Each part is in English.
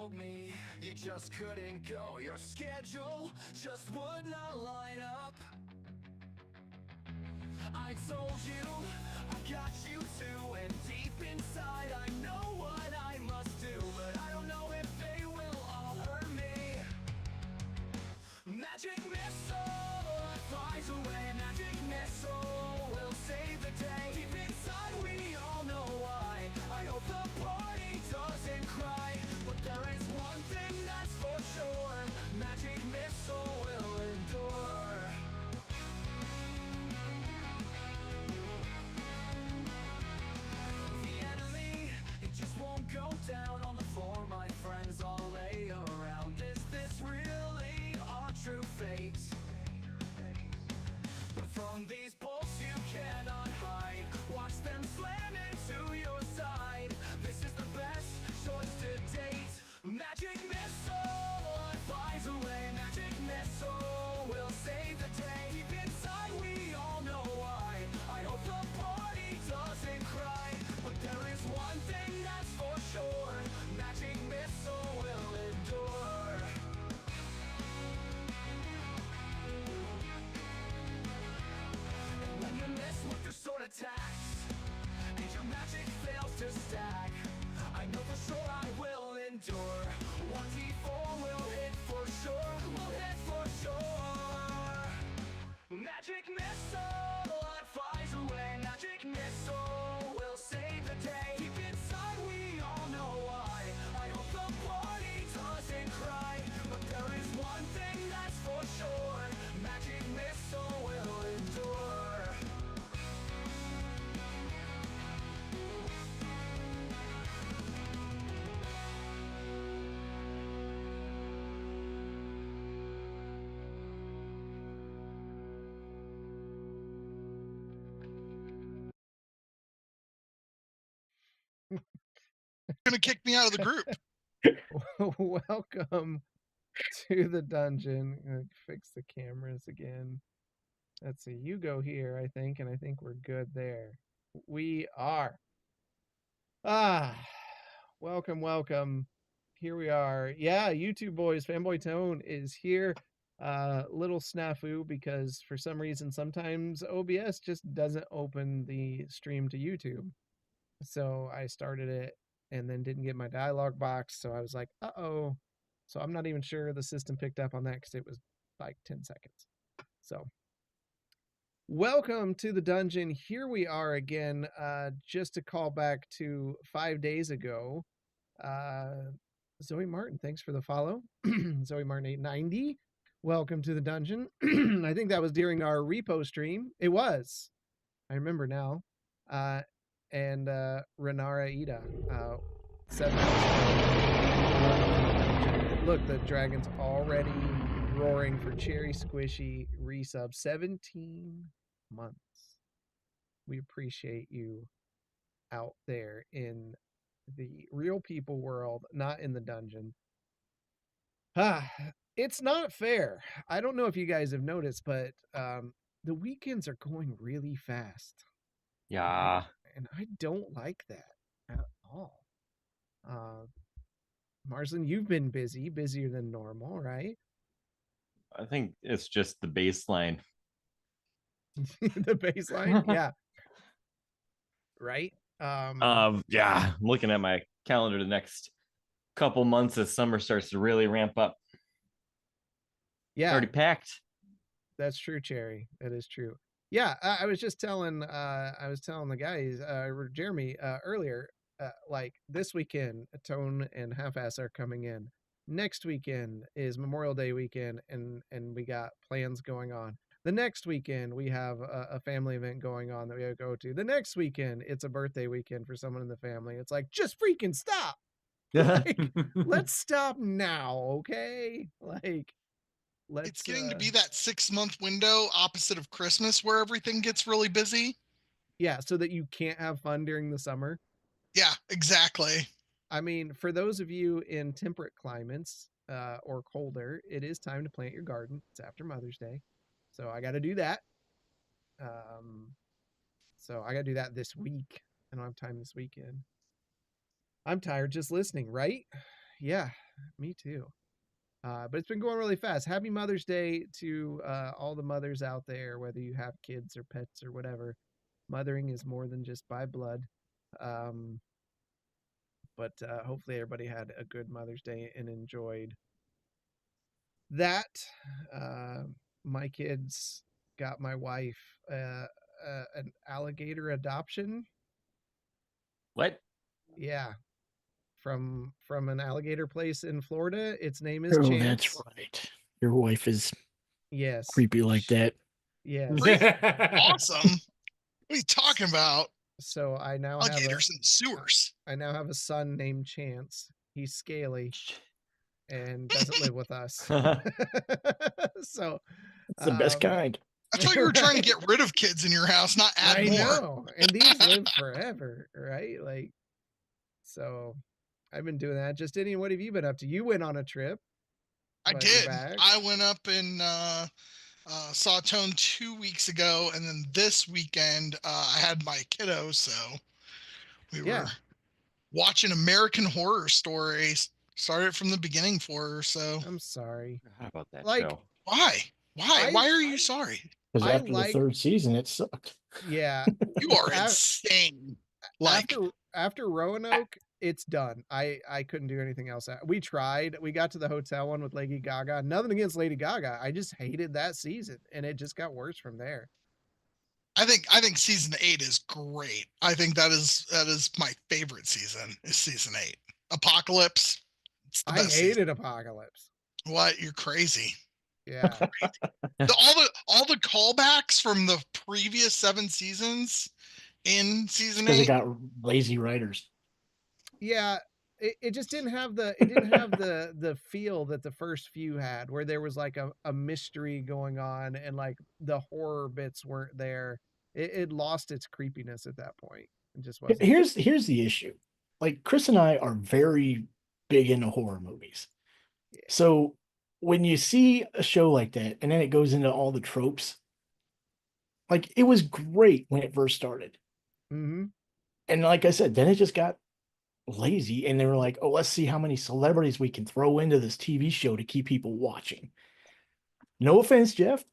told me you just couldn't go. Your schedule just would not line up. I told you I got you too, and deep inside I know what I must do, but I don't know if they will all hurt me. Magic missile flies away. Magic missile will save the day. Deep inside we all know why. I hope the party doesn't cry, but there is one thing that's for sure. Magic missile will endure. The enemy, it just won't go down on the floor. My friends all lay around. Is this really our true fate? But from these bolts you cannot hide. Watch them slam into your side. This is the best choice to date. Magic missile flies away. Magic missile will save the day. Deep inside we all know why. I hope the party doesn't cry, but there is one thing that's for sure. Magic missile will endure. When you miss with your sword attacks and your magic fails to stack, I know for sure I will endure. 1d4 will hit for sure. Will hit for sure. Magic missile flies away. Magic missile will save the day. Deep inside we all know why. I hope the party doesn't cry, but there is one thing that's for sure. Magic missile will endure. Gonna kick me out of the group. Welcome to the dungeon. I'm gonna fix the cameras again. Let's see. You go here, I think, and I think we're good there. We are. Welcome. Here we are. Yeah, YouTube boys, Fanboy Tone is here. Little snafu because for some reason sometimes OBS just doesn't open the stream to YouTube. So I started it and then didn't get my dialog box. So I was like, uh-oh. So I'm not even sure the system picked up on that because it was like 10 seconds. So welcome to the dungeon. Here we are again, just to call back to 5 days ago. Zoe Martin, thanks for the follow. Zoe Martin 890. Welcome to the dungeon. I think that was during our repo stream. It was. I remember now. And Renara Ida, 7 hours. Look, the dragon's already roaring for Cherry Squishy resub. 17 months. We appreciate you out there in the real people world, not in the dungeon. It's not fair. I don't know if you guys have noticed, but the weekends are going really fast. Yeah. And I don't like that at all. Marsden, you've been busier than normal, right? I think it's just the baseline. The baseline? Yeah. Right? Yeah, I'm looking at my calendar the next couple months as summer starts to really ramp up. Yeah. Already packed. That's true, Cherry. That is true. Yeah, I was just telling the guys, Jeremy, earlier, like this weekend, Tone and Half-Ass are coming in. Next weekend is Memorial Day weekend, and we got plans going on. The next weekend, we have a family event going on that we gotta go to. The next weekend, it's a birthday weekend for someone in the family. It's like, just freaking stop. Like, let's stop now, okay? Like, It's getting to be that 6-month window opposite of Christmas where everything gets really busy. Yeah, so that you can't have fun during the summer. Yeah, exactly. I mean, for those of you in temperate climates or colder, it is time to plant your garden. It's after Mother's Day. So I got to do that. So I got to do that this week. I don't have time this weekend. I'm tired just listening, right? Yeah. Me too. But it's been going really fast. Happy Mother's Day to all the mothers out there, whether you have kids or pets or whatever. Mothering is more than just by blood. Um, but hopefully everybody had a good Mother's Day and enjoyed that. Uh, my kids got my wife an alligator adoption. What? Yeah, from an alligator place in Florida. Its name is Oh, Chance. that's right. Your wife is Yes. creepy like that. Yes. Awesome. What are you talking about? So I now have Alligators in the sewers. I now have a son named Chance. He's scaly and doesn't live with us. So It's the best kind. I thought you were trying to Right. get rid of kids in your house, not add I more. know. And these live forever, right? Like, so I've been doing that. Justinian, what have you been up to? You went on a trip. I but you're did. back. I went up and saw Tone 2 weeks ago, and then this weekend I had my kiddo, so we Yeah. were watching American Horror Story. Started from the beginning for her. So I'm sorry. How about that Like- show? why? I- Why are you sorry? Because I after like- the 3rd season, it sucked. Yeah. You are Af- insane. Like after Roanoke, it's done. I couldn't do anything else. We tried. We got to the hotel one with Lady Gaga. Nothing against Lady Gaga. I just hated that season, and it just got worse from there. I think season 8 is great. I think that is my favorite season. Is season 8. Apocalypse. It's the I best season. hated Apocalypse. What? You're crazy. Yeah. All the callbacks from the previous 7 seasons in season Because 8. it got lazy writers. Yeah. It just didn't have the feel that the first few had, where there was like a mystery going on and like the horror bits weren't there. It lost its creepiness at that point. It just wasn't. Here's the issue. Like, Chris and I are very big into horror movies. Yeah. So when you see a show like that and then it goes into all the tropes, like, it was great when it first started. Mm-hmm. And like I said, then it just got lazy, and they were like, oh, let's see how many celebrities we can throw into this TV show to keep people watching. No offense, Jeff.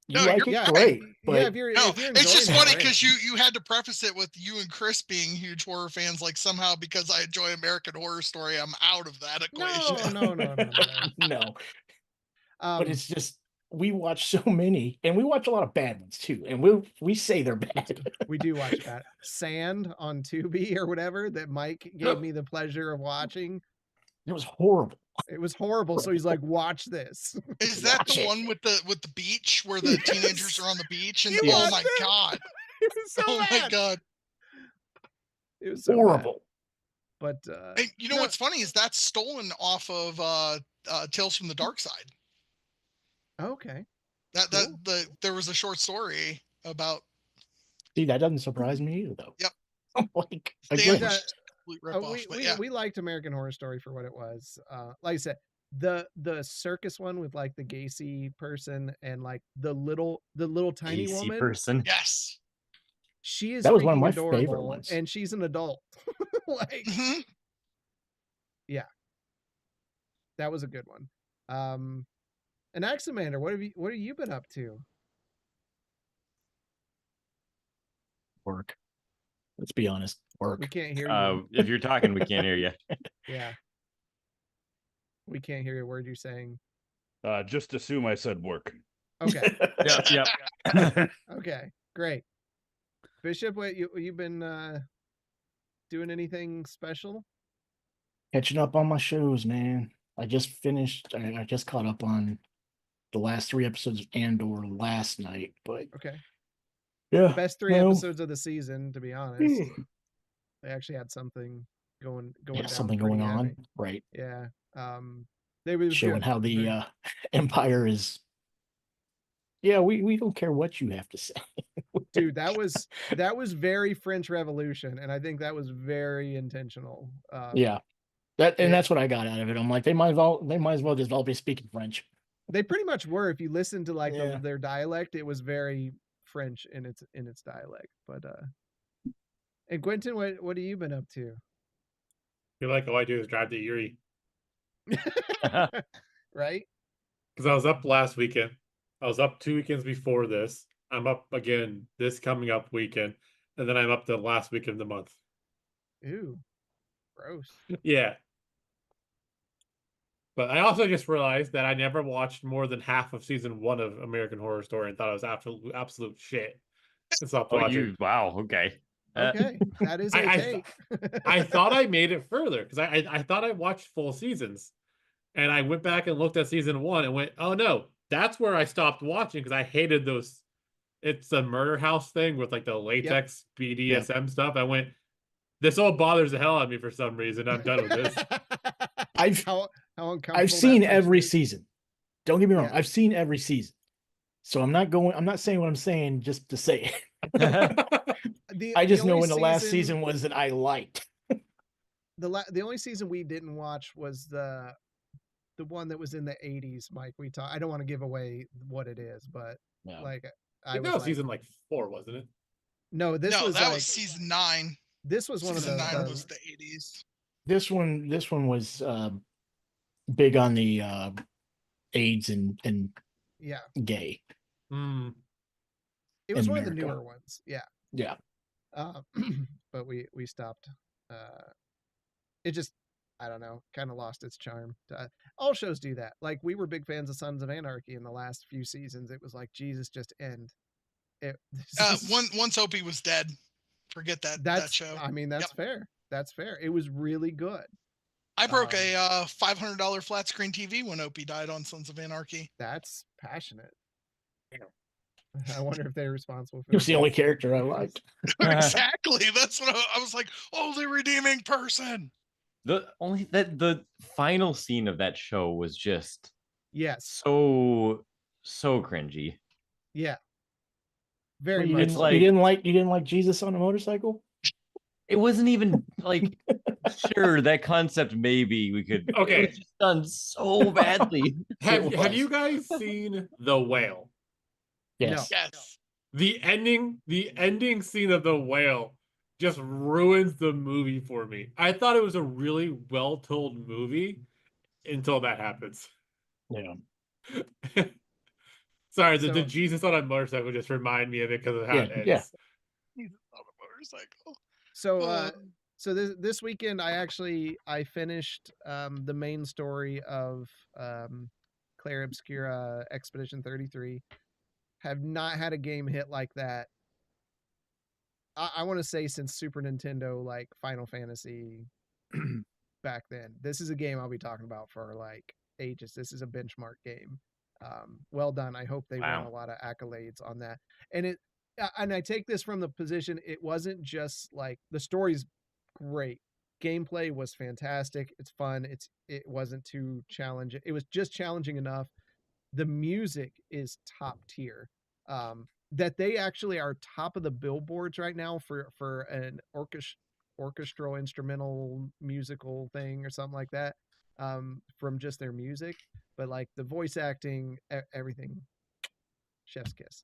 You No, like you're it, fine. great. But Yeah, if you're No, if you're it's just enjoying it, funny great. because you had to preface it with you and Chris being huge horror fans. Like somehow because I enjoy American Horror Story, I'm out of that equation. No. no. Um, But it's just, we watch so many, and we watch a lot of bad ones too, and we say they're bad. we do watch that Sand on Tubi or whatever that Mike gave me the pleasure of watching. It was horrible. It was horrible. So he's like, watch this. Is that Watch the it. one with the beach where the Yes. teenagers are on the beach and You oh watched my it? god. It was so Oh my bad. god. It was so bad. Horrible. But And you know no. what's funny is that's stolen off of Tales from the Dark Side. Okay. That Cool. there was a short story about See, that doesn't surprise me either, though. Yep. Like, Stan, again, which is a complete ripoff, but yeah. We liked American Horror Story for what it was. Like I said, the circus one with like the Gacy person and like the little tiny Easy woman. person. Yes. She is That was one of freaking my favorite adorable, ones. and she's an adult. Like Mhm. that was a good one. And Axamander, what have you been up to? work. Let's be honest. Work. We can't hear you. If you're talking, we can't hear you. Yeah. We can't hear a word you're saying. Just assume I said work. Okay. Yep. Okay. Great. Bishop, what you been doing anything special? Catching up on my shows, man. I just finished. I just caught up on the last 3 episodes of Andor last night. But Okay. yeah, Best 3 no. episodes of the season, to be honest. They actually had something going Yeah, down something pretty going on, heavy. right? Yeah. They were Showing good. how the Very- Empire is. Yeah, we don't care what you have to say. dude, that was very French Revolution, and I think that was very intentional. Yeah, that's what I got out of it. I'm like, they might as well just all be speaking French. They pretty much were. If you listen to like Yeah. their dialect, it was very French in its dialect. But and Quentin, what have you been up to? I feel like all I do is drive to Erie. Right? Because I was up last weekend. I was up 2 weekends before this. I'm up again this coming up weekend, and then I'm up the last weekend of the month. Ooh, gross. Yeah. But I also just realized that I never watched more than half of season 1 of American Horror Story and thought it was absolute shit. And stopped watching. Wow, okay. Okay, that is a I take. I thought I made it further because I thought I watched full seasons, and I went back and looked at season 1 and went, oh no, that's where I stopped watching because I hated those. It's a murder house thing with like the latex BDSM stuff. I went, this all bothers the hell out of me for some reason. I'm done with this. How uncomfortable I've seen that every person is. season. Don't get me wrong. Yeah. I've seen every season. So I'm not saying what I'm saying just to say it. I just know when the last season was that I liked. The only season we didn't watch was the one that was in the 80s, Mike. I don't want to give away what it is, but No. like I think that was season like 4, wasn't it? No, No, was that like was season 9. This was one Season of 9 was the 80s. This one was big on the AIDS and yeah, gay. Mm. it was in one of the America. newer ones. Yeah. Yeah. But we stopped. It just, I don't know, kind of lost its charm. All shows do that. Like, we were big fans of Sons of Anarchy in the last few seasons. It was like, Jesus, just end. Once Opie was dead, forget that show. I mean, that's fair. That's fair. It was really good. I broke a $500 flat screen TV when Opie died on Sons of Anarchy. That's passionate. I wonder if they're responsible for He was the only character I liked. Exactly. That's what I was like. Only redeeming person. The final scene of that show was just so cringy. Yeah. Very you much. Didn't, like, you didn't like Jesus on a motorcycle? It wasn't even like sure that concept maybe we could. Okay, it was just done so badly. Have you guys seen The Whale? Yes. No. Yes. The ending scene of The Whale just ruins the movie for me. I thought it was a really well told movie until that happens. Yeah. Sorry, the Jesus on a motorcycle just remind me of it because of how it ends. Jesus on a motorcycle. So this weekend I finished the main story of Claire Obscura Expedition 33. Have not had a game hit like that. I want to say since Super Nintendo, like Final Fantasy back then. This is a game I'll be talking about for like ages. This is a benchmark game. Well done. I hope they won a lot of accolades on that. And I take this from the position, it wasn't just like the story's great. Gameplay was fantastic. It's fun. It wasn't too challenging. It was just challenging enough. The music is top tier. That they actually are top of the billboards right now for an orchestral instrumental musical thing or something like that. From just their music, but like the voice acting, everything, chef's kiss.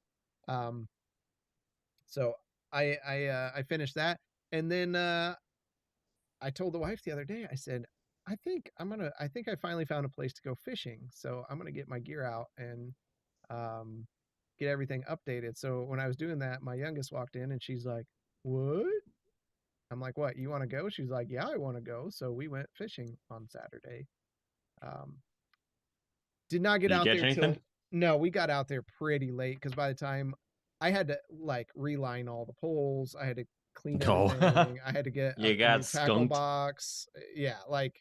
So I finished that, and then I told the wife the other day. I said, I think I finally found a place to go fishing. So I'm gonna get my gear out and get everything updated. So when I was doing that, my youngest walked in and she's like, "What?" I'm like, "What? You want to go?" She's like, "Yeah, I want to go." So we went fishing on Saturday. Did not get out there till no, we got out there pretty late because by the time I had to like reline all the poles, I had to clean everything. I had to get you got a tackle box. Yeah, like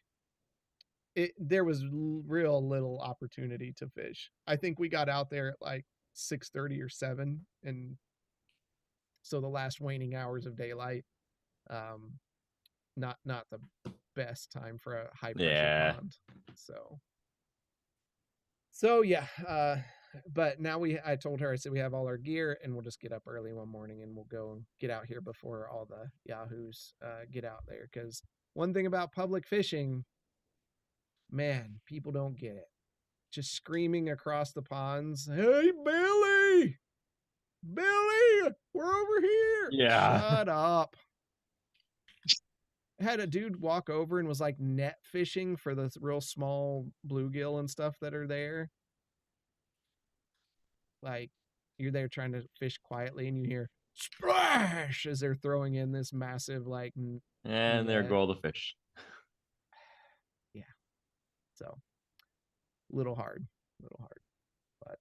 there was real little opportunity to fish. I think we got out there at like 6:30 or 7, and so the last waning hours of daylight. Not the best time for a high pressure pond. So yeah, but now I told her, I said we have all our gear and we'll just get up early one morning and we'll go and get out here before all the yahoos get out there. Because one thing about public fishing, man, people don't get it. Just screaming across the ponds, "Hey, Billy! Billy, we're over here!" Yeah. Shut up. had a dude walk over and was like net fishing for the real small bluegill and stuff that are there. Like you're there trying to fish quietly and you hear splash as they're throwing in this massive like And there net. go all the fish. So little hard. But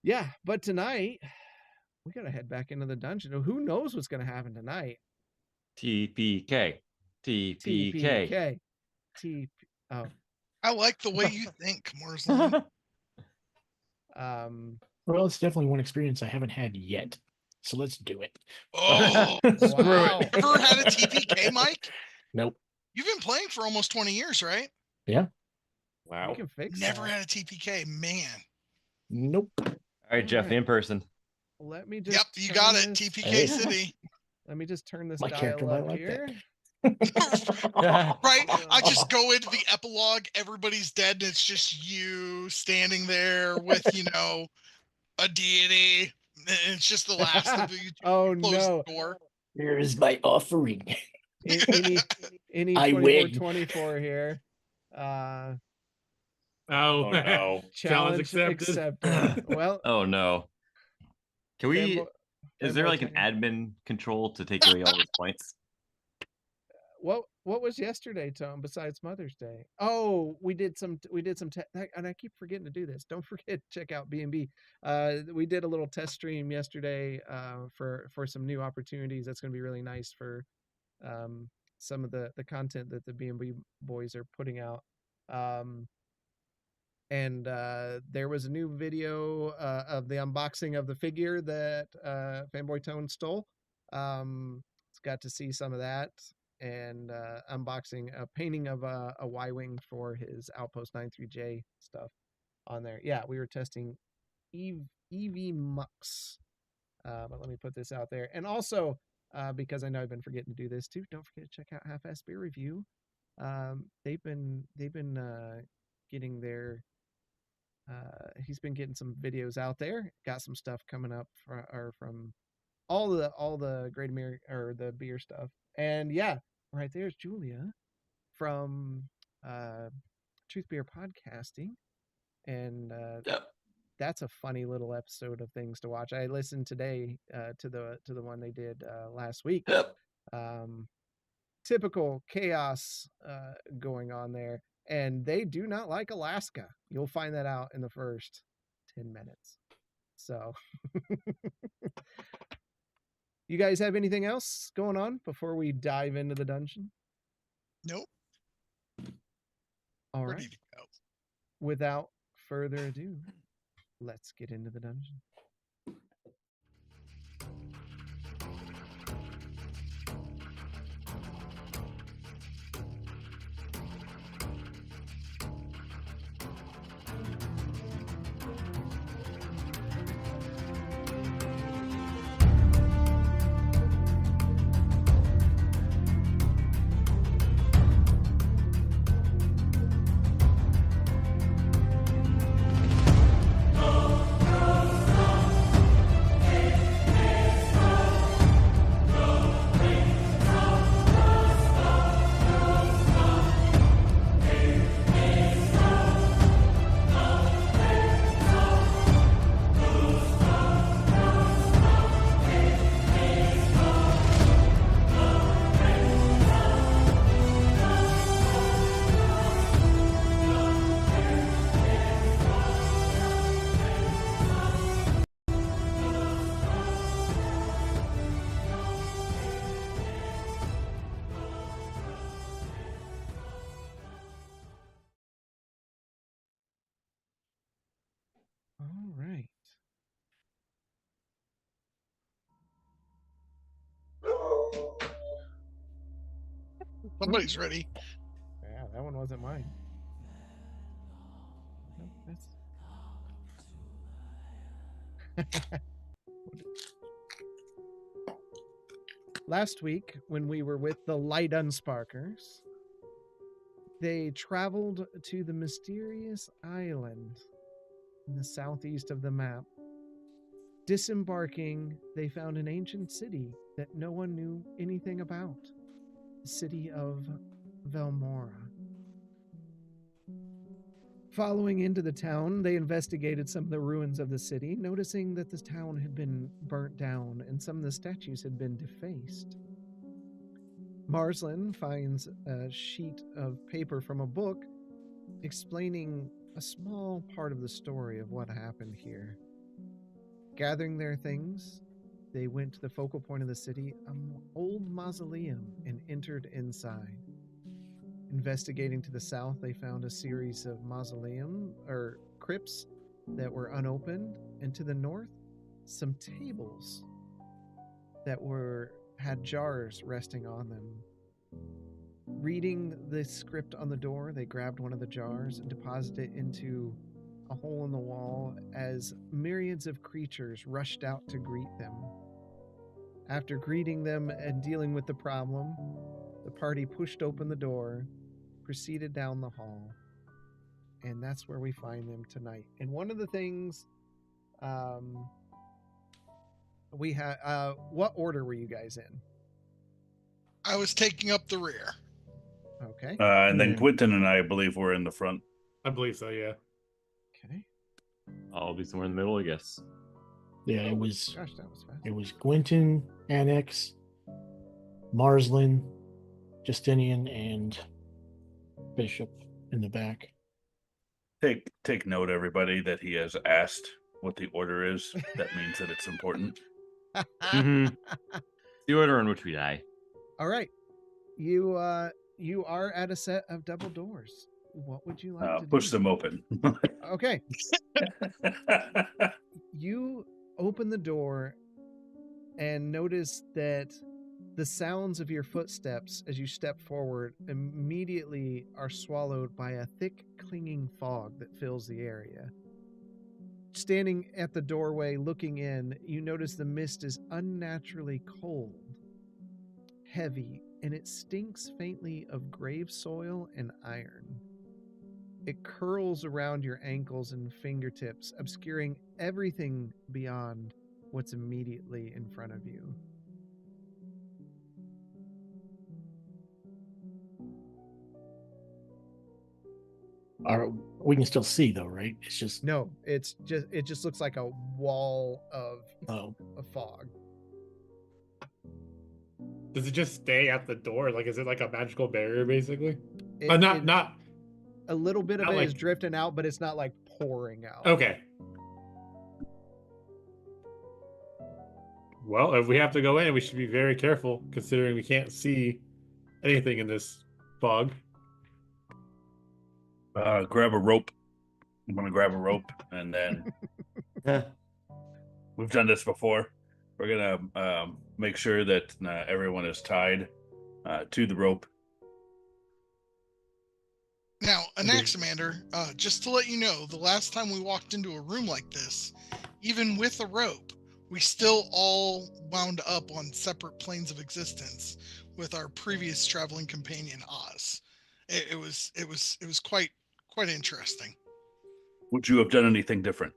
yeah, but tonight we gotta head back into the dungeon. Who knows what's gonna happen tonight? TPK. TPK. Oh. I like the way you think, Morsland. Well, it's definitely one experience I haven't had yet. So let's do it. Oh, Wow. ever had a TPK, Mike? Nope. You've been playing for almost 20 years, right? Yeah. We can fix Never that. had a TPK, man. Nope. All right, Jeff, the in person. Let me just Yep, you turn got it. this- TPK Hey. City. Let me just turn this My character dial might up like here. that. Right? I just go into the epilogue, everybody's dead, and it's just you standing there with, a deity. And it's just the last of you. Oh Close no. the door. Here's my offering. Any I 24 here. Oh, Oh no. Challenge accepted. Well, Oh no. Can we? Fanboy- Is there Fanboy like an Tone. admin control to take away all those points? What was yesterday, Tom? Besides Mother's Day? Oh, we did some and I keep forgetting to do this. Don't forget to check out B&B. We did a little test stream yesterday for some new opportunities. That's going to be really nice for some of the content that the B&B boys are putting out. And there was a new video of the unboxing of the figure that Fanboy Tone stole. Got to see some of that and unboxing a painting of a Y-wing for his Outpost 93J stuff on there. Yeah, we were testing EV Mux. But let me put this out there. And also, because I know I've been forgetting to do this too, don't forget to check out Half-Ass Beer Review. They've been getting their he's been getting some videos out there. Got some stuff coming up from all the Great American or the beer stuff. And yeah, right there's Julia from Truth Beer Podcasting, and that's a funny little episode of things to watch. I listened today to the one they did last week. Typical chaos going on there, and they do not like Alaska. You'll find that out in the first 10 minutes. So you guys have anything else going on before we dive into the dungeon? Nope. All Ready right. to go. Without further ado, let's get into the dungeon. All right. Somebody's ready. Yeah, that one wasn't mine. Nope, that's last week when we were with the Light Unsparkers, they traveled to the mysterious island in the southeast of the map. Disembarking, they found an ancient city that no one knew anything about. the city of Velmora. Following into the town, they investigated some of the ruins of the city, noticing that the town had been burnt down and some of the statues had been defaced. Marsland finds a sheet of paper from a book explaining a small part of the story of what happened here. Gathering their things, they went to the focal point of the city, an old mausoleum, and entered inside. Investigating to the south, they found a series of crypts that were unopened, and to the north, some tables that had jars resting on them. Reading the script on the door, they grabbed one of the jars and deposited it into a hole in the wall as myriads of creatures rushed out to greet them. After greeting them and dealing with the problem, the party pushed open the door, proceeded down the hall, and that's where we find them tonight. And one of the things we had, what order were you guys in? I was taking up the rear. Okay. And then Yeah. Quentin and I believe we're in the front. I believe so, yeah. Okay. I'll be somewhere in the middle, I guess. Yeah, it was Gosh, that was fast. it was Gwynton, Annex, Marsland, Justinian, and Bishop in the back. Take note, everybody, that he has asked what the order is. That means that it's important. Mhm. The order in which we die. All right. You are at a set of double doors. What would you like to Push do? them open. Okay. You open the door and notice that the sounds of your footsteps as you step forward immediately are swallowed by a thick, clinging fog that fills the area. Standing at the doorway looking in, you notice the mist is unnaturally cold, heavy, and it stinks faintly of grave soil and iron. It curls around your ankles and fingertips, obscuring everything beyond what's immediately in front of you. We can still see though, right? It's just No, it just looks like a wall of fog. Does it just stay at the door? Like, is it like a magical barrier, basically? It- Not. A little bit of not it is like- drifting out, but it's not like pouring out. Okay. Well, if we have to go in, we should be very careful, considering we can't see anything in this fog. Grab a rope. I'm gonna grab a rope, and then we've done this before. We're gonna make sure that everyone is tied to the rope. Now, Anaximander, just to let you know, the last time we walked into a room like this, even with a rope, we still all wound up on separate planes of existence with our previous traveling companion Oz. It was quite interesting. Would you have done anything different?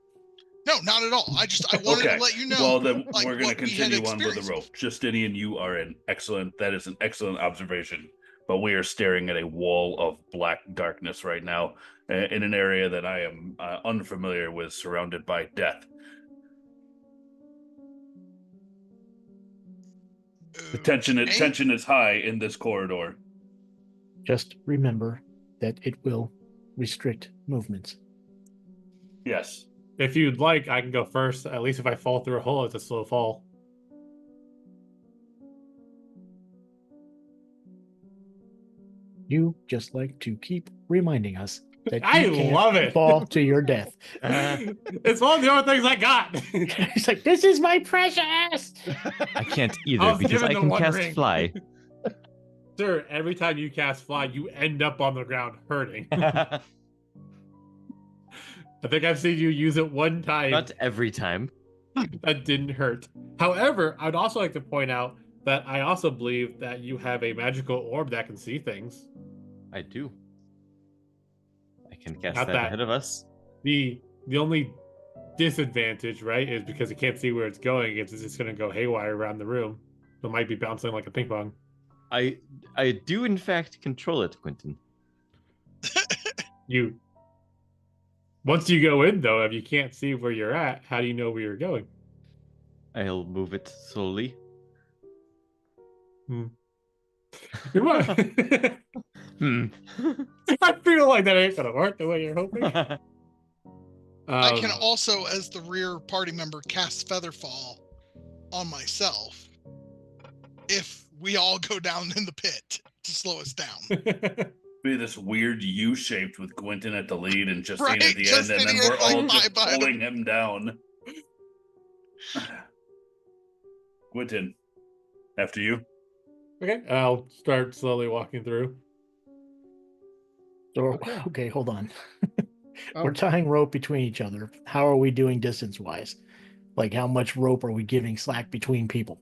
No, not at all. I wanted Okay. to let you know. Well, then like, we're gonna what we had continue on with the experienced. rope. Justinian, you are that is an excellent observation. But we are staring at a wall of black darkness right now in an area that I am unfamiliar with, surrounded by death. The tension is high in this corridor. just remember that it will restrict movements. Yes. If you'd like, I can go first. At least if I fall through a hole, it's a slow fall. You just like to keep reminding us that you I can't love it. fall to your death. It's one of the only things I got. He's like, this is my precious. I can't I either was because given I the can One cast Ring. fly. Sir, every time you cast fly, you end up on the ground hurting. I think I've seen you use it one time. Not every time. That didn't hurt. However, I'd also like to point out that I also believe that you have a magical orb that can see things. I do. I can cast Not that that. ahead of us. The only disadvantage, right, is because it can't see where it's going, it's just going to go haywire around the room. It might be bouncing like a ping pong. I do in fact control it, Quentin. Once you go in, though, if you can't see where you're at, how do you know where you're going? I'll move it slowly. I feel like that ain't gonna work the way you're hoping. I can also, as the rear party member, cast Featherfall on myself if we all go down in the pit to slow us down. Be this weird U-shaped with Quentin at the lead and Justine Right, at the end, and then Justine we're all like just behind him. pulling him down. Quentin, after you. Okay, I'll start slowly walking through. So, Okay. okay, hold on. Oh. We're tying rope between each other. How are we doing distance-wise? Like, how much rope are we giving slack between people?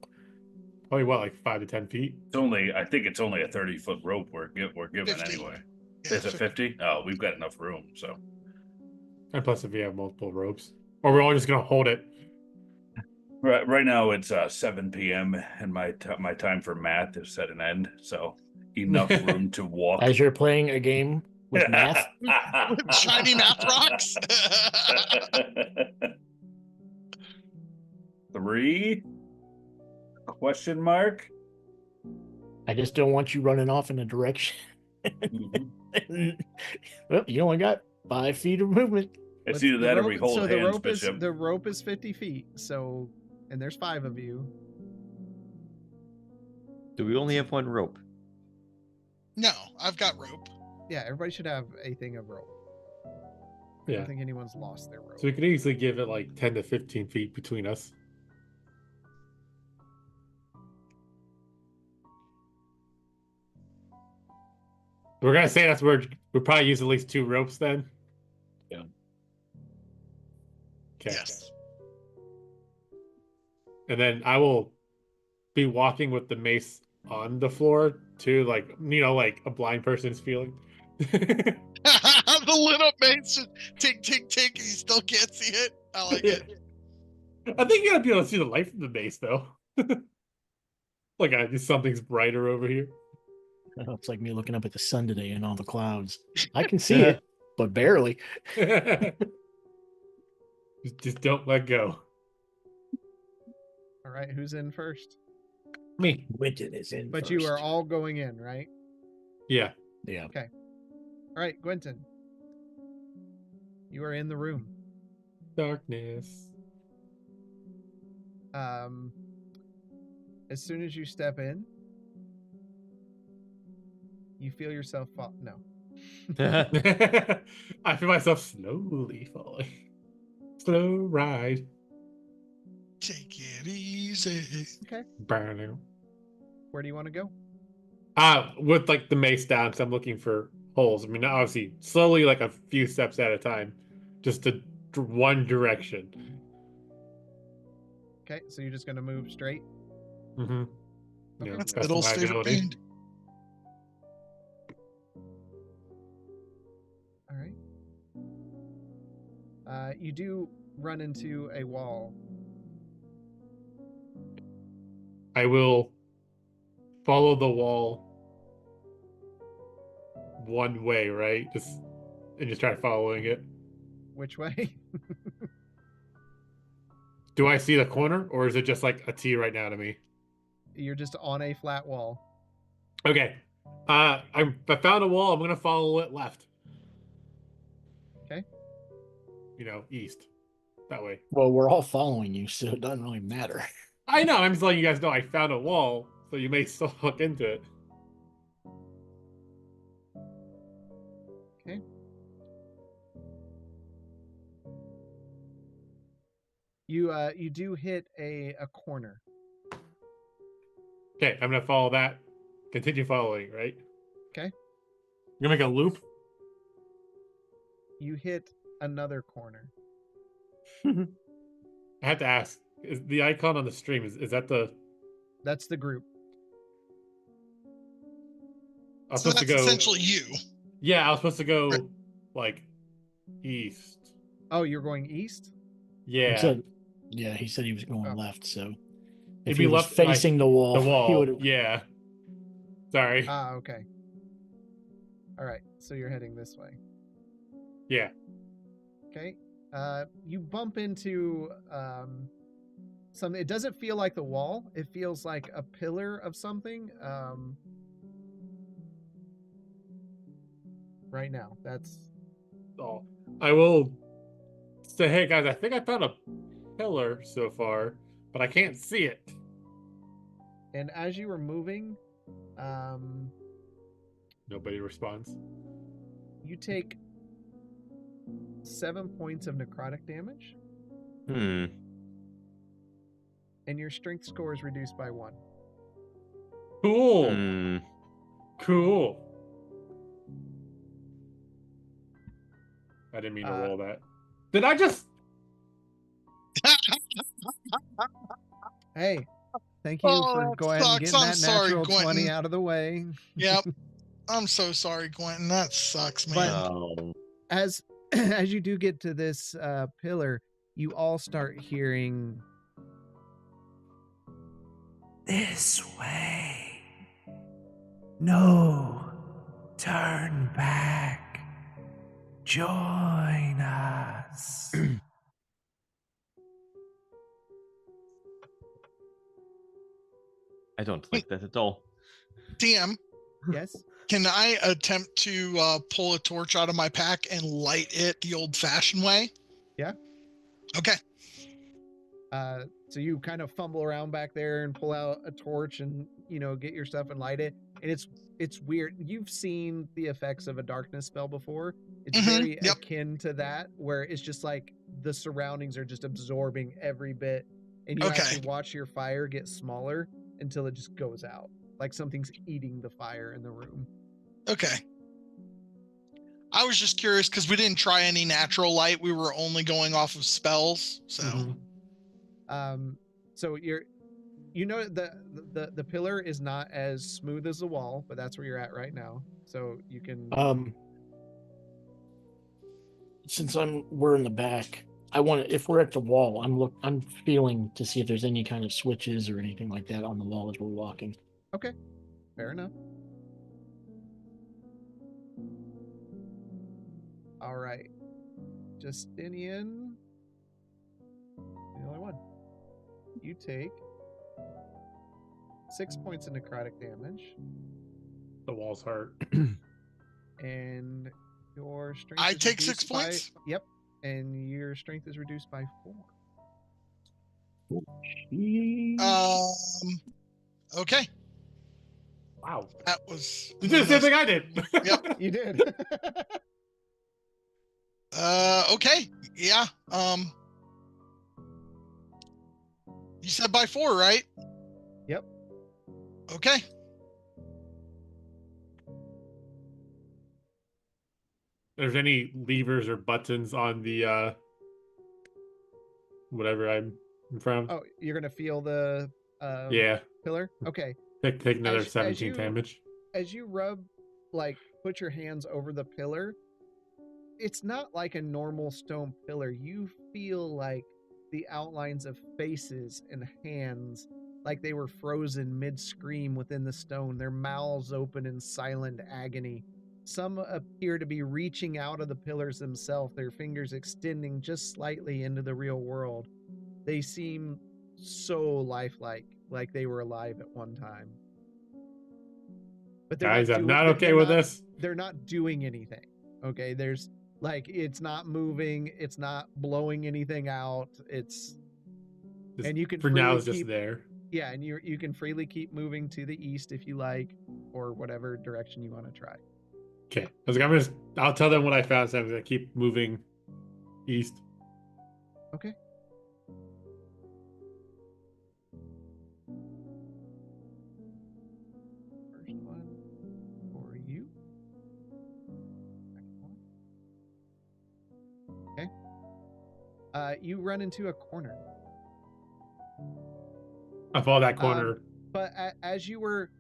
Probably what, like 5 to 10 feet? I think it's only a 30-foot rope we're given 50. anyway. Yeah, Is it 50? Oh, we've got enough room, so. And plus, if we have multiple ropes, or we're all just gonna hold it. Right now it's 7 p.m. and my time for math is at an end, so enough room to walk. As you're playing a game with math? With shiny math rocks. 3? Question mark? I just don't want you running off in a direction. Well, you only got 5 feet of movement. It's Let's- either the that or rope- we hold so hands, the Bishop. rope is 50 feet. So, and there's 5 of you. Do we only have one rope? No, I've got rope. Yeah, everybody should have a thing of rope. I Yeah. don't think anyone's lost their rope. So we could easily give it like 10 to 15 feet between us. We're gonna say that's where we'll probably use at least 2 ropes then. Yeah. Okay. Yes. And then I will be walking with the mace on the floor too, like like a blind person's feeling. The lit up mace just tick, tick, tick, and you still can't see it. I like it. I think you gotta be able to see the light from the mace though. Like something's brighter over here. Oh, it's like me looking up at the sun today and all the clouds. I can see it, but barely. Just don't let go. All right, who's in first? Me. Quentin is in But first. you are all going in, right? Yeah. Yeah. All right, Quentin. You are in the room. Darkness. As soon as you step in, you feel yourself fall. No. I feel myself slowly falling. Slow ride. Take it easy. Okay. Burn. Where do you want to go? With like the mace down, so I'm looking for holes. I mean, obviously, slowly, like a few steps at a time, just to one direction. Okay, so you're just gonna move straight. Mm-hmm. Okay. That's best of Biddle's my favorite ability. band. All right. You do run into a wall. I will follow the wall one way, right? Just try following it. Which way? Do I see the corner, or is it just like a T right now to me? You're just on a flat wall. Okay. I found a wall. I'm gonna follow it left. Okay. East. That way. Well, we're all following you, so it doesn't really matter. I know. I'm just letting you guys know I found a wall, so you may still look into it. Okay. You do hit a corner. Okay, I'm gonna follow that. Continue following, right? Okay. You're gonna make a loop. You hit another corner. I have to ask: is the icon on the stream is that the? That's the group. I was So supposed that's to go. essentially you. Yeah, I was supposed to go Right. like east. Oh, you're going east? Yeah. He said he was going Oh. left, so He'd if be he was left, like, facing the wall, The he wall. would have. Yeah. Sorry. Okay. All right. So you're heading this way. Yeah. Okay. You bump into something. It doesn't feel like the wall. It feels like a pillar of something. Right now. That's Oh, I will say, hey guys, I think I found a pillar so far, but I can't see it. and as you were moving, Nobody responds. you take 7 points of necrotic damage, Hmm. and your strength score is reduced by 1. Cool. Hmm. Cool. I didn't mean to Uh, roll that. Did I just? Hey, thank you Oh, for that going and sucks. getting I'm that sorry, natural 20 Quentin. out of the way. Yep. I'm so sorry, Quentin. That sucks, But- man. Oh. As you do get to this pillar, you all start hearing, "This way. No, turn back. Join us." I don't like that at all. DM, Yes. can I attempt to pull a torch out of my pack and light it the old-fashioned way? Yeah. Okay. So you kind of fumble around back there and pull out a torch and get your stuff and light it. And it's weird. You've seen the effects of a darkness spell before. It's very Yep. akin to that, where it's just like the surroundings are just absorbing every bit, and you Okay. actually watch your fire get smaller until it just goes out, like something's eating the fire in the room. Okay. I was just curious because we didn't try any natural light. We were only going off of spells. So Mhm. So the pillar is not as smooth as the wall, but that's where you're at right now. So you can Since we're in the back, if we're at the wall, I'm feeling to see if there's any kind of switches or anything like that on the wall as we're walking. Okay, fair enough. All right, Justinian, the only one. You take 6 points of necrotic damage, The walls hurt. and your strength. I is take 6 reduced by- points? Yep, and your strength is reduced by 4. Okay. Wow. That was You did the same thing I did. Yep. You did. Okay. Yeah. You said by 4, right? Yep. Okay. There's any levers or buttons on the whatever I'm in front of? Oh, you're gonna feel the Yeah. pillar? Okay. Take another As 17 you- damage. As you put your hands over the pillar, it's not like a normal stone pillar. You feel like the outlines of faces and hands, like they were frozen mid-scream within the stone, their mouths open in silent agony. Some appear to be reaching out of the pillars themselves, their fingers extending just slightly into the real world. They seem so lifelike, like they were alive at one time. But Guys, I'm not okay with this. They're not doing anything. Okay, there's it's not moving, it's not blowing anything out. Just And you can for now freely it's just keep- there. Yeah, and you can freely keep moving to the east if you like, or whatever direction you want to try. Okay. I was like, I'll tell them what I found, so I'm gonna keep moving east. Okay. First one for you. Second one. Okay. You run into a corner. I follow that corner. But as you were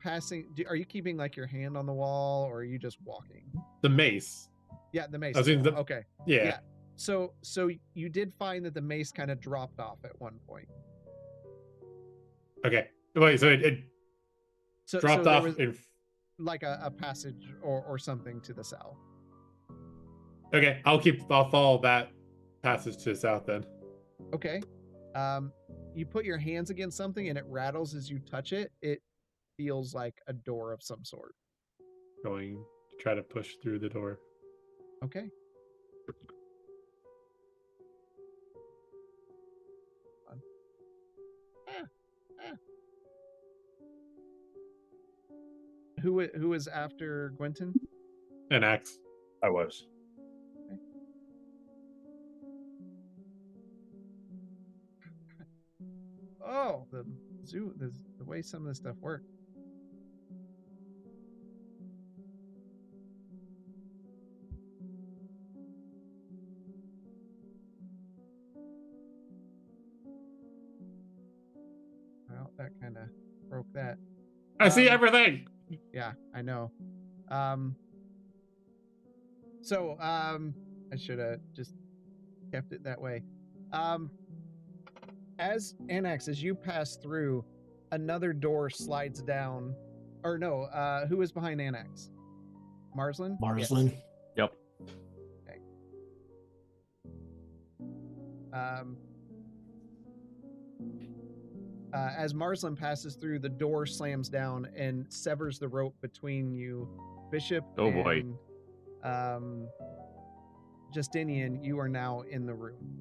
passing, are you keeping like your hand on the wall, or are you just walking? The mace. Yeah, the mace. I was in the- Okay. Yeah. Yeah. So you did find that the mace kind of dropped off at one point. Okay. Wait, so So dropped there off was in. like a passage or something to the south. Okay, I'll follow that passage to the south then. Okay. You put your hands against something and it rattles as you touch it. It feels like a door of some sort. Going to try to push through the door. Okay. Who is after Gwenton? An axe. I was. Oh, the way some of this stuff works. Well, that kind of broke that. I see everything. Yeah, I know. I should have just kept it that way. As Anax, as you pass through, another door slides down. Or no, who is behind Anax? Marsland? Marsland. Yes. Yep. Okay. As Marsland passes through, the door slams down and severs the rope between you, Bishop. Oh, boy. And Justinian, you are now in the room.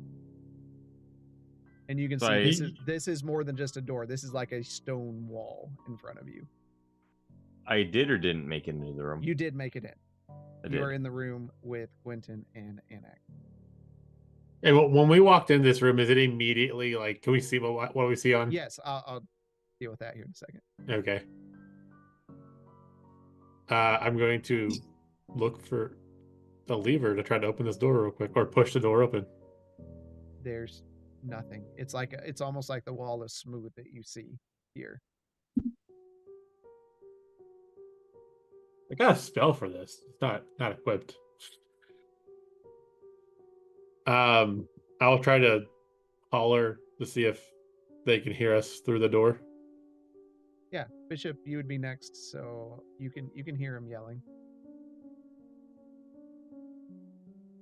And you can see this is more than just a door. This is like a stone wall in front of you. I did or didn't make it into the room? You did make it in. I You did. are in the room with Gwenton and Anak. Hey, when we walked in this room, is it immediately like? Can we see what we see on? Yes, I'll deal with that here in a second. Okay. I'm going to look for the lever to try to open this door real quick, or push the door open. There's nothing. It's almost like the wall is smooth that you see here. I got a spell for this. It's not equipped. I'll try to holler to see if they can hear us through the door. Yeah, Bishop, you would be next, so you can hear him yelling.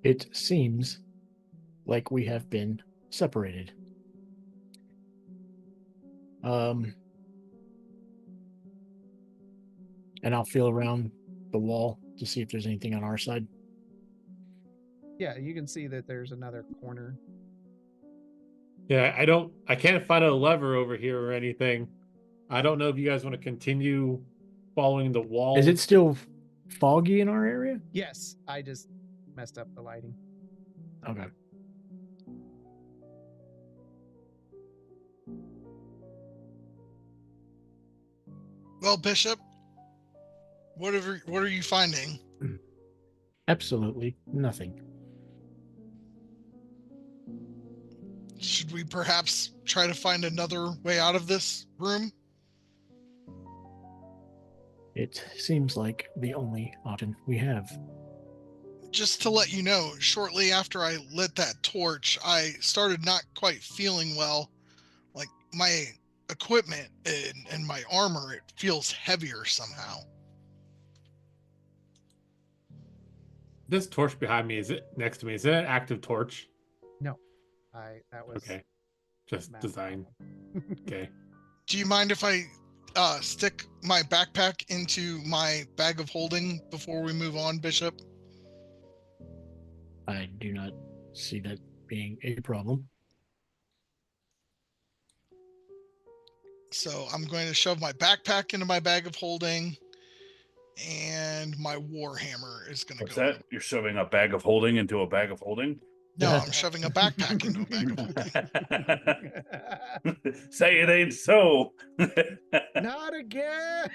It seems like we have been separated. And I'll feel around the wall to see if there's anything on our side. Yeah, you can see that there's another corner. Yeah, I can't find a lever over here or anything. I don't know if you guys want to continue following the wall. Is it still foggy in our area? Yes, I just messed up the lighting. Okay. Well, Bishop, what are you finding? Absolutely nothing. Should we perhaps try to find another way out of this room? It seems like the only option we have. Just to let you know, shortly after I lit that torch, I started not quite feeling well. Like my equipment and my armor, it feels heavier somehow. This torch behind me, is it next to me? Is it an active torch? No, that was okay. Just design. Okay. Do you mind if I stick my backpack into my bag of holding before we move on, Bishop? I do not see that being a problem. So I'm going to shove my backpack into my bag of holding, and my warhammer is going to What's go. that? You're shoving a bag of holding into a bag of holding? No, I'm shoving a backpack into a bag of holding. Say it ain't so. Not again.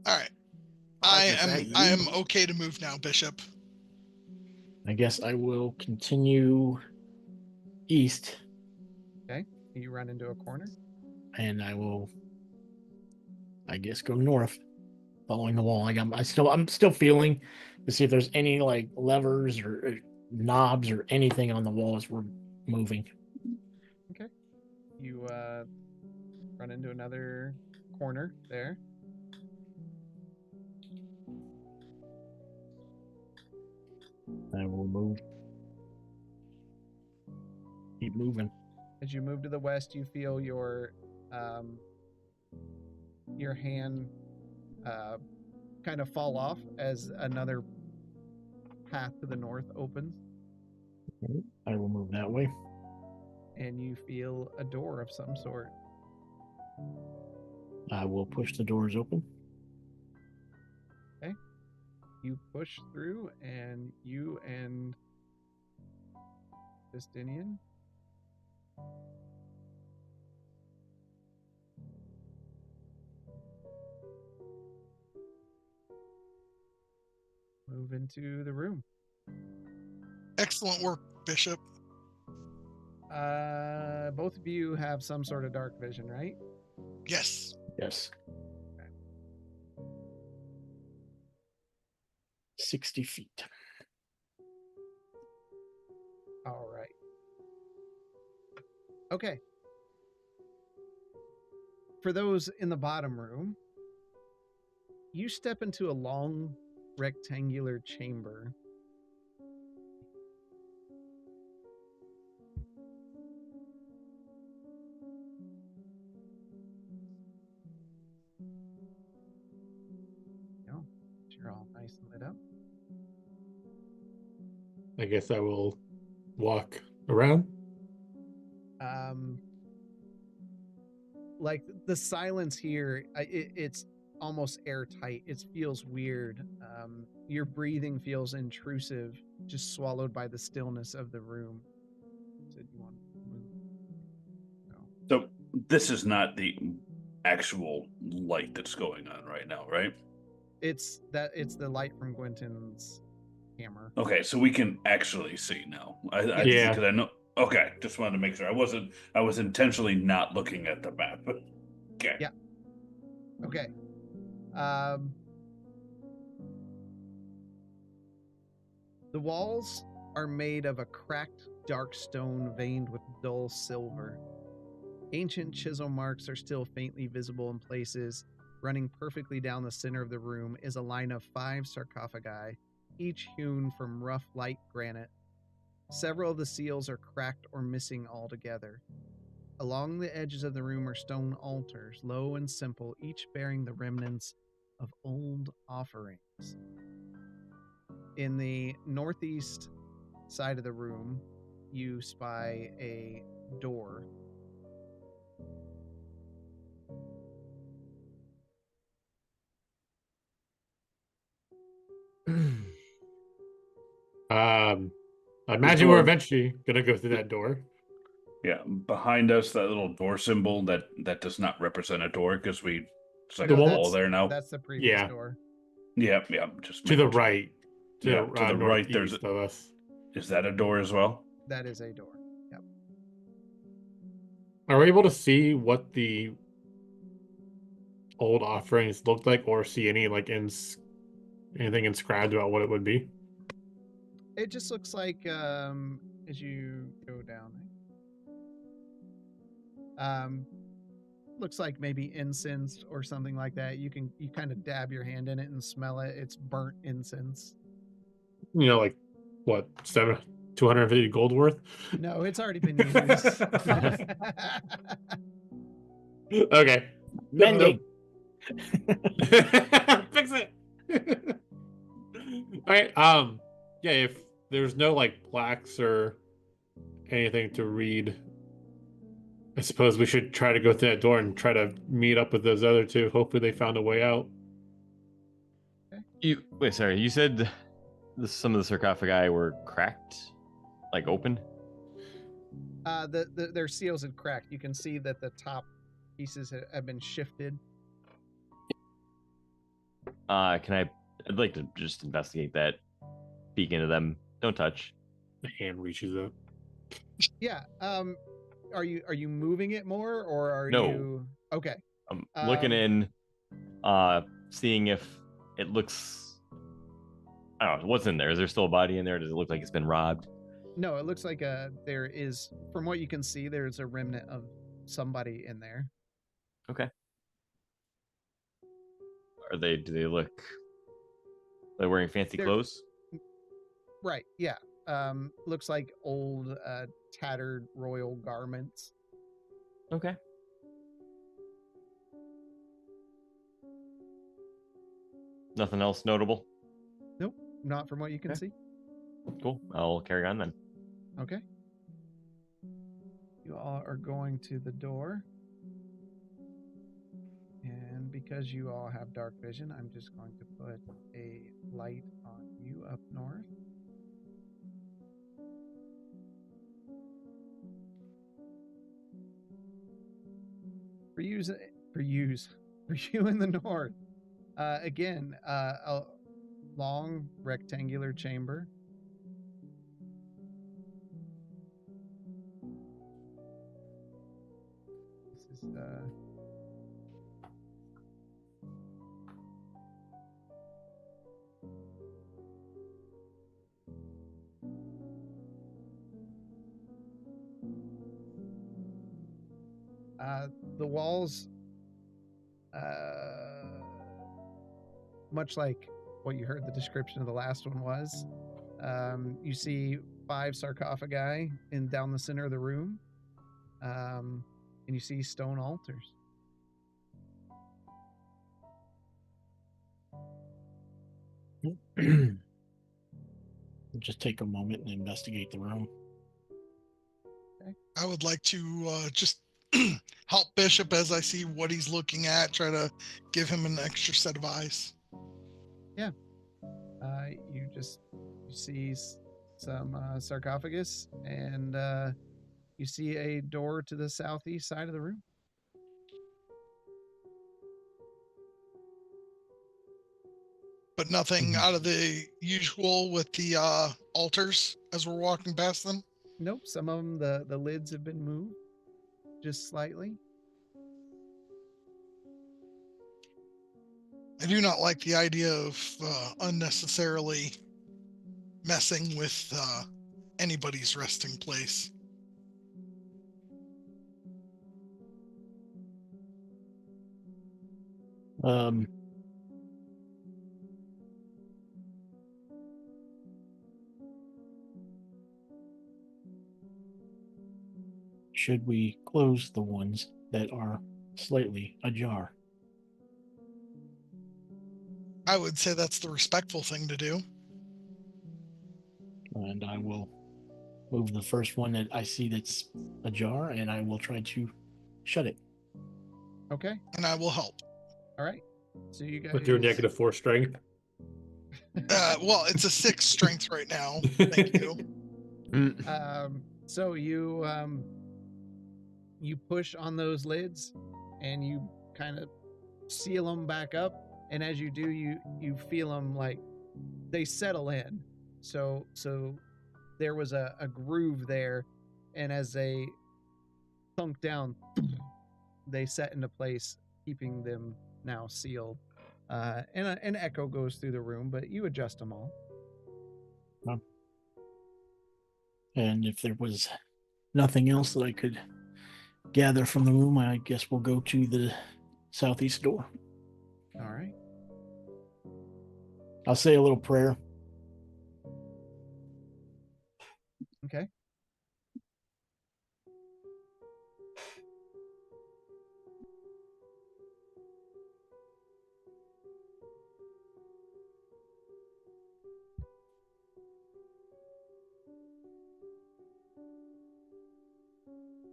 All right. I am okay to move now, Bishop. I guess I will continue east. Okay. You run into a corner. And I will, I guess, go north, following the wall. I'm still feeling to see if there's any like levers or knobs or anything on the wall as we're moving. Okay. You run into another corner there. I will move. Keep moving. As you move to the west, you feel your hand kind of fall off as another path to the north opens, I will move that way. and you feel a door of some sort. I will push the doors open. You push through, and you and Justinian move into the room. Excellent work, Bishop. Both of you have some sort of dark vision, right? Yes. Yes. 60 feet. All right. Okay. For those in the bottom room, you step into a long rectangular chamber. You're all nice and lit up. I guess I will walk around. Like the silence here, it's almost airtight. It feels weird. Your breathing feels intrusive, just swallowed by the stillness of the room. So you want to move? No. So this is not the actual light that's going on right now, right? It's the light from Gwynton's hammer. Okay, so we can actually see now. Yeah. Because I know. Okay, just wanted to make sure. I was intentionally not looking at the map. Okay. Yeah. Okay. The walls are made of a cracked dark stone veined with dull silver. Ancient chisel marks are still faintly visible in places. Running perfectly down the center of the room is a line of 5 sarcophagi, each hewn from rough light granite. Several of the seals are cracked or missing altogether. Along the edges of the room are stone altars, low and simple, each bearing the remnants of old offerings. In the northeast side of the room, you spy a door. I imagine we're eventually gonna go through that door. Yeah, behind us, that little door symbol that does not represent a door because it's like The a one- wall there now. That's the previous Yeah. door. Yeah, just To the making sure. right. To Yeah, the, to the right, there's northeast of us. Is that a door as well? That is a door. Yep. Are we able to see what the old offerings looked like, or see any anything inscribed about what it would be? It just looks like as you go down. Looks like maybe incense or something like that. You kind of dab your hand in it and smell it. It's burnt incense. You know, like what, 250 gold worth? No, it's already been used. Okay. Mending. Fix it. All right. Yeah, if there's no like plaques or anything to read, I suppose we should try to go through that door and try to meet up with those other two. Hopefully they found a way out. Wait, sorry. You said some of the sarcophagi were cracked, like open? Their seals had cracked. You can see that the top pieces have been shifted. I'd like to just investigate that. Peek into them. Don't touch. The hand reaches up. Yeah. Are you moving it more, or are No. you okay? I'm looking in, seeing if it looks. I don't know what's in there. Is there still a body in there? Does it look like it's been robbed? No, it looks like there is, from what you can see, there's a remnant of somebody in there. Okay. Do they look like wearing fancy They're- clothes? Right, yeah. Looks like old, tattered royal garments. Okay. Nothing else notable? Nope, not from what you can Okay. see. Cool. I'll carry on then. Okay. You all are going to the door. And because you all have dark vision, I'm just going to put a light on you up north. For you in the north. Again, a long rectangular chamber. This is the walls, much like what you heard the description of the last one was. You see 5 sarcophagi down the center of the room, and you see stone altars. Just take a moment and investigate the room. I would like to just help Bishop as I see what he's looking at, try to give him an extra set of eyes. You see some sarcophagus, and you see a door to the southeast side of the room. But nothing out of the usual with the altars as we're walking past them. Nope, some of them, the lids have been moved just slightly. I do not like the idea of unnecessarily messing with anybody's resting place. Should we close the ones that are slightly ajar? I would say that's the respectful thing to do. And I will move the first one that I see that's ajar, and I will try to shut it. Okay, And I will help. all right. So you guys With your -4 strength. Well, it's a 6 strength right now. Thank you. So you push on those lids, and you kind of seal them back up. And as you do, you feel them like they settle in. So there was a groove there, and as they thunk down, they set into place, keeping them now sealed. And an echo goes through the room, but you adjust them all. And if there was nothing else that I could gather from the room, I guess we'll go to the southeast door. All right. I'll say a little prayer. Okay.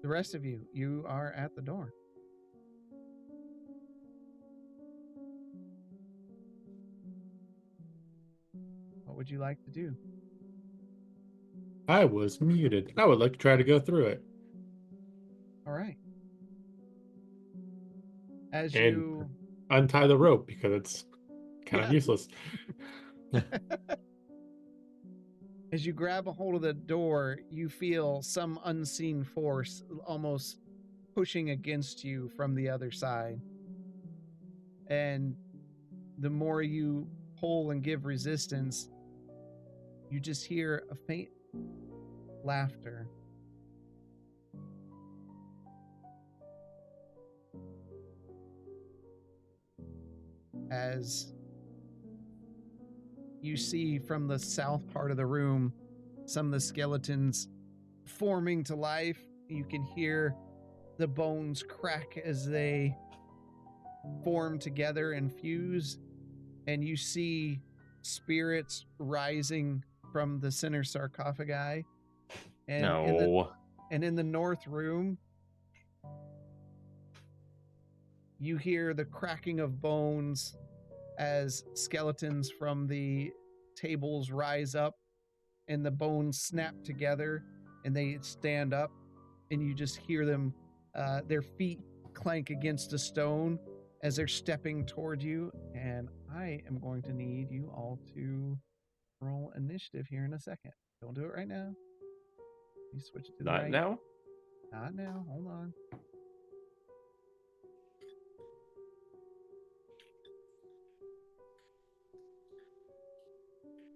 The rest of you are at the door. What would you like to do? I was muted. I would like to try to go through it. All right. As And you untie the rope because it's kind of Yeah. useless. As you grab a hold of the door, you feel some unseen force almost pushing against you from the other side. And the more you pull and give resistance, you just hear a faint laughter. as you see from the south part of the room some of the skeletons forming to life. You can hear the bones crack as they form together and fuse, and you see spirits rising from the center sarcophagi. And No. in the north room, you hear the cracking of bones as skeletons from the tables rise up, and the bones snap together and they stand up, and you just hear them, their feet clank against a stone as they're stepping toward you. And I am going to need you all to roll initiative here in a second. Don't do it right now. You switch it to the Not right. now? Not now. Hold on.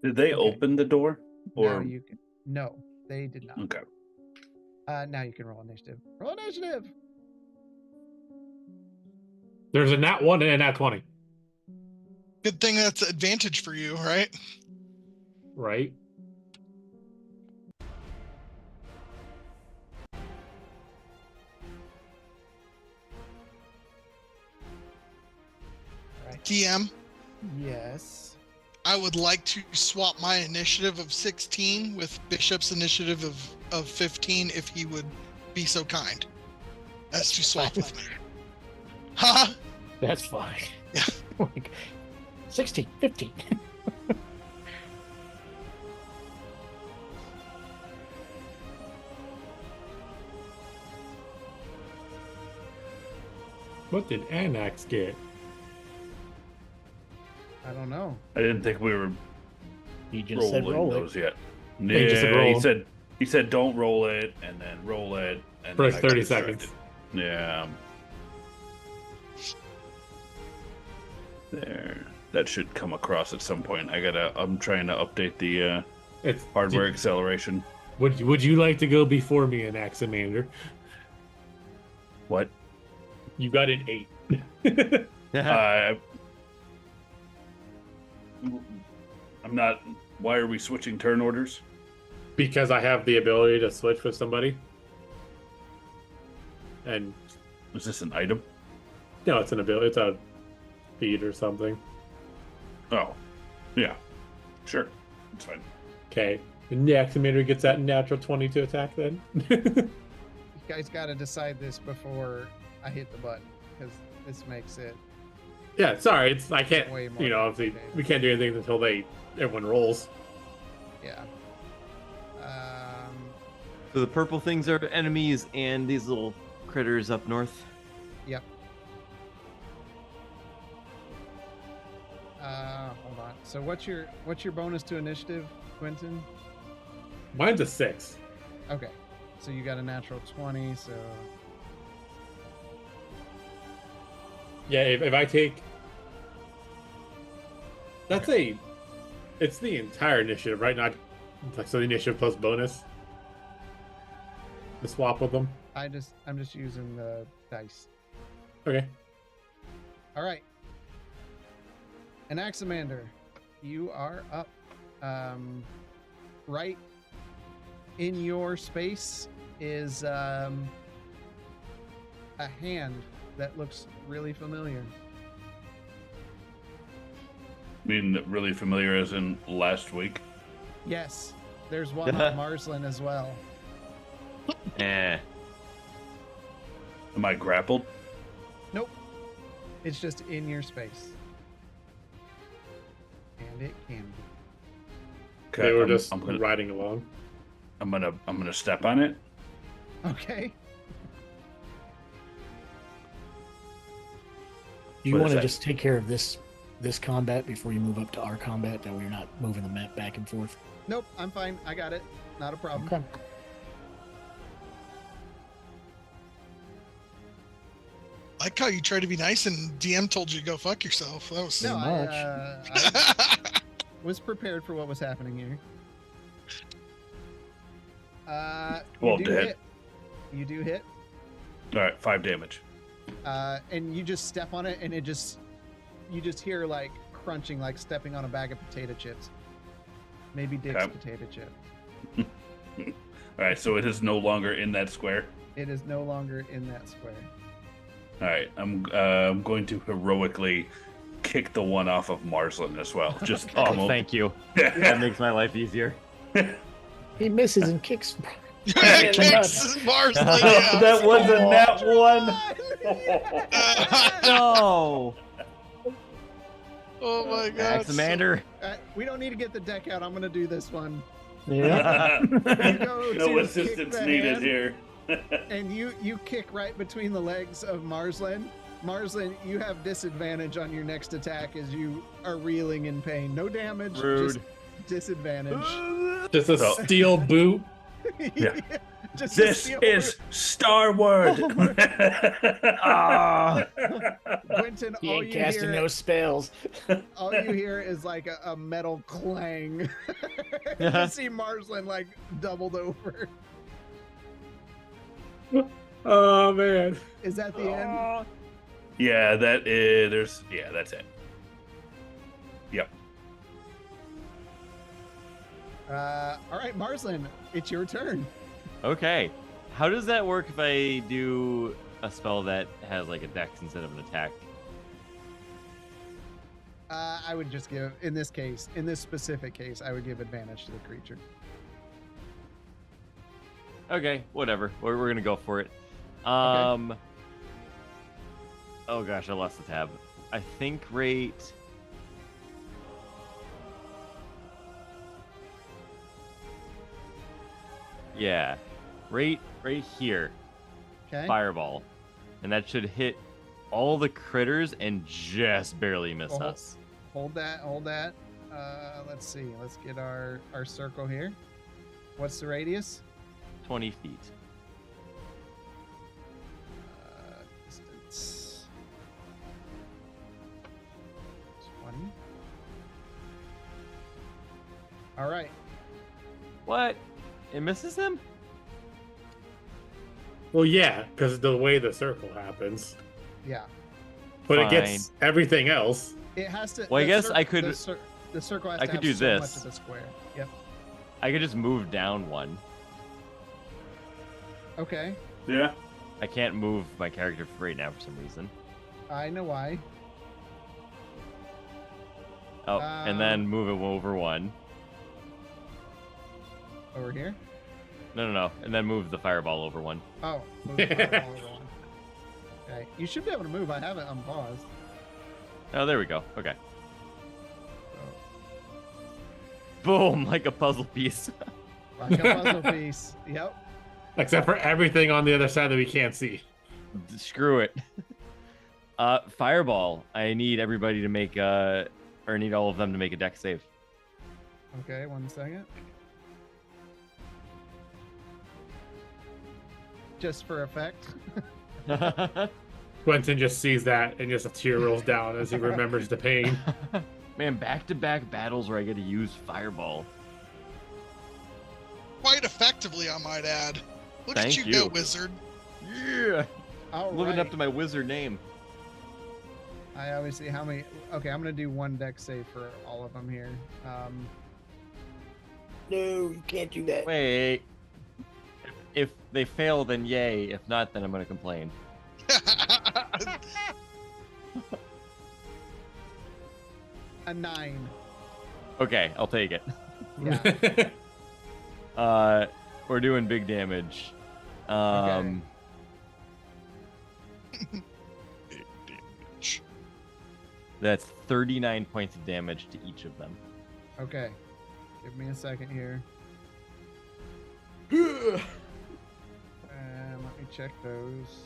Did they Okay. open the door? Now Or you can. No, they did not. okay. Now you can roll initiative. Roll initiative. There's a nat 1 and a nat 20, Good thing that's an advantage for you, right? right? Right. DM, Yes. I would like to swap my initiative of 16 with Bishop's initiative of 15 if he would be so kind as to swap with me. Huh? That's fine. Yeah. Like 16, 15. What did Anax get? I don't know. I didn't think we were He just said rolling roll those it. yet. Yeah, he just said roll. he said don't roll it and then roll it and For then I got 30 distracted. seconds. Yeah. There. That should come across at some point. I'm trying to update the It's hardware acceleration. Would you like to go before me, Anaximander? What? You got an 8. I'm not. Why are we switching turn orders? Because I have the ability to switch with somebody. And Is this an item? no, it's an ability. It's a feat or something. Oh, yeah, sure, it's fine. Okay. The Anaximander gets that natural 20 to attack then. You guys got to decide this before I hit the button, because this makes it Yeah, sorry. It's I can't. way more. You know, obviously we can't do anything until everyone rolls. Yeah. So the purple things are enemies, and these little critters up north. Yep. Hold on. So what's your bonus to initiative, Quentin? Mine's a 6. Okay. So you got a natural 20. So Yeah, if I take. It's the entire initiative, right? Not like so the initiative plus bonus. The swap with them. I'm just using the dice. Okay. All right. Anaximander, you are up. Right in your space is a hand that looks really familiar. I mean, really familiar as in last week. Yes, there's one on Marsland as well. Eh. Am I grappled? Nope. It's just in your space. And it can be. Okay, They were I'm- just I'm gonna, riding along. I'm gonna step on it. Okay. Do you What want is to that? just take care of this combat before you move up to our combat, that we're not moving the map back and forth? Nope, I'm fine. I got it. Not a problem. Okay. I like how you try to be nice and DM told you to go fuck yourself. That was No, much. I was prepared for what was happening here. Well, you do dead. hit. You do hit. All right, 5 damage. And you just step on it, and it just you just hear like crunching, like stepping on a bag of potato chips. Maybe Dick's Okay. potato chip. All right, so it is no longer in that square. It is no longer in that square. All right, I'm going to heroically kick the one off of Marsland as well. Just Oh, almost. thank you. That makes my life easier. He misses and kicks. Kicks Marsland. That was a nat one. No. Oh my god. Axamander. We don't need to get the deck out. I'm going to do this one. Yeah. You go No to assistance kick the needed hand, here. And you kick right between the legs of Marsland. Marsland, you have disadvantage on your next attack as you are reeling in pain. No damage, Rude. just disadvantage. Just a So- steel boot. Yeah. Just a This steel- is Starward. Ah. Quentin, He all ain't you, casting hear, no spells. all you hear is like a metal clang. You see Marsland like doubled over. Oh man. Is that the end? Yeah, that is. Yeah, that's it. Yep. All right, Marsland, it's your turn. Okay. How does that work if I do a spell that has like a dex instead of an attack? I would just give, in this specific case, I would give advantage to the creature. Okay, whatever. We're gonna go for it. Oh gosh, I lost the tab. I think rate. Yeah, right here. Okay. Fireball, and that should hit all the critters and just barely miss Well, us. Hold that. Let's see. Let's get our circle here. What's the radius? 20 feet. Distance. 20. All right. What? It misses him? Well, yeah, because the way the circle happens. Yeah. But it gets everything else. It has to. Well, I the guess cir- I could- The circle has I to could have do so this. much of the square. Yep. I could just move down one. Okay. Yeah. I can't move my character right now for some reason. I know why. Oh, and then move it over one. Over here. No. And then move the fireball over one. Oh. Move the fireball over one. Okay. You should be able to move. I have it unpaused. Oh, there we go. Okay. So, Boom, like a puzzle piece. like a puzzle piece. Yep. Except for everything on the other side that we can't see. Screw it. Fireball. I need everybody to make or I need all of them to make a dex save. Okay. 1 second. Just for effect. Quentin just sees that and just a tear rolls down as he remembers the pain. Man, back-to-back battles where I get to use fireball. Quite effectively, I might add. Look Thank at you go, you. wizard. Yeah. All Living right. up to my wizard name. I always see how many. Okay, I'm gonna do 1 deck save for all of them here. No, you can't do that. Wait. If they fail, then yay. If not, then I'm going to complain. A 9. Okay, I'll take it. Yeah. We're doing big damage. Okay. Big damage. That's 39 points of damage to each of them. Okay. Give me a second here. Let me check those.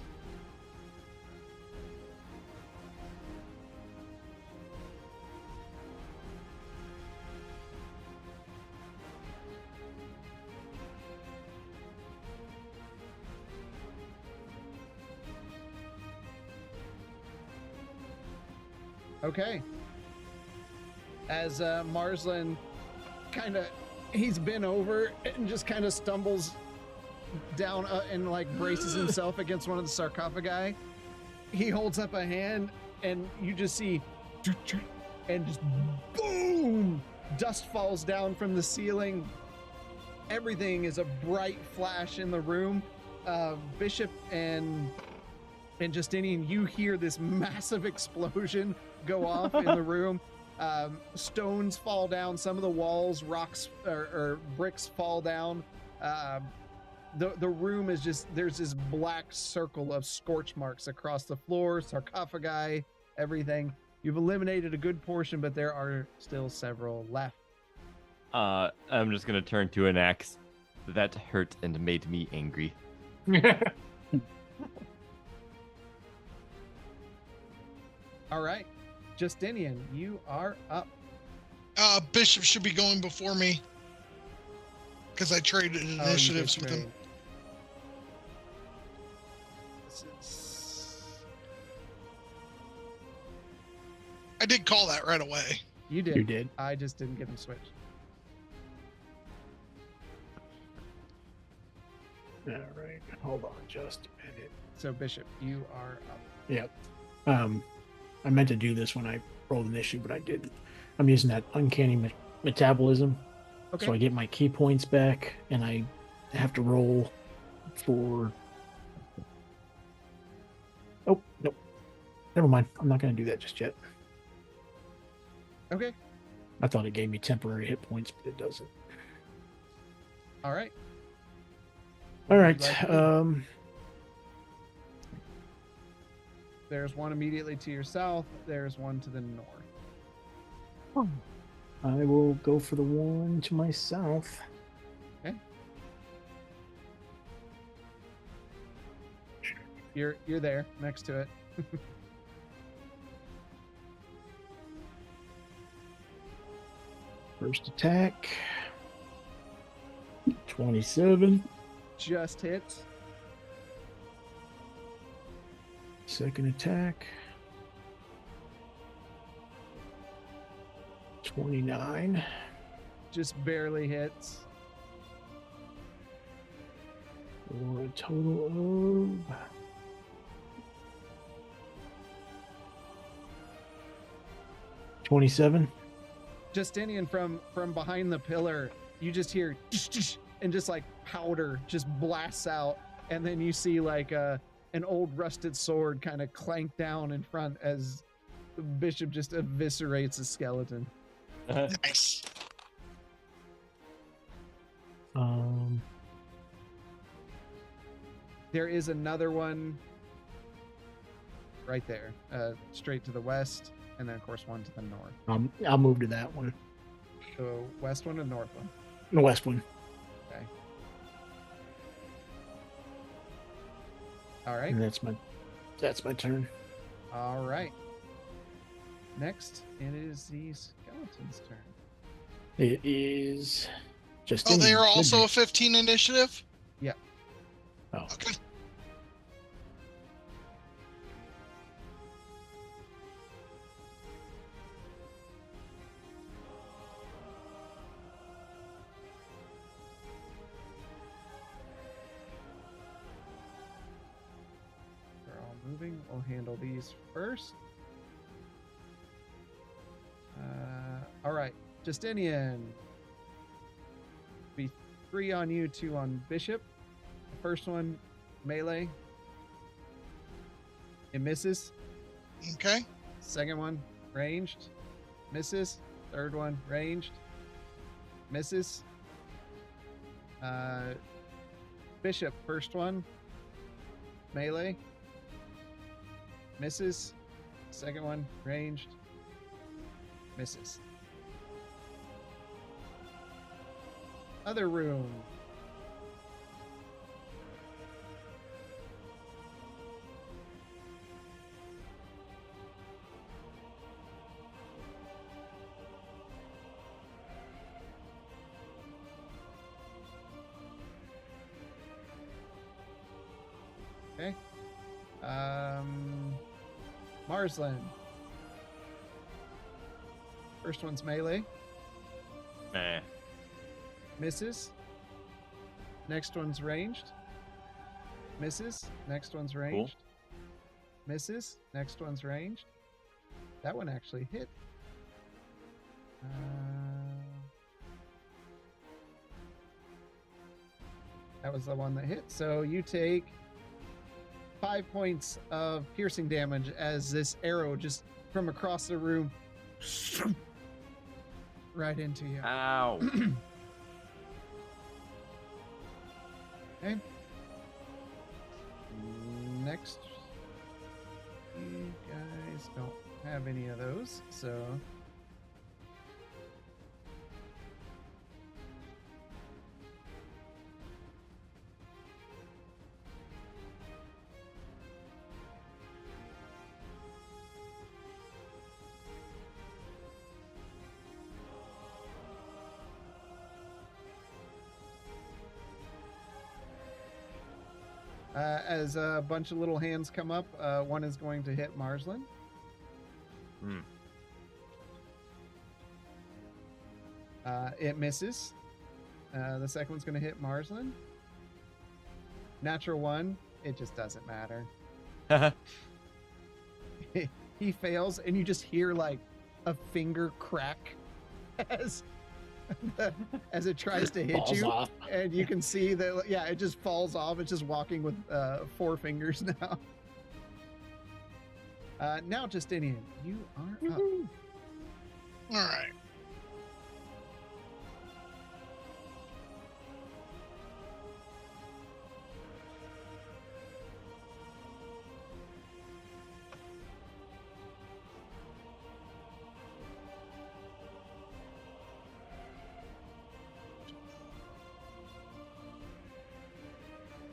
Okay. As Marsland he's been over and just kind of stumbles down and like braces himself against one of the sarcophagi. He holds up a hand and you just see and just boom, dust falls down from the ceiling. Everything is a bright flash in the room. Bishop and Justinian, you hear this massive explosion go off in the room. Stones fall down. Some of the walls, rocks or bricks fall down. The room is just, there's this black circle of scorch marks across the floor, sarcophagi, everything. You've eliminated a good portion, but there are still several left. I'm just gonna turn to an axe. That hurt and made me angry. All right, Justinian, you are up. Bishop should be going before me because I traded You initiatives did with him. trade. This is- I did call that right away. You did. You did. I just didn't get him switched. All right. Hold on just a minute. So Bishop, you are up. Yep. I meant to do this when I rolled an issue, but I didn't. I'm using that uncanny metabolism. Okay. So I get my key points back, and I have to roll for. Oh, nope. Never mind. I'm not going to do that just yet. Okay. I thought it gave me temporary hit points, but it doesn't. All right. All right. Like it. There's one immediately to your south. There's one to the north. I will go for the one to my south. Okay. You're there next to it. First attack. 27. Just hits. Second attack. 29. Just barely hits. For a total of 27. Justinian, from behind the pillar, you just hear and just like powder just blasts out, and then you see like an old rusted sword kind of clank down in front as the bishop just eviscerates a skeleton. Nice. There is another one right there, straight to the west, and then of course one to the north. I'll move to that one. The west one or the north one? The west one. Okay. All right. And that's my turn. All right. Next, it is the skeleton's turn. It is just. Oh, they are also a 15 initiative? Yeah. Oh. Okay. They're all moving. We'll handle these first. All right, Justinian. Be 3 on you, 2 on Bishop. The first one, melee. It misses. Okay. Second one, ranged. Misses. Third one, ranged. Misses. Bishop, first one. Melee. Misses. Second one, ranged. Misses. Other room. Okay. Marsland. First one's melee. Eh. Misses. Next one's ranged. Misses. Next one's ranged. Misses. Next one's ranged. That one actually hit. That was the one that hit. So you take 5 points of piercing damage as this arrow just from across the room right into you. Ow. Okay. Next, you guys don't have any of those, so as a bunch of little hands come up, one is going to hit Marsland. It misses. The second one's going to hit Marsland. Natural one, it just doesn't matter. He fails, and you just hear like a finger crack as as it tries to hit Falls you, off. and you can see that it just falls off. It's just walking with 4 fingers now. Now, Justinian, you are up. All right.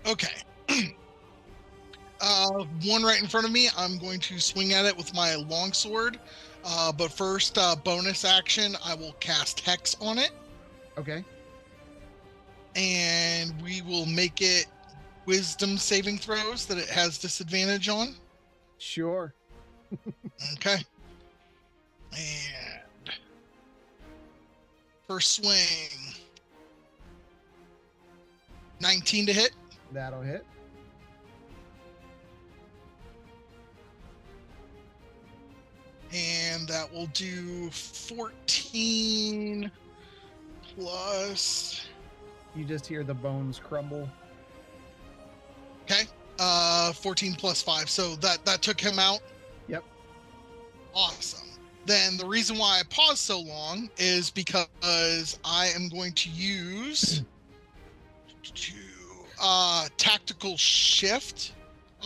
Okay. One right in front of me. I'm going to swing at it with my longsword. But first, bonus action, I will cast Hex on it. Okay. And we will make it wisdom saving throws that it has disadvantage on. Sure. Okay. And first swing. 19 to hit. That'll hit. And that will do 14 plus. You just hear the bones crumble. Okay. 14 plus 5. So that took him out. Yep. Awesome. Then the reason why I paused so long is because I am going to use tactical shift.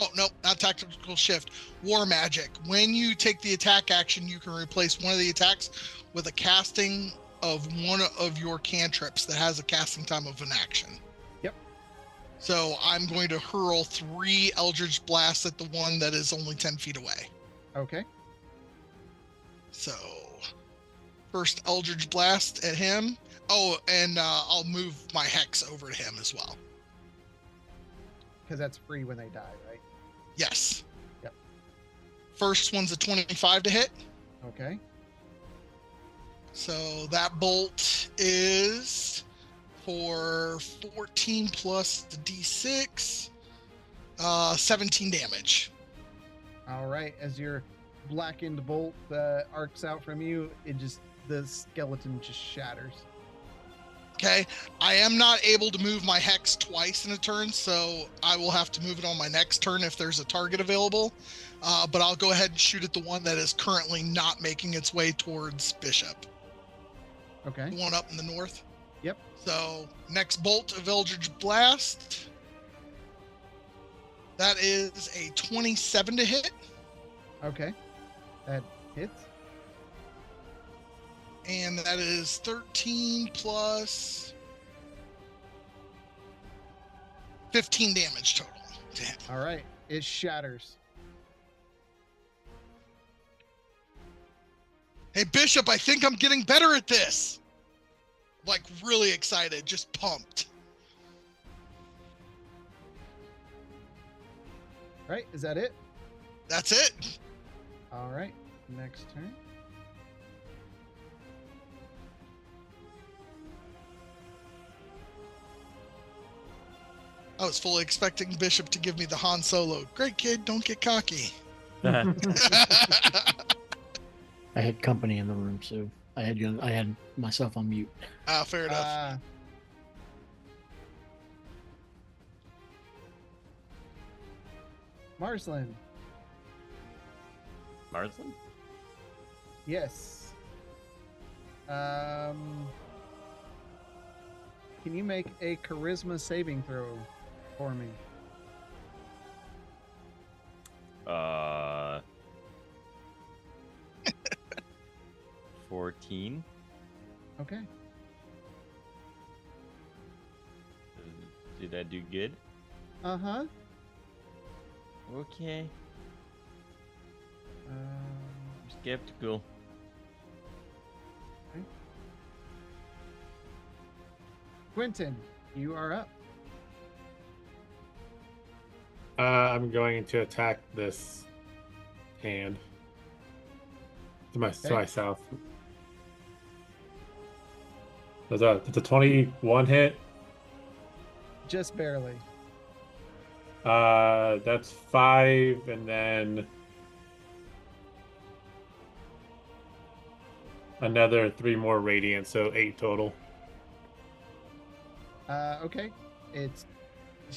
Oh, no, not tactical shift. War magic. When you take the attack action, you can replace one of the attacks with a casting of one of your cantrips that has a casting time of an action. Yep. So I'm going to hurl 3 Eldritch Blasts at the one that is only 10 feet away. Okay. So first Eldritch Blast at him. Oh, and I'll move my Hex over to him as well. Because that's free when they die, right? Yes. Yep. First one's a 25 to hit. Okay. So that bolt is for 14 plus the D6, 17 damage. All right. As your blackened bolt arcs out from you, the skeleton just shatters. Okay, I am not able to move my Hex twice in a turn, so I will have to move it on my next turn if there's a target available. But I'll go ahead and shoot at the one that is currently not making its way towards Bishop. Okay. The one up in the north. Yep. So next bolt of Eldritch Blast. That is a 27 to hit. Okay. That hits. And that is 13 plus 15 damage total to hit. All right. It shatters. Hey, Bishop, I think I'm getting better at this. Like, really excited, just pumped. All right. Is that it? That's it. All right. Next turn. I was fully expecting Bishop to give me the Han Solo. Great kid, don't get cocky. I had company in the room, so I had myself on mute. Fair enough. Marsland. Marsland? Yes. Can you make a charisma saving throw for me? 14. Okay. Did I do good? Uh-huh. Okay. I'm skeptical. Okay. Quentin, you are up. I'm going to attack this hand to my south. That's a 21 hit. Just barely. That's 5, and then another 3 more radiant, so 8 total. Okay. It's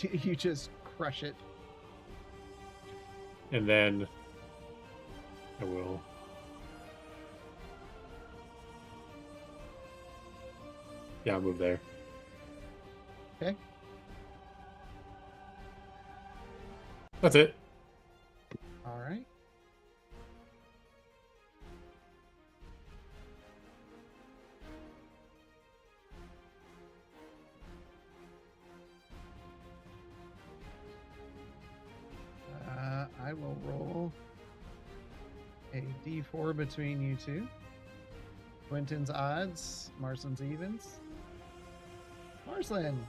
you just crush it. And then I will. Yeah, I'll move there. Okay. That's it. All right. I will roll a d4 between you two. Quentin's odds, Marsland's evens. Marsland,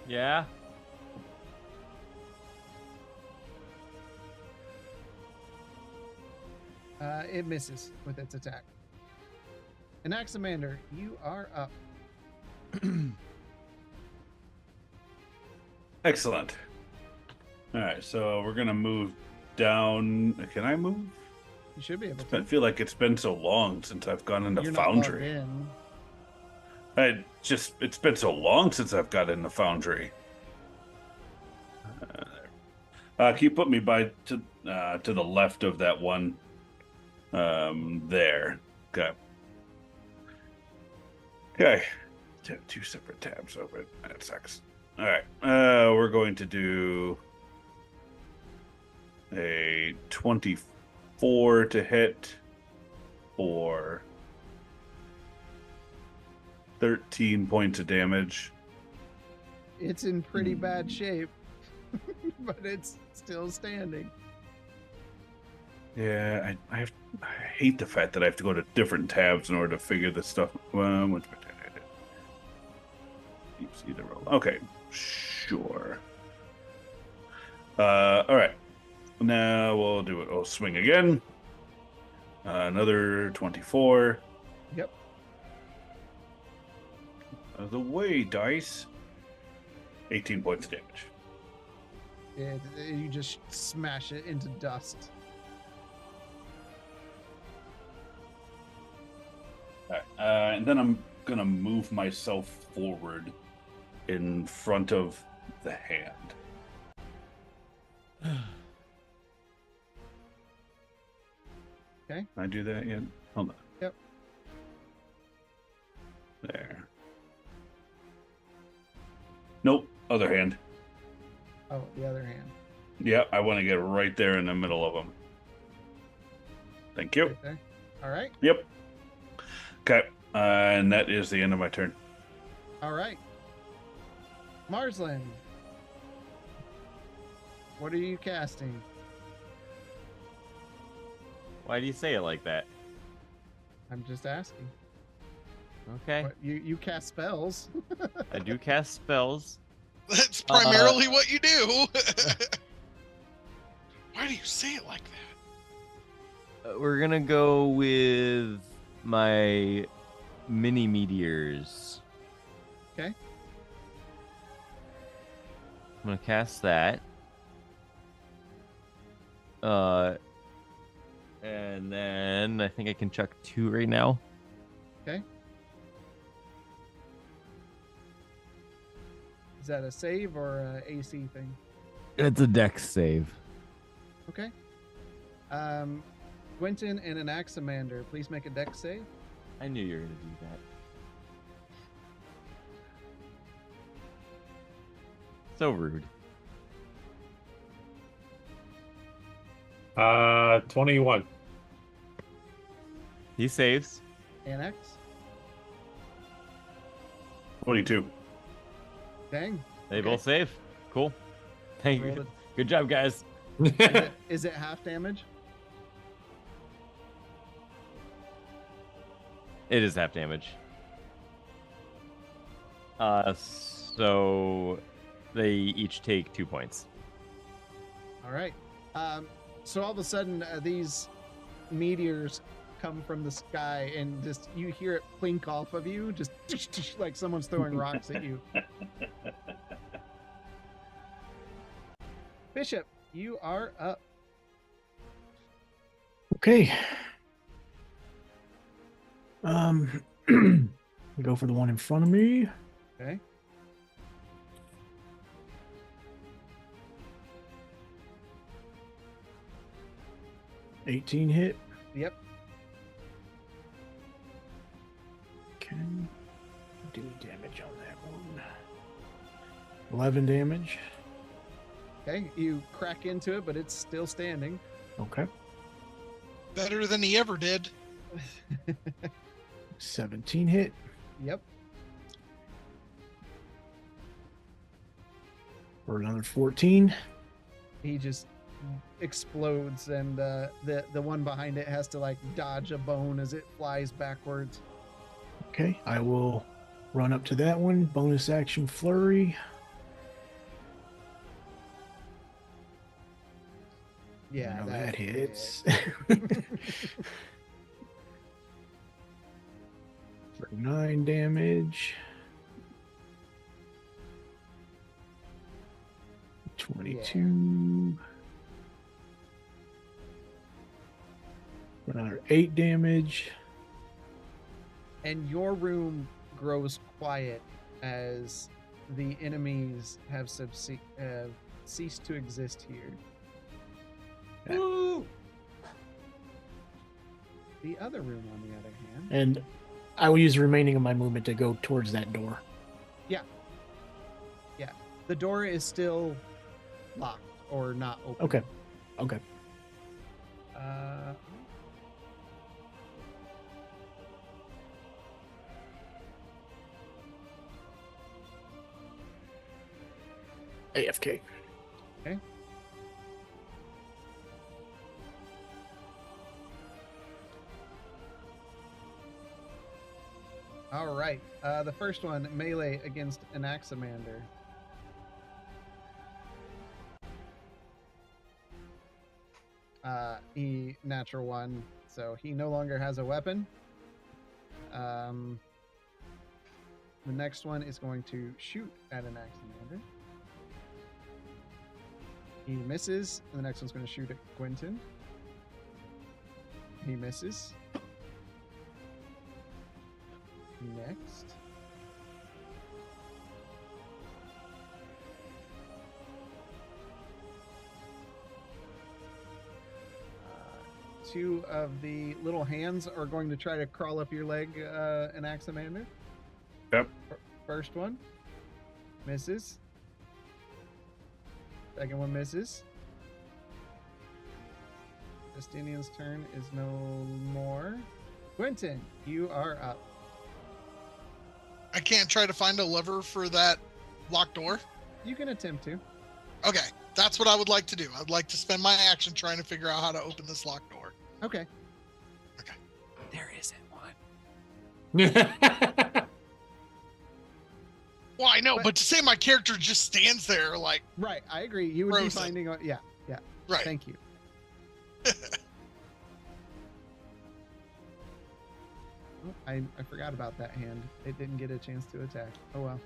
Yeah. it misses with its attack. Anaximander, you are up. Excellent. All right, so we're gonna move down. Can I move? You should be able I to. feel like it's been so long since I've gone into You're not logged Foundry. in. It's been so long since I've got into Foundry. Can you put me to the left of that one? There. Okay. Okay. Two separate tabs open. That sucks. All right. We're going to do a 24 to hit for 13 points of damage. It's in pretty bad shape, but it's still standing. Yeah, I hate the fact that I have to go to different tabs in order to figure this stuff. Deep sea the roll. Okay, sure. All right. Now we'll do it. I'll swing again. Another 24. Yep. Out of the way, dice. 18 points of damage. You just smash it into dust. All right. And then I'm going to move myself forward in front of the hand. Okay. Can I do that yet? Hold on. Yep. There. Nope. Other hand. Oh, the other hand. Yeah, I want to get right there in the middle of them. Thank you. Right there. All right. Yep. Okay. And that is the end of my turn. All right. Marsland, what are you casting? Why do you say it like that? I'm just asking. Okay. What, you cast spells. I do cast spells. That's primarily what you do. Why do you say it like that? We're gonna go with my mini meteors. Okay. I'm gonna cast that. And then I think I can chuck 2 right now. Okay. Is that a save or a AC thing? It's a dex save. Okay. Quentin and an Axamander, please make a dex save. I knew you were going to do that. So rude. 21. He saves. Annex. 22. Dang. They Okay. both save. Cool. Thank Roll you. it. Good job, guys. Is it half damage? It is half damage. So they each take 2 points. All right. So all of a sudden, these meteors come from the sky, and just you hear it plink off of you, just like someone's throwing rocks at you. Bishop, you are up. Okay. Go for the one in front of me. Okay. $18 hit. Yep. Okay. Do damage on that one. 11 damage. Okay. You crack into it, but it's still standing. Okay. Better than he ever did. 17 hit. Yep. For another 14. He just explodes, and the one behind it has to like dodge a bone as it flies backwards. Okay. I will run up to that one. Bonus action flurry. Yeah, Now that hits. 9 damage. 22. For another 8 damage. And your room grows quiet as the enemies have ceased to exist here. Woo! The other room, on the other hand, And I will use the remaining of my movement to go towards that door. the door is still locked or not open. Okay. Okay. Uh, AFK. Okay. All right. The first one, melee against an Axamander. He natural one, so he no longer has a weapon. The next one is going to shoot at an Axamander. He misses, and the next one's going to shoot at Quentin. He misses. Next. Two of the little hands are going to try to crawl up your leg, an Axamander. Yep. First one misses. Second one misses. Justinian's turn is no more. Quentin, you are up. I can't try to find a lever for that locked door. You can attempt to. Okay, that's what I would like to do. I'd like to spend my action trying to figure out how to open this locked door. Okay. There isn't one. Well, I know, But- but to say my character just stands there, like, Right, I agree. You would Frozen. be finding out. Yeah, yeah. right. Thank you. Oh, I forgot about that hand. It didn't get a chance to attack. Oh well.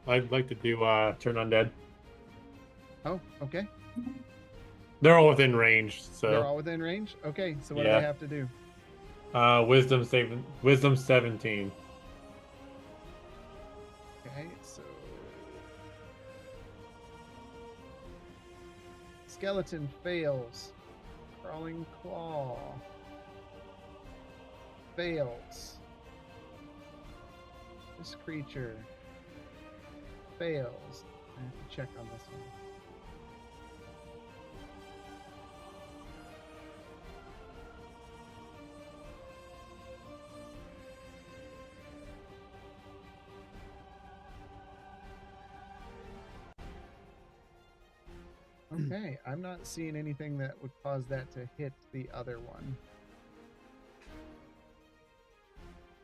I'd like to do turn undead. Oh, okay. They're all within range, They're so all within range? Okay, so what do Yeah. they have to do? wisdom 17. Okay, so skeleton fails. Crawling claw fails. This creature fails. I have to check on this one. Okay, I'm not seeing anything that would cause that to hit the other one.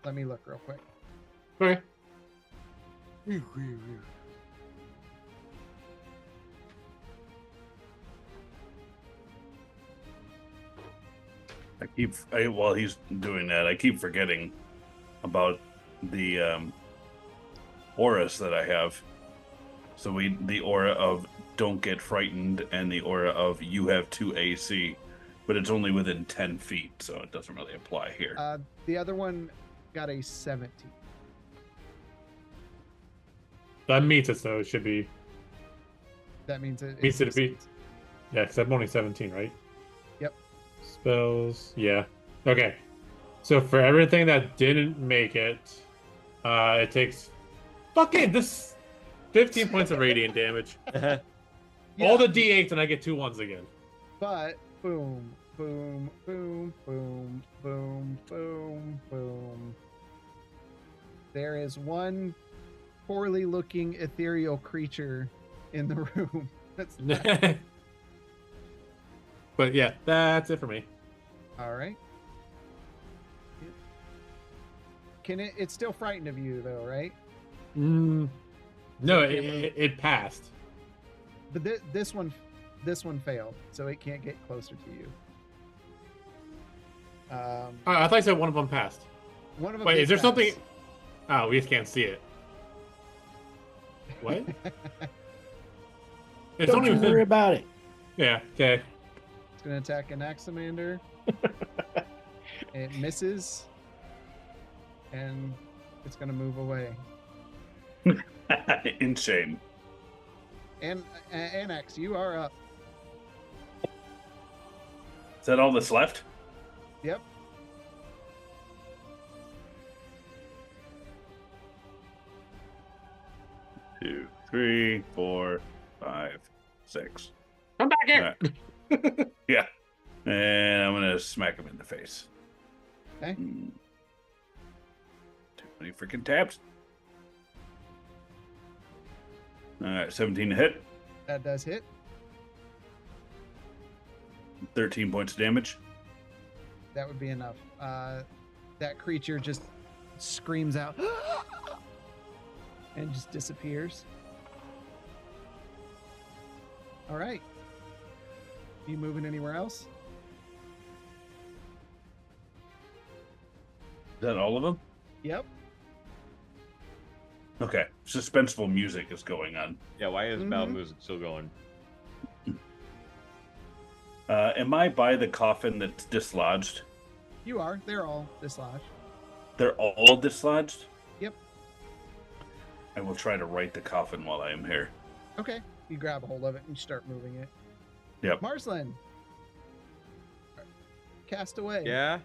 Let me look real quick. Okay. While he's doing that, I keep forgetting about the auras that I have. So the aura of don't get frightened and the aura of you have 2 AC, but it's only within 10 feet, so it doesn't really apply here. The other one got a 17. That meets it, so it should be. That means it Meets it to be. succeeds. Yeah, because I'm only 17, right? Yep. Spells. Yeah. Okay. So for everything that didn't make it, it takes fucking this 15 points of radiant damage. Yeah, All the d8s, and I get 2 1s again. but boom, boom, boom, boom, boom, boom, boom. There is one poorly looking ethereal creature in the room. That's But yeah, that's it for me. all right. Can it's still frightened of you though, right? No, So it, it can't move. it passed. But this one failed, so it can't get closer to you. I thought you said one of them passed. One of them. Wait, did is there pass. something? Oh, we just can't see it. What? It's Don't only you within. worry about it. Yeah. Okay. It's gonna attack an Axamander. It misses, and it's gonna move away. In shame. And Anax, you are up. Is that all that's left? Yep. Two, 3, 4, 5, 6. Come back here. Alright. Yeah. And I'm gonna smack him in the face. Okay. Too many freaking tabs. Alright, 17 to hit, That does hit. 13 points of damage. That would be enough. That creature just screams out and just disappears. All right. You moving anywhere else? Is that all of them? Yep. Okay. Suspenseful music is going on. Yeah, why is battle Mhm. music still going? Am I by the coffin that's dislodged? You are. They're all dislodged. They're all dislodged? Yep. I will try to right the coffin while I am here. Okay. You grab a hold of it and you start moving it. Yep. Marsland. Cast away. Yeah.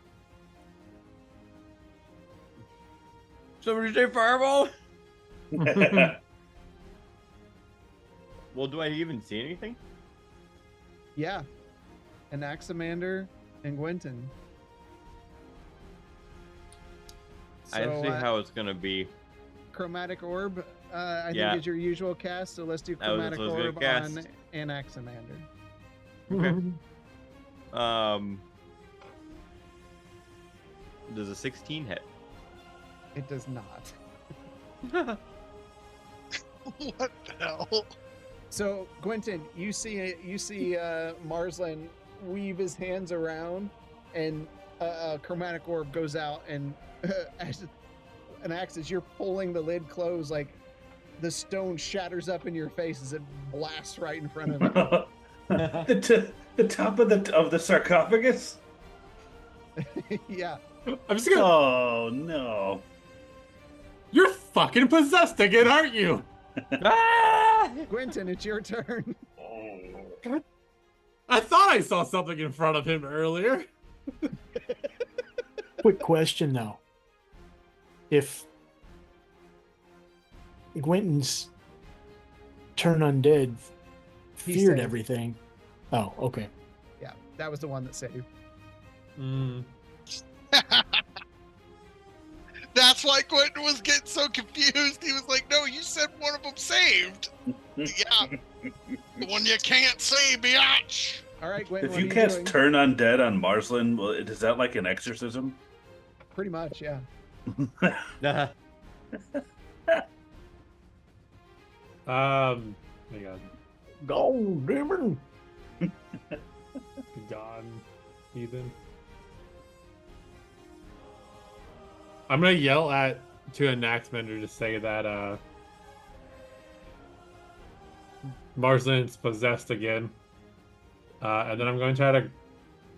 Somebody say fireball? Well, do I even see anything? Yeah. An Axamander and Gwenton. I see how it's gonna be. Chromatic Orb, I Yeah. think is your usual cast, so let's do That was Chromatic what I was gonna Orb cast. on an Axamander. Okay. Does a 16 hit? It does not. What the hell? So, Gwenton, you see Marsland weave his hands around, and a Chromatic Orb goes out, and as you're pulling the lid closed, like the stone shatters up in your face as it blasts right in front of you. The top of the sarcophagus? Yeah. I'm just gonna. Oh no. You're fucking possessed again, aren't you? Ah! Quentin, it's your turn. I thought I saw something in front of him earlier. Quick question though. If Quentin's turn undead He feared saved. everything. Oh, okay. Yeah, that was the one that saved. That's why Quentin was getting so confused. He was like, "No, you said one of them saved." Yeah, the one you can't see, biatch. All right, Quentin, If what you are you cast doing? Turn Undead on Marsland, is that like an exorcism? Pretty much, yeah. Hang on. Go, demon. Gone, Ethan. I'm gonna yell to a Naxmender to say that Marsland's possessed again. And then I'm going to try to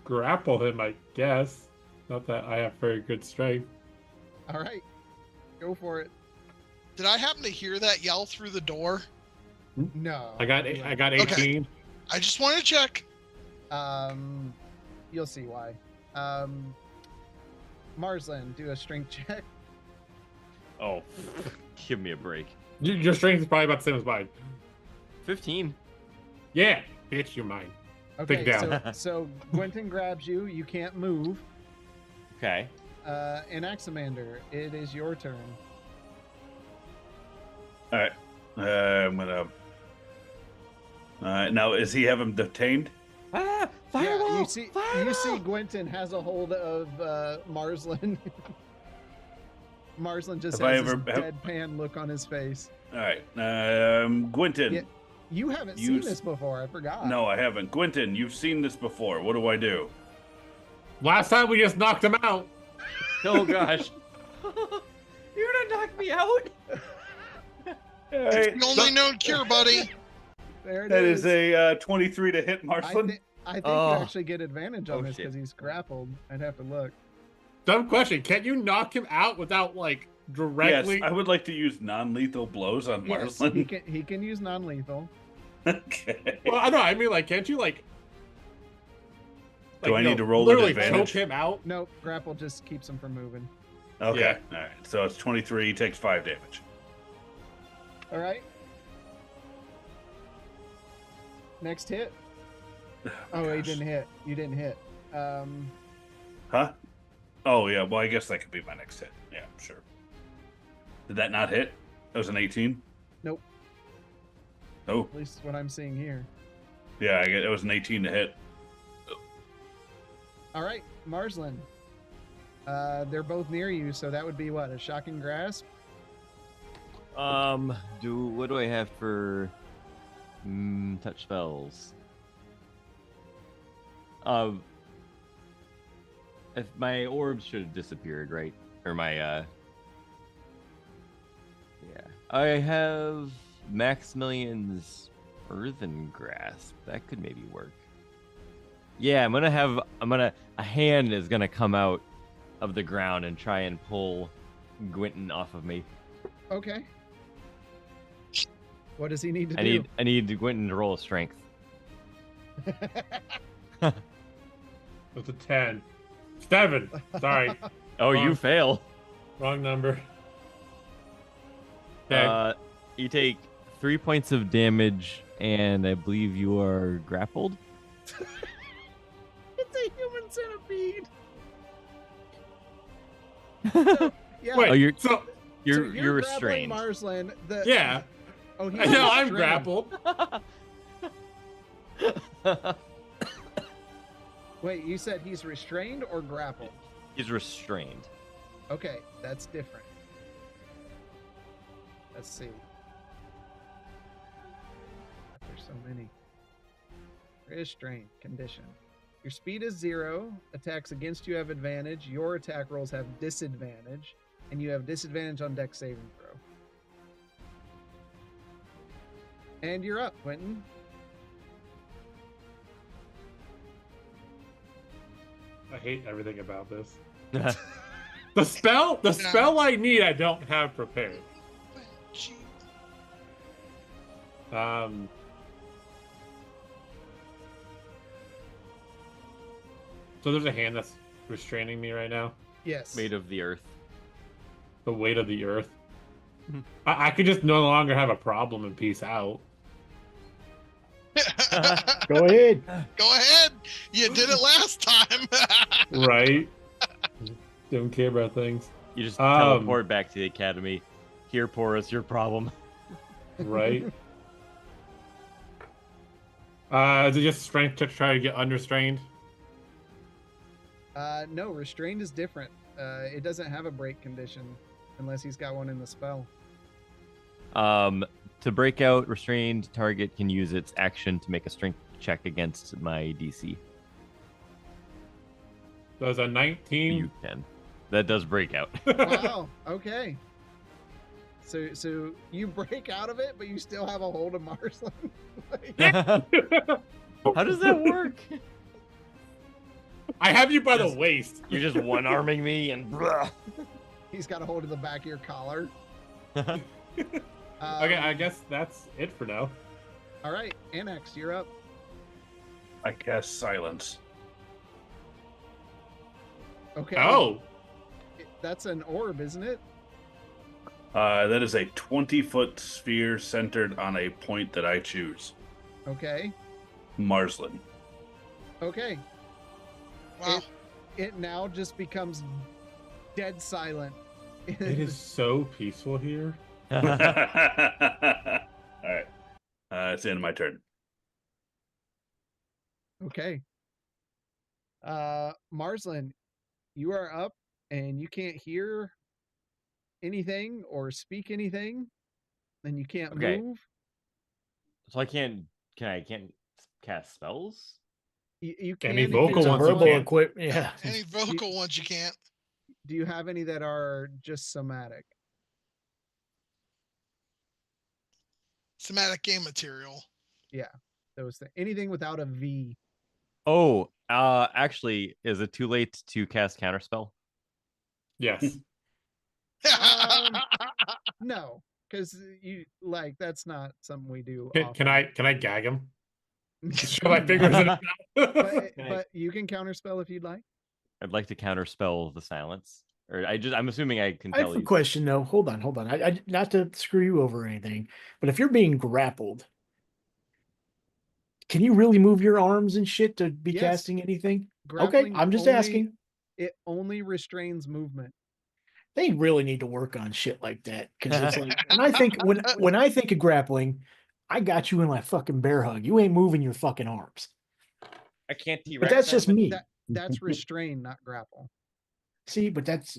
grapple him, I guess. Not that I have very good strength. All right, go for it. Did I happen to hear that yell through the door? No. I got 18. I just want to check. You'll see why. Marsland, do a strength check. Oh, give me a break. Your strength is probably about the same as mine. 15. Yeah, bitch, you're mine. Okay, down. so Quentin grabs you. You can't move. Okay. Anaximander, it is your turn. All right. I'm gonna. Now, is he have him detained? Ah, firewall! Yeah, you see Firewall! Quentin has a hold of Marsland. Marsland just Have I has this ever- deadpan look on his face. All right. Gwynton. Yeah, you haven't You seen s- this before, I forgot. No, I haven't. Gwynton, you've seen this before. What do I do? Last time we just knocked him out. Oh gosh. You're gonna knock me out? It's the only known cure, buddy. There it That is. is a 23 to hit I, Marsland. I think Oh. you actually get advantage on Oh, this shit. because he's grappled. I'd have to look. Dumb question. Can't you knock him out without like directly? Yes, I would like to use non-lethal blows on Yes, Marsland. he can use non-lethal. Okay. Well, I know. I mean, like, can't you like? Do I you need know, to roll an literally advantage? choke him out? Nope, grapple just keeps him from moving. Okay. Yeah. All right. So it's 23. He takes 5 damage. All right. Next hit. Oh, he gosh. didn't hit. You didn't hit. Huh? Oh yeah. Well, I guess that could be my next hit. Yeah, sure. Did that not hit? That was an 18. Nope. Oh, At least what I'm seeing here. yeah. I get it was an 18 to hit. All right, Marsland. They're both near you, so that would be what, a shocking grasp? What do I have for touch spells? If my orbs should have disappeared, right? Or my yeah. I have Maximilian's Earthen Grasp. That could maybe work. Yeah, a hand is gonna come out of the ground and try and pull Gwynton off of me. Okay. What does he need to do? I need Gwynton to roll a strength. It's a 10. 7. Sorry, Oh, you Wrong. fail. wrong number. Okay. You take 3 points of damage, and I believe you are grappled. It's a human centipede. Yeah. Wait. Oh, you're so so you're grappling restrained. Marsland. yeah, Oh, he's I know I'm restrained. grappled. Wait, you said he's restrained or grappled? He's restrained. Okay, that's different. Let's see. There's so many. Restraint condition. Your speed is 0. Attacks against you have advantage. Your attack rolls have disadvantage. And you have disadvantage on dex saving throw. And you're up, Quentin. I hate everything about this. The spell I need, I don't have prepared. So there's a hand that's restraining me right now. Yes. Made of the earth. The weight of the earth. I could just no longer have a problem and peace out. Go ahead. Go ahead. You did it last time. Right? Don't care about things. You just teleport back to the academy. Here, Porus, your problem. Right? Is it just strength to try to get unrestrained? No, restrained is different. It doesn't have a break condition unless he's got one in the spell. To break out, restrained target can use its action to make a strength check against my DC. Does a 19? You can. That does break out. Wow. Okay. So you break out of it, but you still have a hold of Marsland. How does that work? I have you by the waist. You're just one-arming me and... He's got a hold of the back of your collar. Okay, I guess that's it for now. All right, Annex, you're up. I cast silence. Okay. Oh, That's an orb, isn't it? That is a 20-foot sphere centered on a point that I choose. Okay. Marsland. Okay. Wow. It now just becomes dead silent. it is so peaceful here. All right. It's the end of my turn. Okay. Marsland, you are up and you can't hear anything or speak anything, and you can't Okay. move. So I can't cast spells? You can Any if vocal you have ones you Verbal one. can't. equipment. Yeah. Any vocal ones you can't. Do you have any that are just somatic? Somatic game material. Those anything without a V. Oh, actually, is it too late to cast counterspell? Yes. No, because you like that's not something we do. Can often. I gag him? Shove my fingers in his mouth. But you can counterspell if you'd like. I'd like to counterspell the silence. Or I'm assuming I can I tell have a you. question though. Hold on. I not to screw you over or anything, but if you're being grappled, can you really move your arms and shit to be Yes. casting anything? Okay, Grappling I'm just only- asking. It only restrains movement. They really need to work on shit like that because it's like when I think of grappling, I got you in like fucking bear hug. You ain't moving your fucking arms. I can't T-Rex. But that's just me. That's restrain, not grapple. See, but that's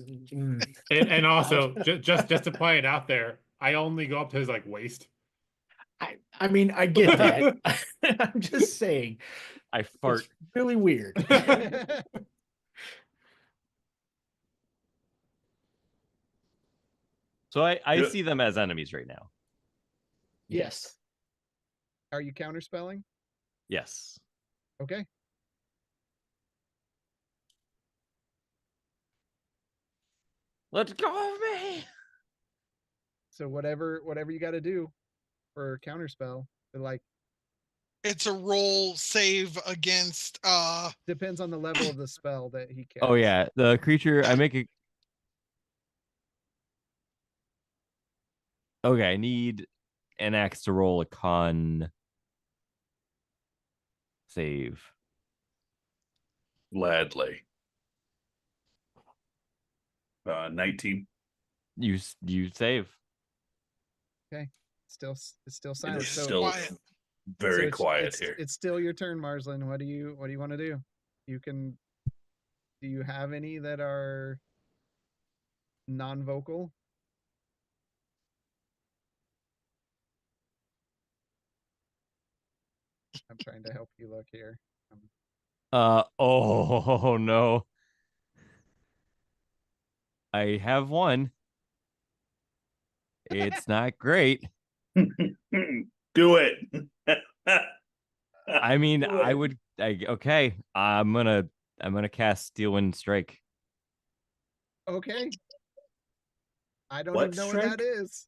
And also, just to point it out there, I only go up to his like waist. I mean, I get that. I'm just saying. I fart. It's really weird. So I Yeah. see them as enemies right now. Yes. Are you counterspelling? Yes. Okay. Let go of me. So whatever you got to do for counterspell, like It's a roll save against depends on the level of the spell that he casts. Oh yeah, the creature I make a. Okay, I need an axe to roll a con save. Gladly. 19. You save. It's still It silent. is So, still quiet. very it's- quiet it's, here. It's still your turn, Marsland. What do you want to do? You can. Do you have any that are non-vocal? I'm trying to help you look here. Oh no. I have one. It's not great. Do it. I mean, Do I it. would. Okay, I'm gonna I'm gonna cast Steel Wind Strike. Okay. I don't What even know what that strike? is.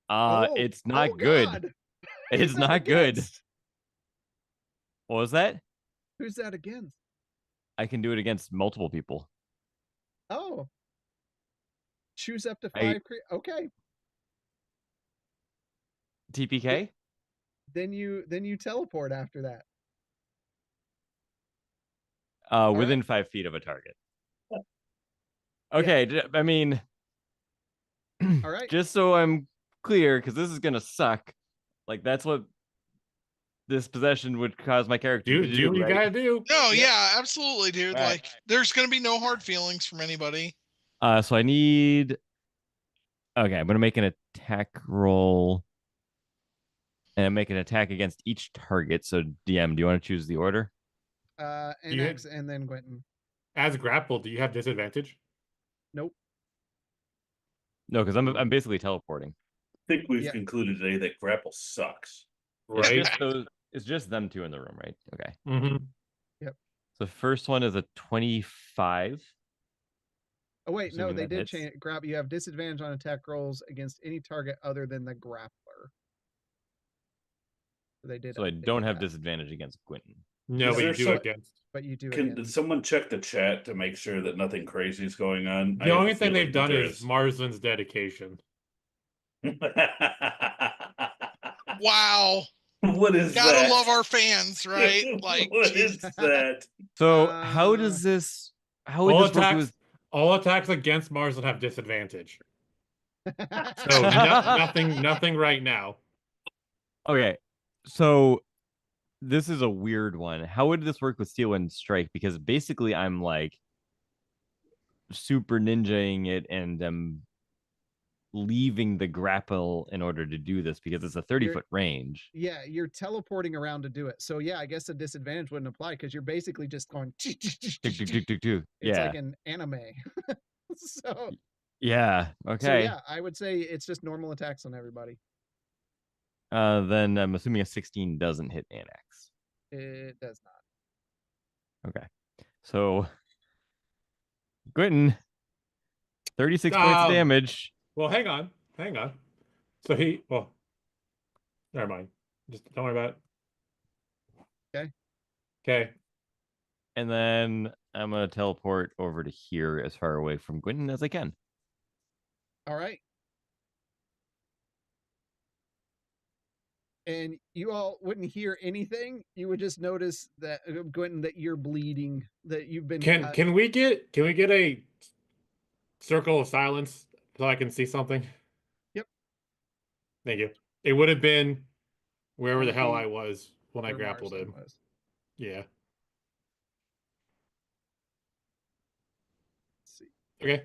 Oh, It's not oh good. God. It's Who's that not good. against? What was that? Who's that against? I can do it against multiple people. Oh. Choose up to I- 5 okay. TPK? Then you teleport after that. Within right. 5 feet of a target. Okay, I mean, All right. just so I'm clear, because this is gonna suck. Like that's what this possession would cause my character Do to do what you right? gotta do. No, Yep. yeah, absolutely, dude. Right. Like, there's gonna be no hard feelings from anybody. So I need. Okay, I'm gonna make an attack roll, and I'm making an attack against each target. So DM, do you want to choose the order? You NX and then Quentin. As grappled, do you have disadvantage? Nope. No, because I'm basically teleporting. I think we've Yeah. concluded today that grapple sucks. Right. It's just them two in the room, right? Okay. Mm-hmm. So the first one is a 25. Oh wait, no, Assuming they that did hits. change. You have disadvantage on attack rolls against any target other than the grappler. They did. So I they don't did have that, disadvantage against Quentin. No, Is but you there do some- against. but you do Can again. someone check the chat to make sure that nothing crazy is going on? The only thing they've done is Marsland's dedication. Wow. What is Gotta that? love our fans, right? Like, what is Jesus. that? So how does this? How would All this work attacks, with? all attacks against Marsland have disadvantage. So nothing right now. Okay, so this is a weird one. How would this work with Steel and Strike? Because basically, I'm like super ninjaing it, and I'm leaving the grapple in order to do this because it's a 30-foot range. Yeah, you're teleporting around to do it. So yeah, I guess the disadvantage wouldn't apply because you're basically just going. It's Yeah. like an anime. So Yeah. Okay. So yeah, I would say it's just normal attacks on everybody. Then I'm assuming a 16 doesn't hit Annex. It does not. Okay. So Quentin, 36 points of damage. Well, hang on. So never mind. Just don't worry about it. Okay. Okay. And then I'm gonna teleport over to here as far away from Quentin as I can. All right. And you all wouldn't hear anything. You would just notice that Quentin, that you're bleeding. That you've been. Can we get a circle of silence so I can see something? Yep. Thank you. It would have been wherever the hell feet I was when I where grappled Marsland him. was. Yeah. Let's see. Okay.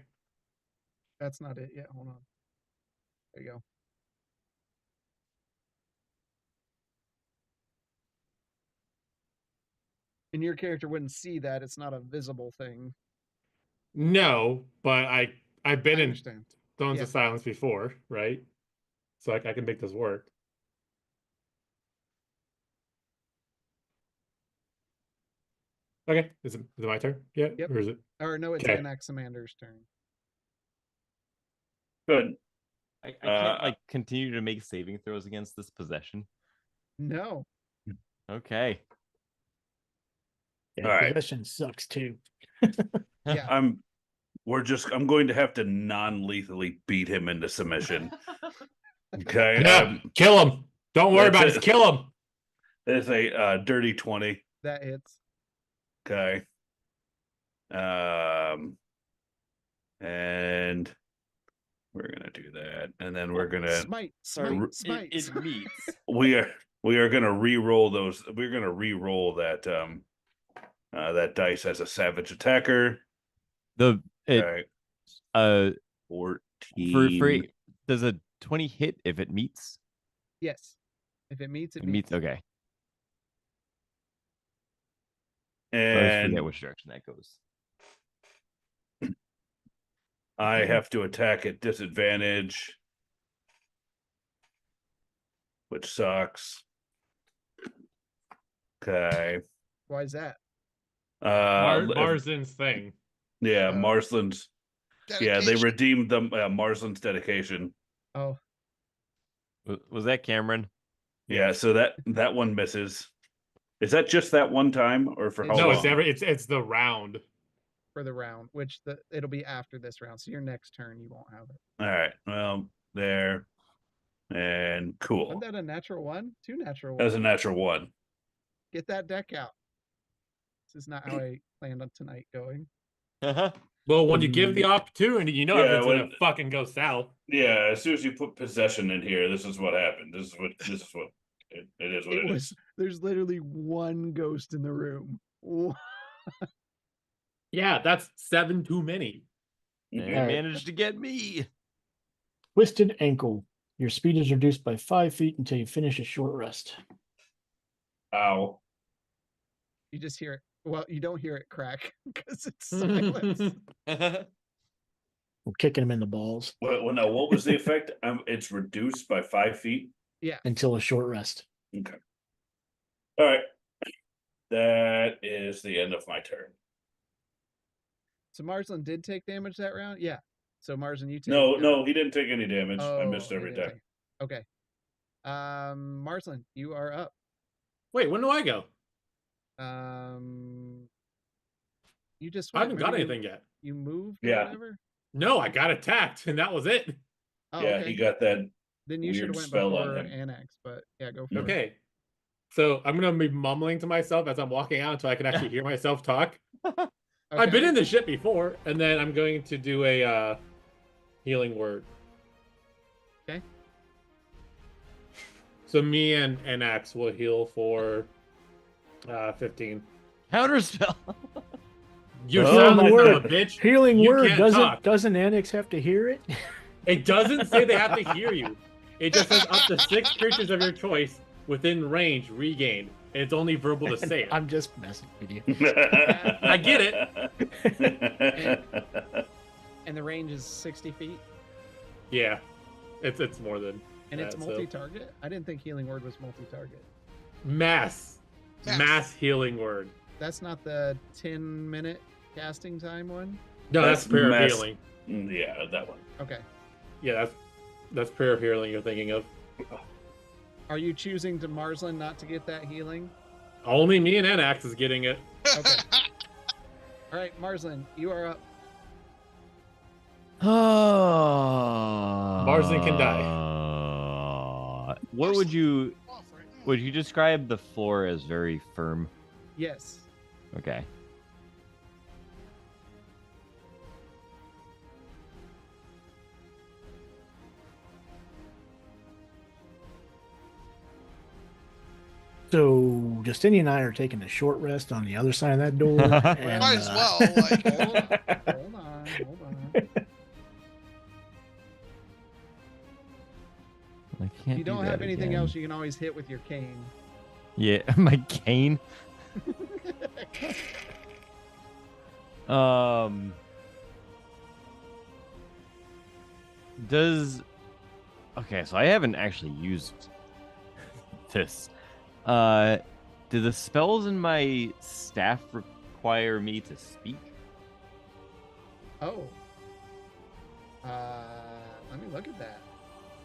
That's not it yet. Hold on. There you go. And your character wouldn't see that. It's not a visible thing. No, but I've been I in understand. Stones Yeah. of Silence before, right? So I can make this work. Okay, is it my turn? Yeah, Yep. or is it? Or no, it's Okay. Anaximander's turn. Good. I can't like continue to make saving throws against this possession. No. Okay. Yeah, All right. possession sucks too. Yeah. I'm going to have to non-lethally beat him into submission. Okay. Yeah, kill him. Don't worry about it. Just kill him. It's a dirty 20. That hits. Okay. And we're gonna do that, and then we're gonna Smite. It meets. we are gonna re-roll those. We're gonna re-roll that that dice as a savage attacker. Okay. 14. Does a 20 hit if it meets? Yes. If it meets, It meets. Okay. I always And forget which direction that goes. I have to attack at disadvantage, which sucks. Okay. Why is that? Marsden's thing. Yeah, Marsland's. Yeah, they Dedication. redeemed them. Marsland's dedication. Oh, Was that Cameron? Yeah, so that one misses. Is that just that one time, or for how No, No, long? it's the round. for the round, which it'll be after this round. So your next turn, you won't have it. All right. Well, there, and cool. Wasn't that a natural one? 2 natural That was ones. a natural one. Get that deck out. This is not how I planned on tonight going. Well, when you give the opportunity, you know Yeah, if it's when- gonna fucking go south. Yeah, as soon as you put possession in here, this is what happened. This is what it is. What it is. There's literally one ghost in the room. Yeah, that's 7 too many. They Alright. managed to get me. Twisted ankle. Your speed is reduced by 5 feet until you finish a short rest. Ow. You just hear it. Well, you don't hear it crack because it's silence. We're kicking him in the balls Well, now what was the effect? It's reduced by 5 feet. until a short rest. Okay. All right. That is the end of my turn. So Marsland did take damage that round? Yeah. So Marsland, you take No, he didn't take any damage. I Oh, missed every he didn't time. take- Okay. Marsland, you are up. Wait, when do I go? You just I haven't got remember anything yet. You moved Yeah. or whatever? No, I got attacked, and that was it. Oh, Yeah, okay. he got that. Then you should have weird went spell on before him. Annex, but yeah, go for it. Okay. So I'm gonna be mumbling to myself as I'm walking out until I can actually hear myself talk. I've been Okay. in this shit before, and then I'm going to do a healing word. Okay. So me and Axe will heal for 15. Counterspell. You Oh, son of a word. bitch. Healing You word can't talk. doesn't Annex have to hear it? It doesn't say they have to hear you. It just says up to 6 creatures of your choice within range regain. And it's only verbal to say it. I'm just messing with you. I get it. And the range is 60 feet, Yeah. It's more than and it's that, so- multi-target. I didn't think healing word was multi-target. Mass healing word. That's not the 10-minute casting time one. No, that's prayer of mass- healing. Yeah, that one. Okay. Yeah, that's prayer of healing you're thinking of. Are you choosing to Marsland not to get that healing? Only me and Anax is getting it. Okay. All right, Marsland, you are up. Marsden can die. What would you describe the floor as very firm? Yes. Okay. So Justinian and I are taking a short rest on the other side of that door. and, Might as well. Like, Hold on. I If can't. you don't do have that anything again. else, you can always hit with your cane. Yeah, my cane. Okay, so I haven't actually used this. Do the spells in my staff require me to speak? Oh. Let me look at that.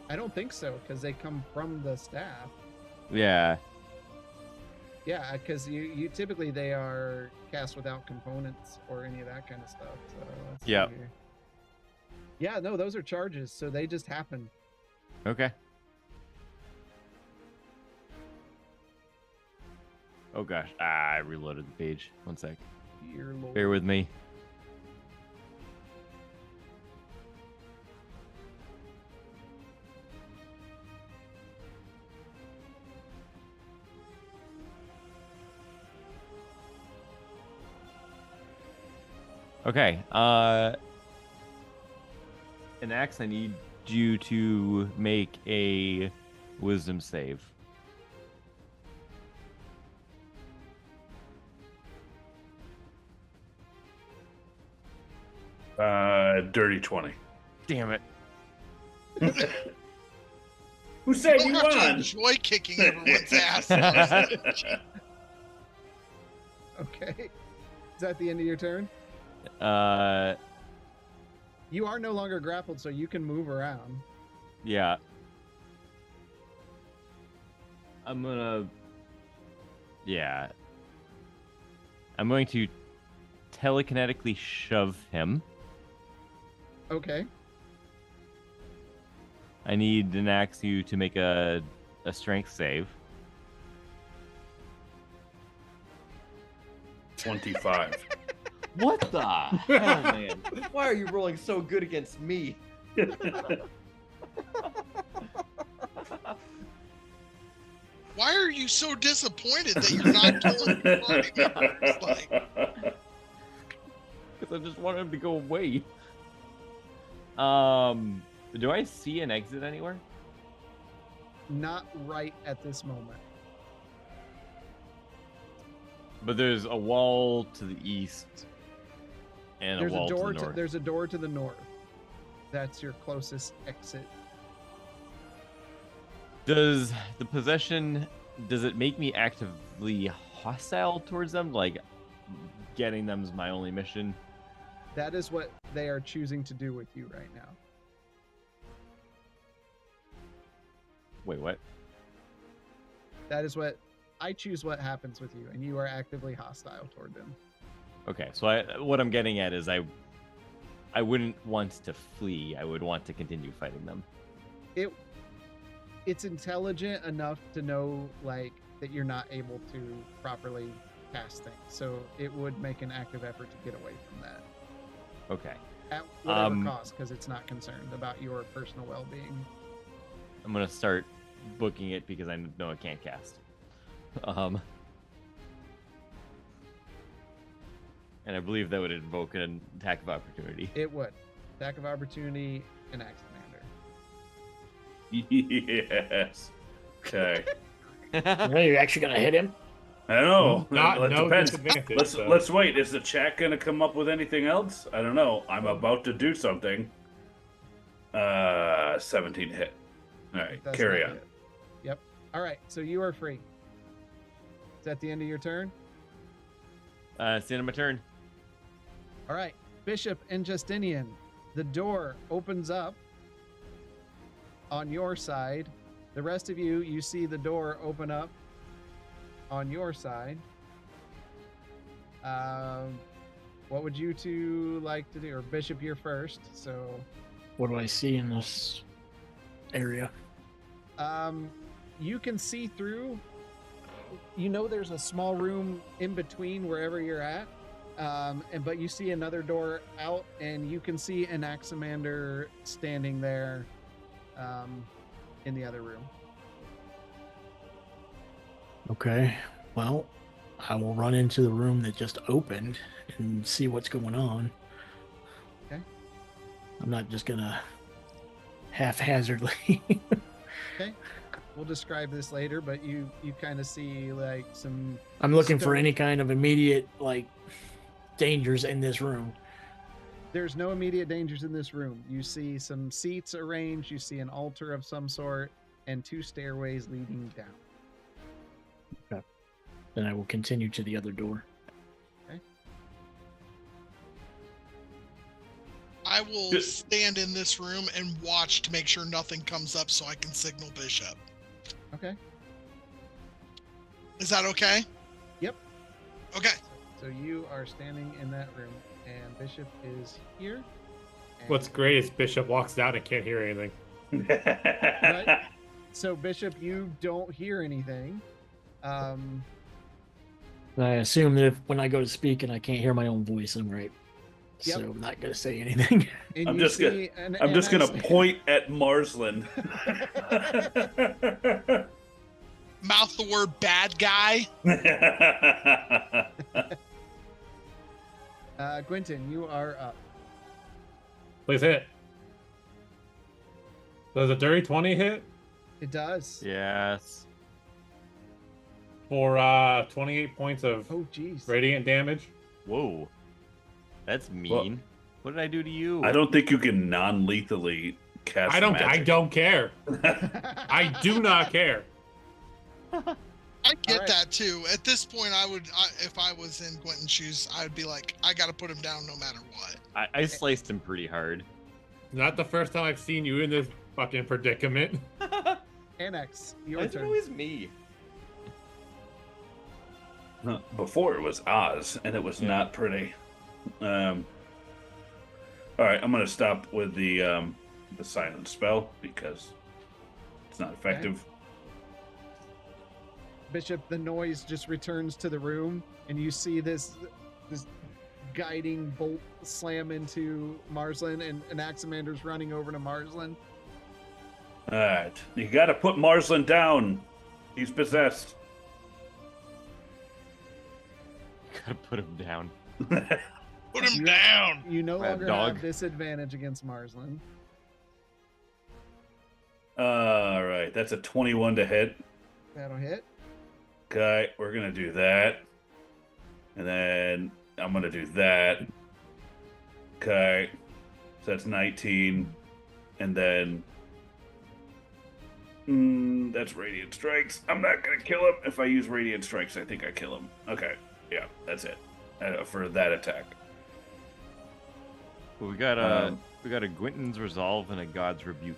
I don't think so, because they come from the staff. Yeah. Yeah, because you typically they are cast without components or any of that kind of stuff. So let's see Yep. here. Yeah, no, those are charges, so they just happen. Okay. Oh gosh. I reloaded the page. One sec. Dear Lord. Bear with me. Okay. An axe, I need you to make a wisdom save. Dirty 20. Damn it. Who said you you don't have to won? enjoy kicking everyone's ass. Okay. Is that the end of your turn? You are no longer grappled, so you can move around. Yeah. I'm going to telekinetically shove him. Okay. I need an Axu to make a strength save. 25. What the hell, man? Why are you rolling so good against me? Why are you so disappointed that you're not killing your party members? Like, Because I just want him to go away. Do I see an exit anywhere? Not right at this moment. But there's a wall to the east and There's a wall a door to the north. there's a door to the north. That's your closest exit. Does the possession, does it make me actively hostile towards them? Like, getting them is my only mission? That is what they are choosing to do with you right now. Wait, what? That is what I choose what happens with you, and you are actively hostile toward them. Okay, so what I'm getting at is I wouldn't want to flee. I would want to continue fighting them. It's intelligent enough to know like that you're not able to properly cast things, so it would make an active effort to get away from that Okay. at whatever cost, because it's not concerned about your personal well-being. I'm going to start booking it because I know I can't cast. And I believe that would invoke an attack of opportunity. It would. Attack of opportunity and axe commander. Yes. Okay. Are you actually gonna hit him? I don't know. Not It no depends. disadvantage. so- Let's wait. Is the chat gonna come up with anything else? I don't know. I'm about to do something. 17 hit. All right, That's carry not on. it. Yep. All right, so you are free. Is that the end of your turn? It's the end of my turn. All right, Bishop and Justinian, the door opens up on your side. The rest of you see the door open up on your side. What would you two like to do? Or Bishop, you're first, so What do I see in this area? you can see through. You know there's a small room in between wherever you're at, but you see another door out, and you can see an Axamander standing there in the other room. Okay. Well, I will run into the room that just opened and see what's going on. Okay. I'm not just gonna haphazardly. Okay. We'll describe this later, but you kind of see like some. I'm looking for Stone. any kind of immediate dangers in this room. There's no immediate dangers in this room. You see some seats arranged. You see an altar of some sort, and 2 stairways leading down. Then I will continue to the other door. I will stand in this room and watch to make sure nothing comes up so I can signal Bishop. Okay. Is that okay? Yep. Okay. So you are standing in that room, and Bishop is here. and- What's great is Bishop walks down and can't hear anything. Right. So Bishop, you don't hear anything. I assume that when I go to speak and I can't hear my own voice, I'm right. Yep. So I'm not gonna say anything. And I'm you just gonna- see an I'm just gonna Anax- point at Marsland. Mouth the word bad guy. Quentin, you are up. Please hit. Does a dirty 20 hit It does. Yes. for 28 points of Oh, jeez. radiant damage? Whoa. That's mean. Well- What did I do to you? I don't think you can non-lethally cast. I don't magic. care. I do not care. I get right. that too. At this point, if I was in Quentin's shoes, I'd be like, I gotta put him down no matter what. I sliced him pretty hard. Not the first time I've seen you in this fucking predicament. Annex, your Why is it turn. always me? Before it was Oz, and it was not pretty. All right, I'm gonna stop with the silent spell because it's not effective. Bishop, the noise just returns to the room, and you see this guiding bolt slam into Marsland, and Anaximander's running over to Marsland. All right, you got to put Marsland down. He's possessed. Gotta put him down. Put him down. You no Mad longer dog. have disadvantage against Marsland. All right, that's a 21 to hit. That'll hit. Okay, we're gonna do that, and then I'm gonna do that. Okay, so that's 19, and then that's Radiant Strikes. I'm not gonna kill him. If I use Radiant Strikes, I think I kill him. Okay, yeah, that's it for that attack. Well, we got a Gwynton's Resolve and a God's Rebuke.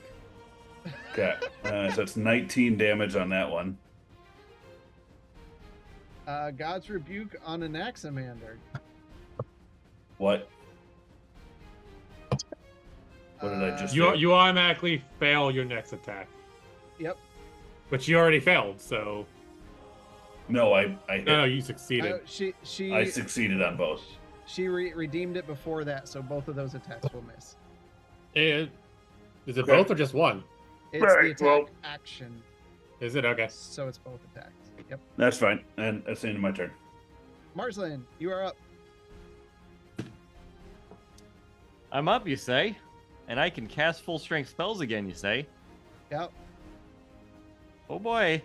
Okay, so it's 19 damage on that one. God's Rebuke on Anaximander. What? What did I just You do? you automatically fail your next attack, Yep. but you already failed. So No, I hit. no, you succeeded. She I succeeded on both. She redeemed it before that, so both of those attacks will miss. And is it Okay. both or just one? It's Right, the attack well- action, Is it okay? so it's both attacks. Yep. That's fine, and that's the end of my turn. Marsland, you are up. I'm up, you say? And I can cast full strength spells again, you say? Yep. Oh boy.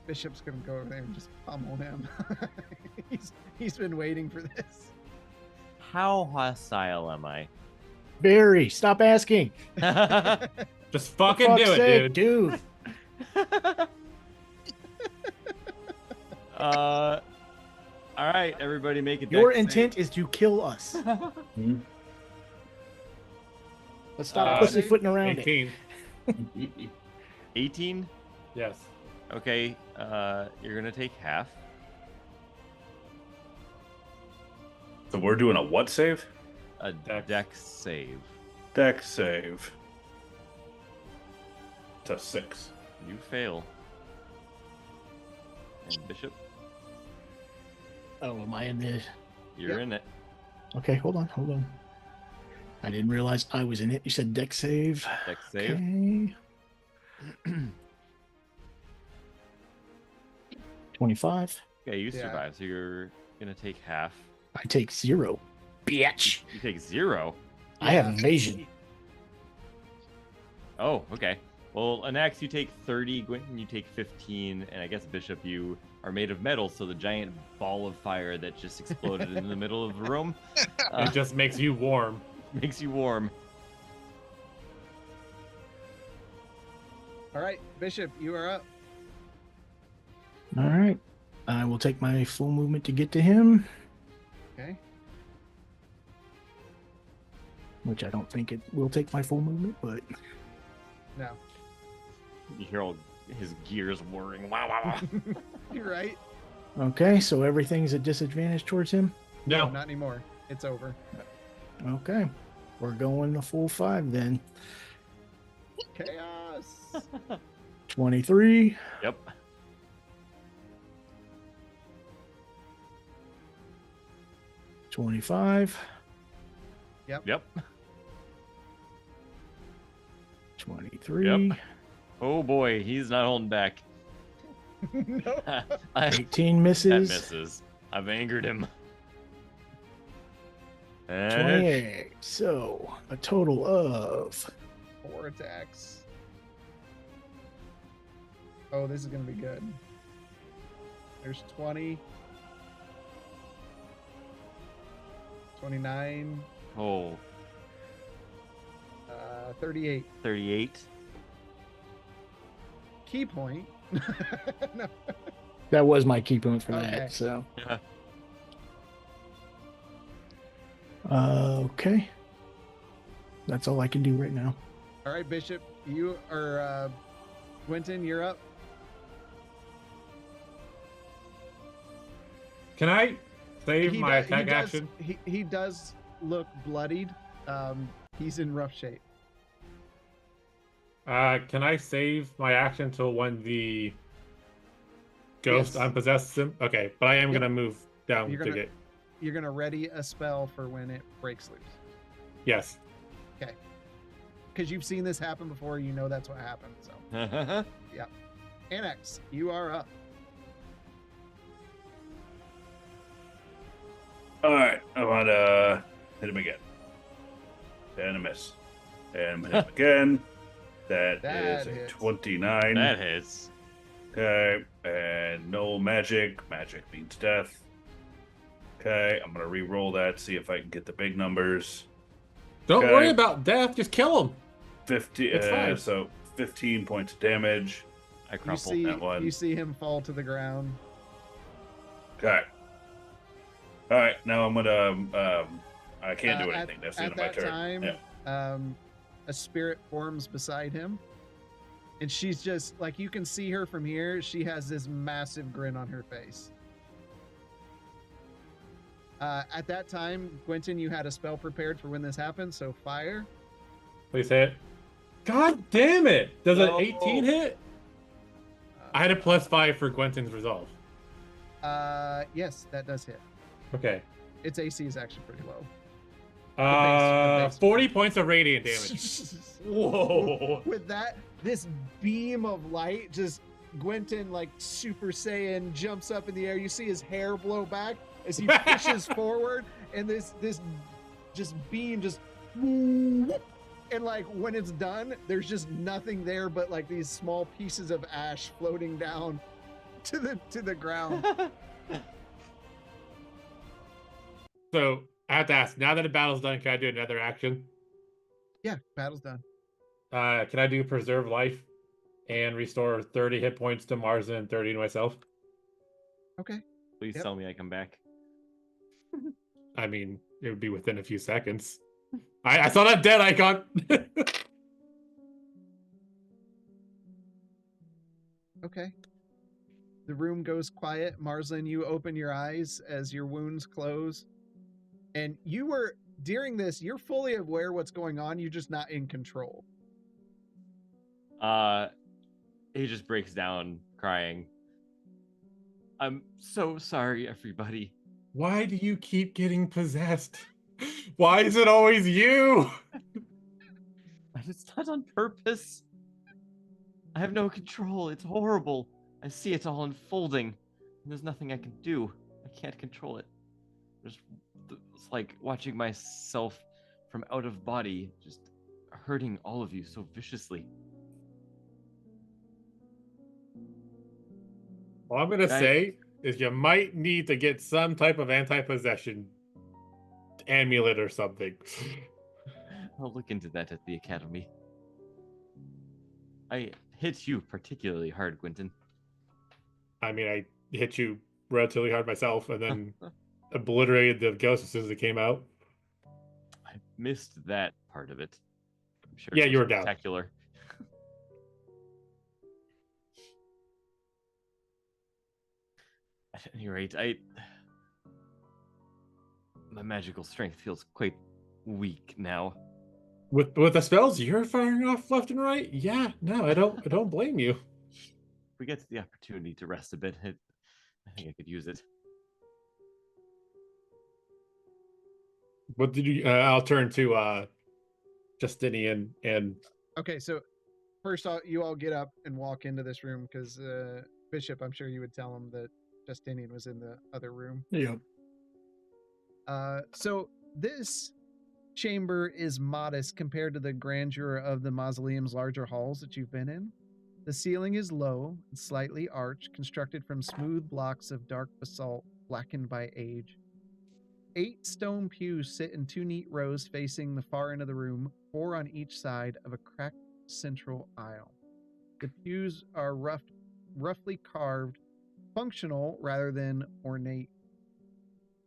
Bishop's gonna go over there and just pummel him. he's been waiting for this. How hostile am I? Barry, stop asking. Just For fucking fuck's do it, sake, dude. All right, everybody make a Your dex intent is to kill us. Let's stop Uh, pussyfooting around it. 18. 18. Yes. Okay, you're gonna take half. So we're doing a what save? A Dex. dex save. Dex save. It's a 6. You fail. And Bishop, Oh, am I in this? you're Yep. in it. Okay, hold on. I didn't realize I was in it. You said deck save. Dex save. Okay. 25. Okay, you Yeah. survive, so you're gonna take half. I take 0. Bitch. You take 0. I have evasion. Oh, okay. Well, Anax, you take 30. Gwynton, you take 15. And I guess Bishop, you are made of metal, so the giant ball of fire that just exploded in the middle of the room It just makes you warm. makes you warm. All right, Bishop, you are up. All right. I will take my full movement to get to him, Okay. which I don't think it will take my full movement, but No. You hear all his gears whirring. Wow, wow, wow. You're right. okay. So everything's a disadvantage towards him. No. Not anymore. It's over. Okay. We're going the full 5 then. Chaos. 23, Yep. 25, Yep. 23, Yep. Oh boy, he's not holding back. No. that 18 misses, misses. I've angered him. And 28. So a total of 4 attacks. Oh, this is gonna be good. There's 20. 29. oh, 38. 38. Key point. No. That was my key point for Okay. that. So Yeah. okay. That's all I can do right now. All right, Bishop, you or Quentin, you're up. Can I save my attack does, action? He does look bloodied. He's in rough shape. Can I save my action till when the ghost Yes. unpossesses him? Okay, but I am Yep. gonna move down You're to gonna- get. You're gonna ready a spell for when it breaks loose. Yes. Okay. Because you've seen this happen before, you know that's what happened. So, Annex, you are up. All right, I'm gonna hit him again. And a miss. And hit him again. That is a hits. 29. That hits. Okay, and no magic. Magic means death. Okay, I'm gonna re-roll that, see if I can get the big numbers. Don't Okay. worry about death. Just kill him. 50. It's fine. So 15 points of damage. I You crumple. see, that one. you see him fall to the ground. Okay. All right, now I'm gonna. I can't do anything. That's the end At of my that turn. time, Yeah. a spirit forms beside him, and she's just like, you can see her from here. She has this massive grin on her face. At that time, Quentin, you had a spell prepared for when this happens, so fire. Please hit. God damn it! Does an No. 18 hit? I had a +5 for Gwenton's resolve. Yes, that does hit. Okay. Its AC is actually pretty low. 40 points of radiant damage. Whoa. With that, this beam of light, just Gwenton, like Super Saiyan, jumps up in the air. You see his hair blow back as he pushes forward, and this just beam just, and like when it's done, there's just nothing there but like these small pieces of ash floating down to the ground. So I have to ask, now that the battle's done, can I do another action? Yeah, battle's done. Can I do preserve life and restore 30 hit points to Mars and 30 to myself? Okay. Please Yep. tell me I come back. I mean, it would be within a few seconds. I saw that dead icon. Okay. The room goes quiet. Marslin, you open your eyes as your wounds close. And you were, during this, you're fully aware what's going on. You're just not in control. He just breaks down crying. I'm so sorry, everybody. Why do you keep getting possessed? Why is it always you? It's not on purpose. I have no control. It's horrible. I see it all unfolding, and there's nothing I can do. I can't control it. It's like watching myself from out of body, just hurting all of you so viciously. All I'm gonna say is you might need to get some type of anti-possession amulet or something. I'll look into that at the academy. I hit you particularly hard, Quentin. I mean, I hit you relatively hard myself and then obliterated the ghost as soon as it came out. I missed that part of it. I'm sure Yeah, it was you were down. spectacular. At any rate, my magical strength feels quite weak now. With the spells you're firing off left and right, yeah, no, I don't blame you. If we get the opportunity to rest a bit, I think I could use it. What did you? I'll turn to Justinian and Okay, so first you all get up and walk into this room because Bishop, I'm sure you would tell him that Justinian was in the other room. Yeah. So this chamber is modest compared to the grandeur of the mausoleum's larger halls that you've been in. The ceiling is low and slightly arched, constructed from smooth blocks of dark basalt blackened by age. 8 stone pews sit in 2 neat rows facing the far end of the room, 4 on each side of a cracked central aisle. The pews are roughly carved functional rather than ornate.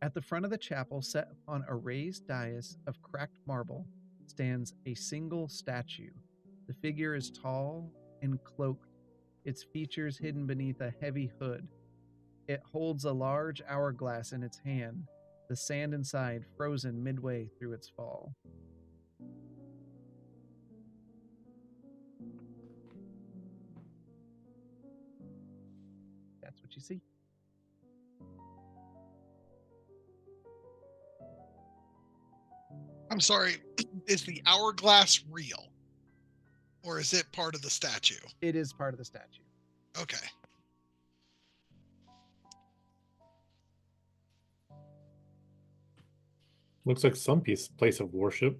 At the front of the chapel, set upon a raised dais of cracked marble, stands a single statue. The figure is tall and cloaked, its features hidden beneath a heavy hood. It holds a large hourglass in its hand, the sand inside frozen midway through its fall. That's what you see. I'm sorry, is the hourglass real? Or is it part of the statue? It is part of the statue. Okay. Looks like some place of worship.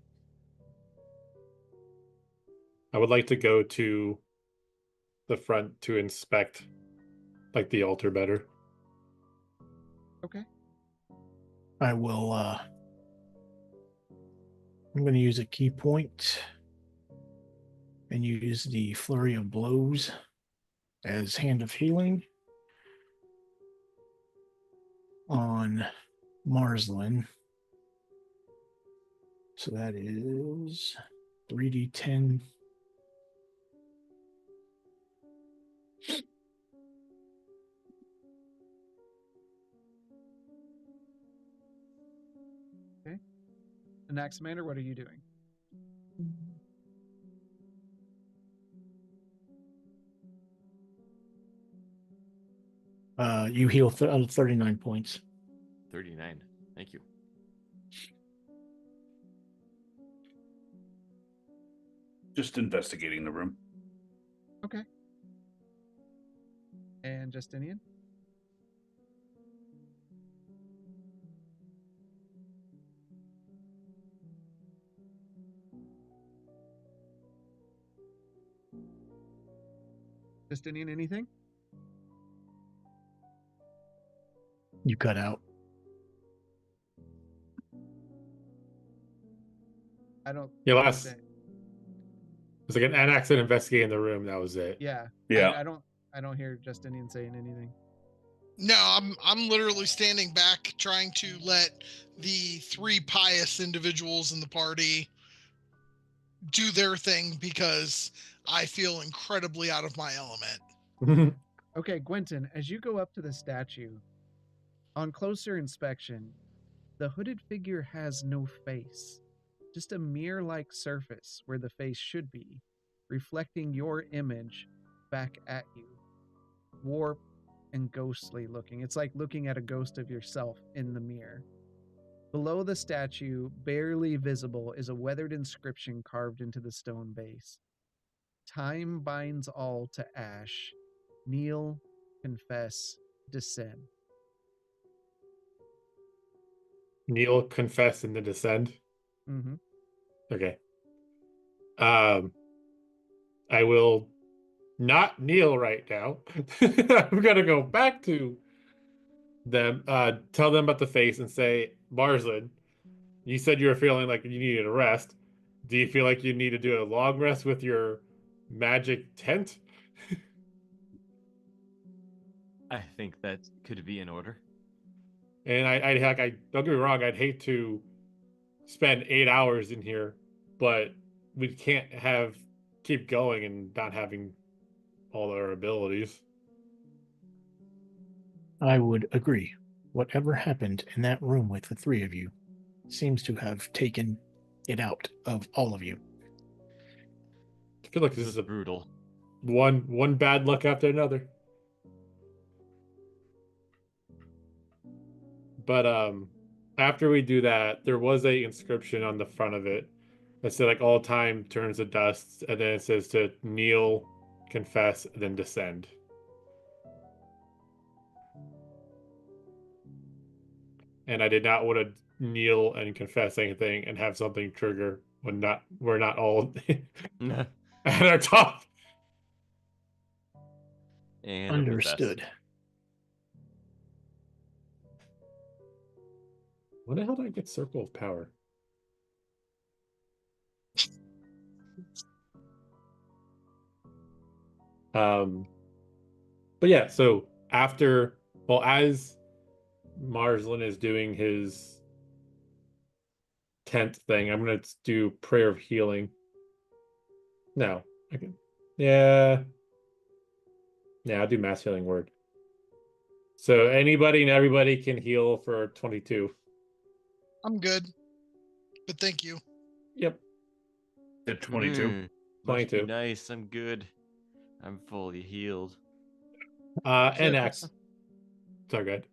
I would like to go to the front to inspect like the altar better. Okay. I will I'm going to use a key point and use the flurry of blows as hand of healing on Marslin. So that is 3d10. Anaximander, what are you doing? You heal 39 points. 39. Thank you. Just investigating the room. Okay. And Justinian? Justinian, anything? You cut out. I don't. Yeah, last. understand. It's like an accident investigating the room. That was it. Yeah. Yeah. I don't hear Justinian saying anything. No, I'm literally standing back trying to let the three pious individuals in the party do their thing because I feel incredibly out of my element. Okay, Gwenton, as you go up to the statue, on closer inspection, the hooded figure has no face, just a mirror-like surface where the face should be, reflecting your image back at you. Warped and ghostly looking. It's like looking at a ghost of yourself in the mirror. Below the statue, barely visible, is a weathered inscription carved into the stone base. Time binds all to ash. Kneel, confess, descend. Kneel, confess, and then descend. Mm-hmm. Okay. I will not kneel right now. I'm gonna go back to them, tell them about the face and say, Marslin, you said you were feeling like you needed a rest. Do you feel like you need to do a long rest with your magic tent? I think that could be in order. And I don't get me wrong, I'd hate to spend 8 hours in here, but we can't keep going and not having all our abilities. I would agree. Whatever happened in that room with the three of you seems to have taken it out of all of you. I feel like This is brutal. one bad luck after another. But after we do that, there was a inscription on the front of it that said like all time turns to dust, and then it says to kneel, confess, and then descend. And I did not want to kneel and confess anything and have something trigger when we're not all at our top. And Understood. When the hell did I get Circle of Power? But yeah, so after Well, as Marsland is doing his tent thing, I'm gonna do prayer of healing. No, I can. Yeah, I'll do mass healing word. So anybody and everybody can heal for 22. I'm good, but thank you. Yep, At 22. Must be 22. nice. I'm good. I'm fully healed. And X. So good.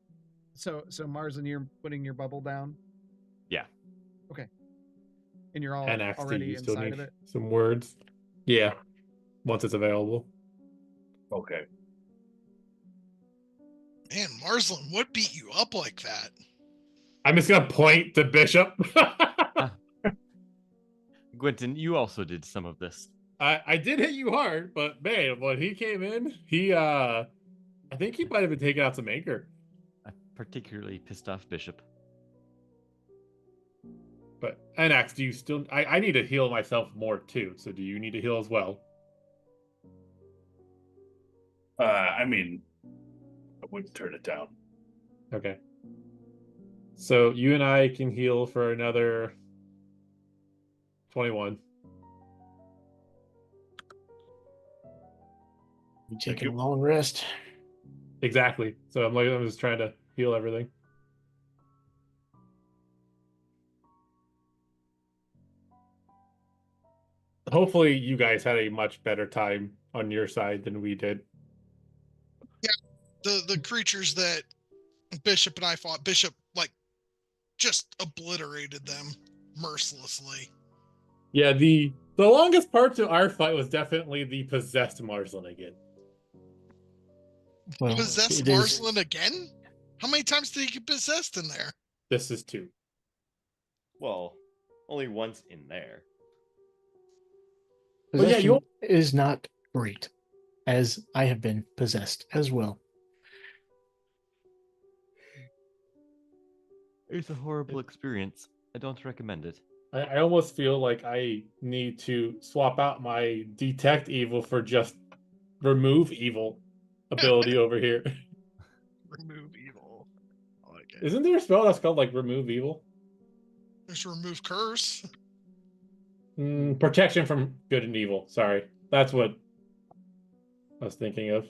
So Marsden, you're putting your bubble down. Yeah. Okay. And you're all And X, do already you still inside need of it. some words? Yeah, once it's available. Okay. Man, Marsland, what beat you up like that? I'm just gonna point to Bishop. Quentin, you also did some of this. I did hit you hard, but man, when he came in, I think he might have been taking out some anchor. I'm particularly pissed off Bishop. But Anax, do you still? I need to heal myself more too. So do you need to heal as well? I mean, I wouldn't turn it down. Okay. So you and I can heal for another 21. You taking a long rest. Exactly. So I'm just trying to heal everything. Hopefully you guys had a much better time on your side than we did. The creatures that Bishop and I fought, Bishop just obliterated them mercilessly. Yeah, the longest part to our fight was definitely the possessed Marsland again. Well, Possessed it is- Marsland again? How many times did he get possessed in there? This is 2. Well, only once in there. Well, yeah, Possession is not great, as I have been possessed as well. It's a horrible experience. I don't recommend it. I almost feel like I need to swap out my detect evil for just remove evil ability over here. Remove evil. I like it. Isn't there a spell that's called like remove evil? There's remove curse. Protection from good and evil. Sorry. That's what I was thinking of.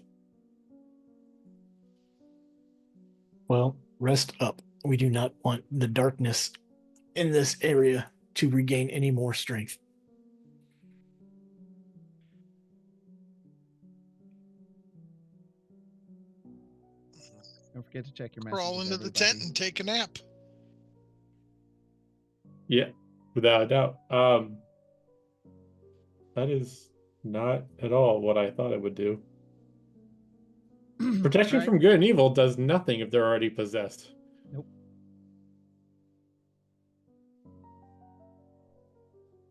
Well, rest up. We do not want the darkness in this area to regain any more strength. Don't forget to check your Crawl messages. into the tent and take a nap. Yeah, without a doubt. That is not at all what I thought it would do. Protection from good and evil does nothing if they're already possessed. Nope.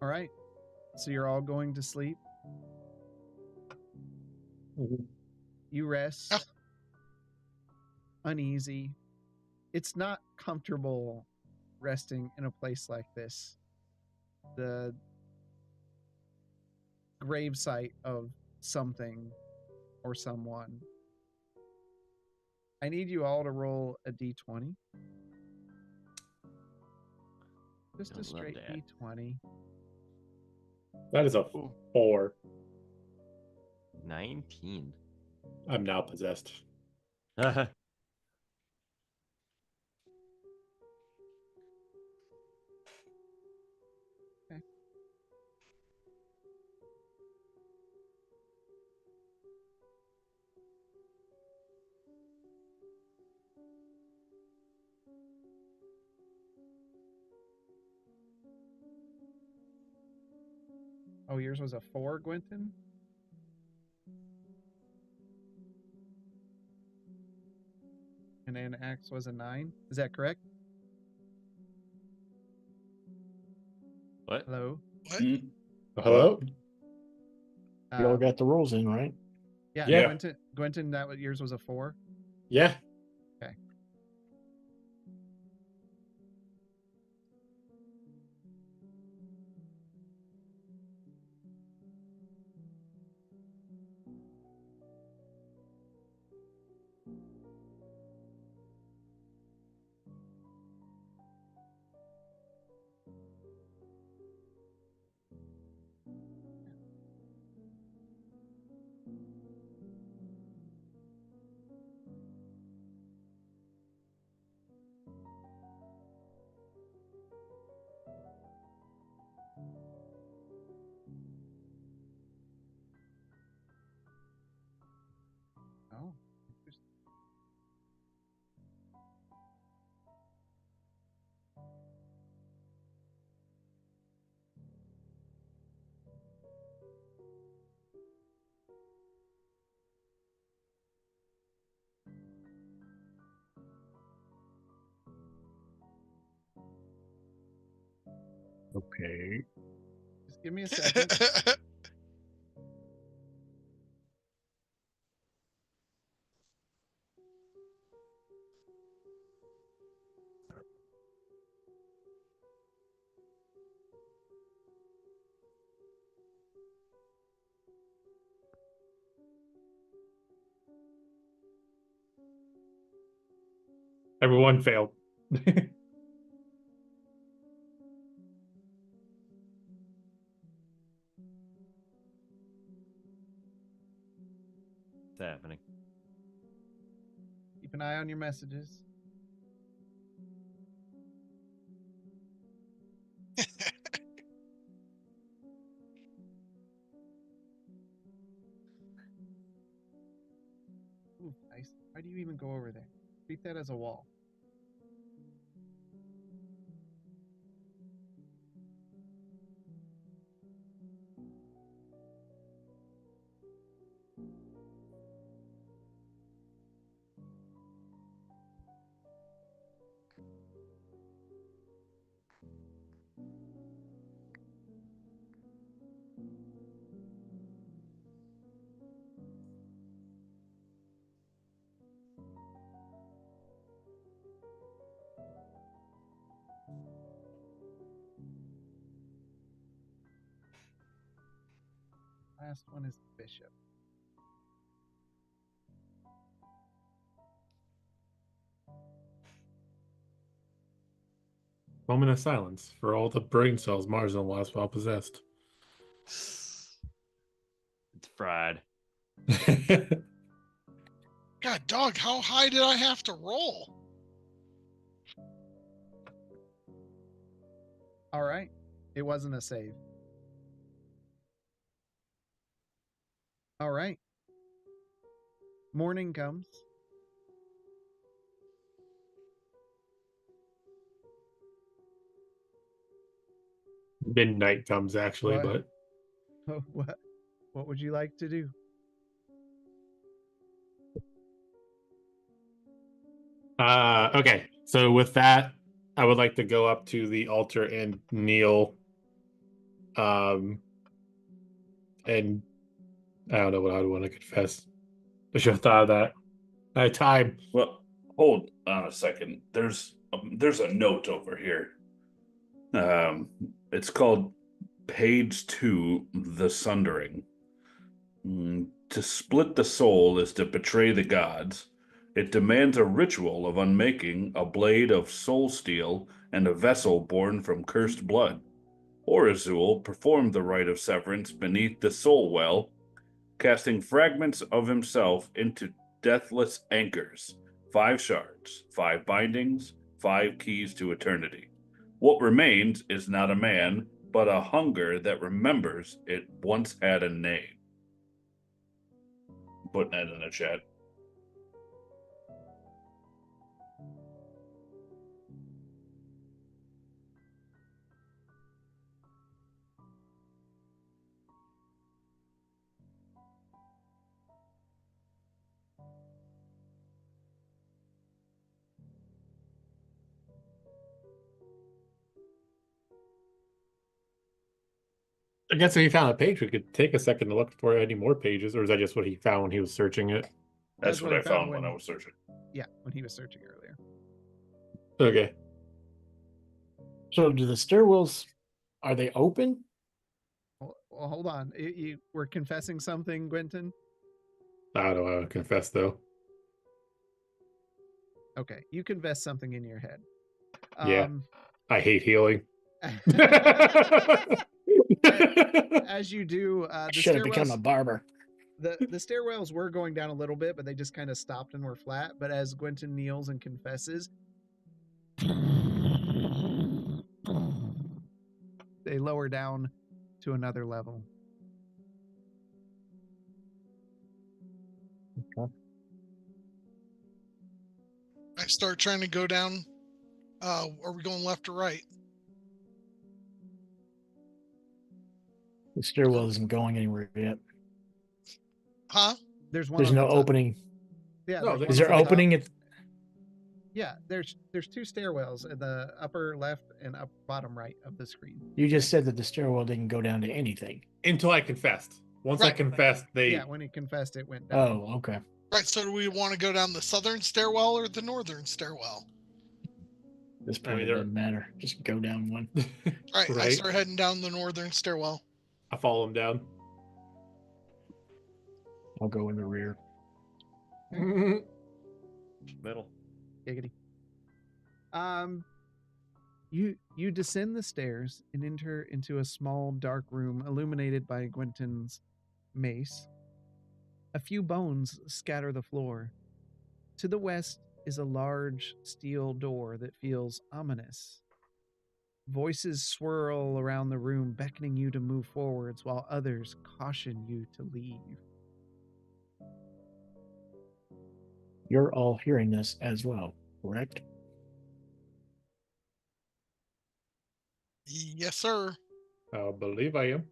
All right. So you're all going to sleep. You rest. Oh. Uneasy. It's not comfortable resting in a place like this. The gravesite of something or someone. I need you all to roll a d20. Just I a love straight that. d20. That is a 4. 19. I'm now possessed. Oh, yours was a 4, Gwenton? And then Axe was a 9. Is that correct? What? Hello? What? Hello? You all got the rolls in, right? Yeah, Yeah. Gwenton, yours was a 4. Yeah. Okay. Okay. Just give me a second. Everyone failed. What's happening? Keep an eye on your messages. Ooh, nice. Why do you even go over there? Treat that as a wall. Last one is bishop. Moment of silence for all the brain cells marginalized while possessed. It's fried. God, dog, how high did I have to roll? All right. It wasn't a save. All right. Morning comes. Midnight comes actually, What? but What would you like to do? okay. So with that, I would like to go up to the altar and kneel. And I don't know what I would want to confess. I should have thought of that. I had time. Well, hold on a second. There's a note over here. It's called Page 2, The Sundering. To split the soul is to betray the gods. It demands a ritual of unmaking, a blade of soul steel, and a vessel born from cursed blood. Orazul performed the rite of severance beneath the soul well, casting fragments of himself into deathless anchors, 5 shards, 5 bindings, 5 keys to eternity. What remains is not a man, but a hunger that remembers it once had a name. Putting that in the chat. I guess if he found a page, we could take a second to look for any more pages, or is that just what he found when he was searching it? That's what he I found when I was searching. Yeah, when he was searching earlier. Okay. So do the stairwells, are they open? Well, hold on. You were confessing something, Gwenton? I don't know how to confess, though. Okay, you confess something in your head. Yeah. I hate healing. As you do, I the should have become a stairwells, barber. the stairwells were going down a little bit, but they just kind of stopped and were flat. But as Gwenton kneels and confesses, they lower down to another level. I start trying to go down. Are we going left or right? The stairwell isn't going anywhere yet. Huh? There's one. There's on no the top. opening. Yeah. No, there's there- one Is on there the top. opening at Yeah, there's 2 stairwells in the upper left and bottom right of the screen. You just said that the stairwell didn't go down to anything. Until I confessed. Once I Right. confessed, they. Yeah, when he confessed, it went down. Oh, okay. Right. So do we want to go down the southern stairwell or the northern stairwell? This I point mean, it doesn't matter. Just go down one. Right. I Right. start heading down the northern stairwell. I follow him down. I'll go in the rear. Middle. Giggity. You descend the stairs and enter into a small dark room illuminated by Gwenton's mace. A few bones scatter the floor. To the west is a large steel door that feels ominous. Voices swirl around the room, beckoning you to move forwards, while others caution you to leave. You're all hearing this as well, correct? Yes, sir. I believe I am.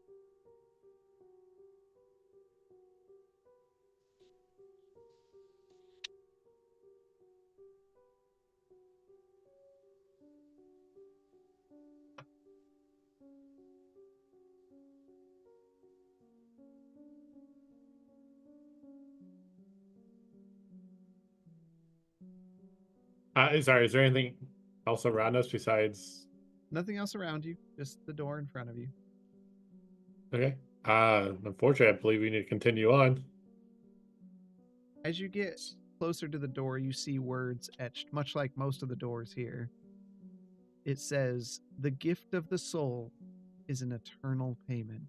Sorry, is there anything else around us besides? Nothing else around you, just the door in front of you. Okay. Unfortunately, I believe we need to continue on. As you get closer to the door, you see words etched, much like most of the doors here. It says, "The gift of the soul is an eternal payment."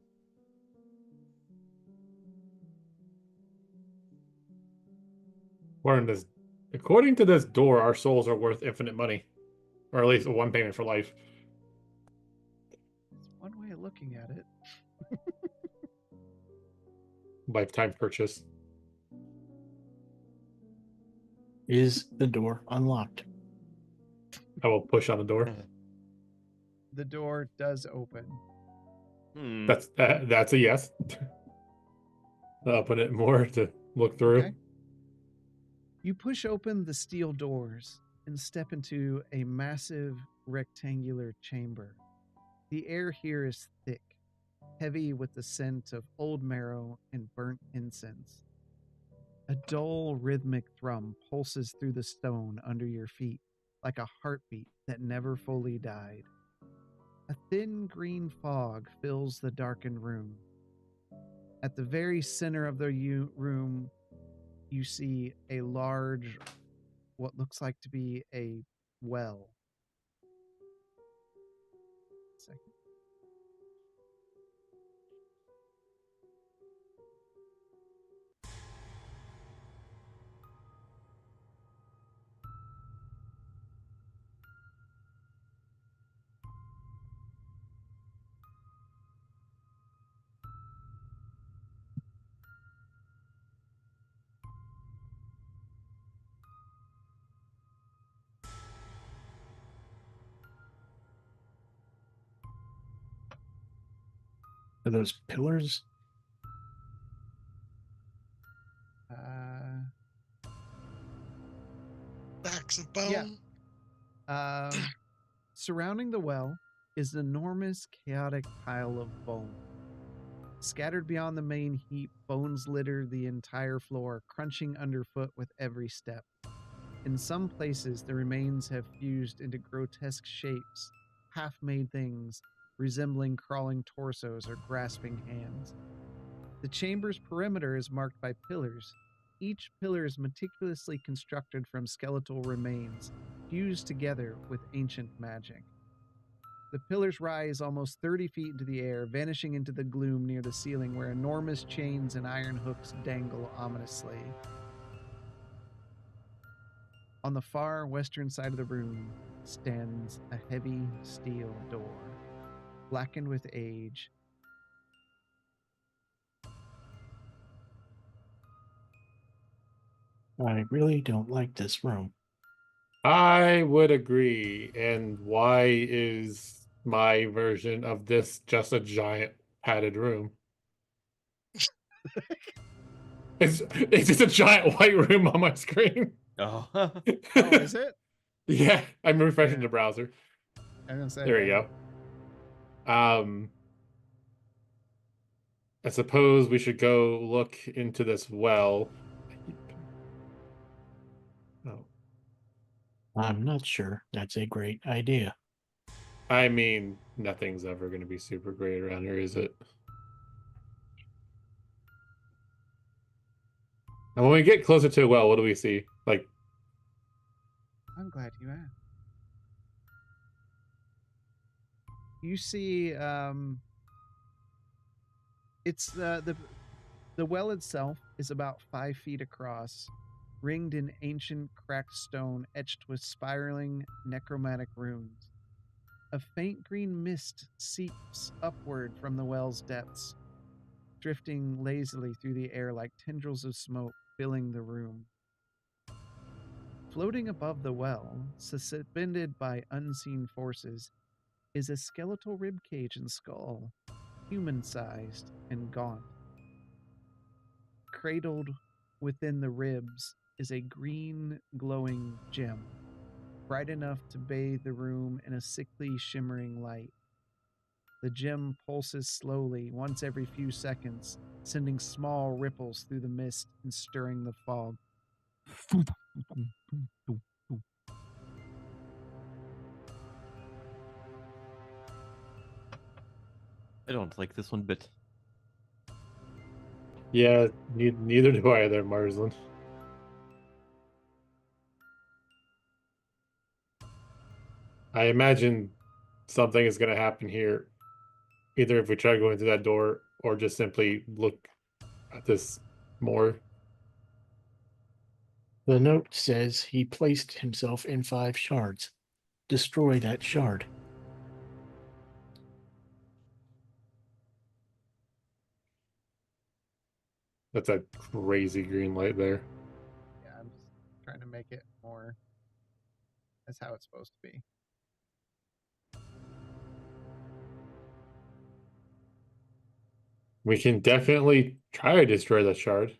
According to this door, our souls are worth infinite money, or at least one payment for life. It's one way of looking at it. Lifetime purchase. Is the door unlocked? I will push on the door. The door does open. That's a yes. I'll open it more to look through. Okay. You push open the steel doors and step into a massive rectangular chamber. The air here is thick, heavy with the scent of old marrow and burnt incense. A dull rhythmic thrum pulses through the stone under your feet like a heartbeat that never fully died. A thin green fog fills the darkened room. At the very center of the room, you see a large, what looks like to be a well. Second. Are those pillars? Backs of bone. Yeah. Surrounding the well is an enormous, chaotic pile of bone. Scattered beyond the main heap, bones litter the entire floor, crunching underfoot with every step. In some places, the remains have fused into grotesque shapes, half-made things resembling crawling torsos or grasping hands. The chamber's perimeter is marked by pillars. Each pillar is meticulously constructed from skeletal remains, fused together with ancient magic. The pillars rise almost 30 feet into the air, vanishing into the gloom near the ceiling where enormous chains and iron hooks dangle ominously. On the far western side of the room stands a heavy steel door, blackened with age. I really don't like this room. I would agree. And why is my version of this just a giant padded room? It's just a giant white room on my screen. Oh. Oh, is it? Yeah, I'm refreshing Yeah. the browser. I'm gonna say There we go. I suppose we should go look into this well. Oh, I'm not sure that's a great idea. I mean, nothing's ever going to be super great around here, is it? And when we get closer to a well, what do we see? Like, I'm glad you asked. You see, it's the well itself is about 5 feet across, ringed in ancient cracked stone etched with spiraling necromantic runes. A faint green mist seeps upward from the well's depths, drifting lazily through the air like tendrils of smoke filling the room. Floating above the well, suspended by unseen forces, is a skeletal ribcage and skull, human-sized and gaunt. Cradled within the ribs is a green, glowing gem, bright enough to bathe the room in a sickly, shimmering light. The gem pulses slowly, once every few seconds, sending small ripples through the mist and stirring the fog. I don't like this one bit. yeah, neither do I there, Marsland. I imagine something is going to happen here, either if we try going through that door or just simply look at this more. The note says he placed himself in 5 shards. Destroy that shard. That's a crazy green light there. Yeah, I'm just trying to make it more as how it's supposed to be. We can definitely try to destroy that shard.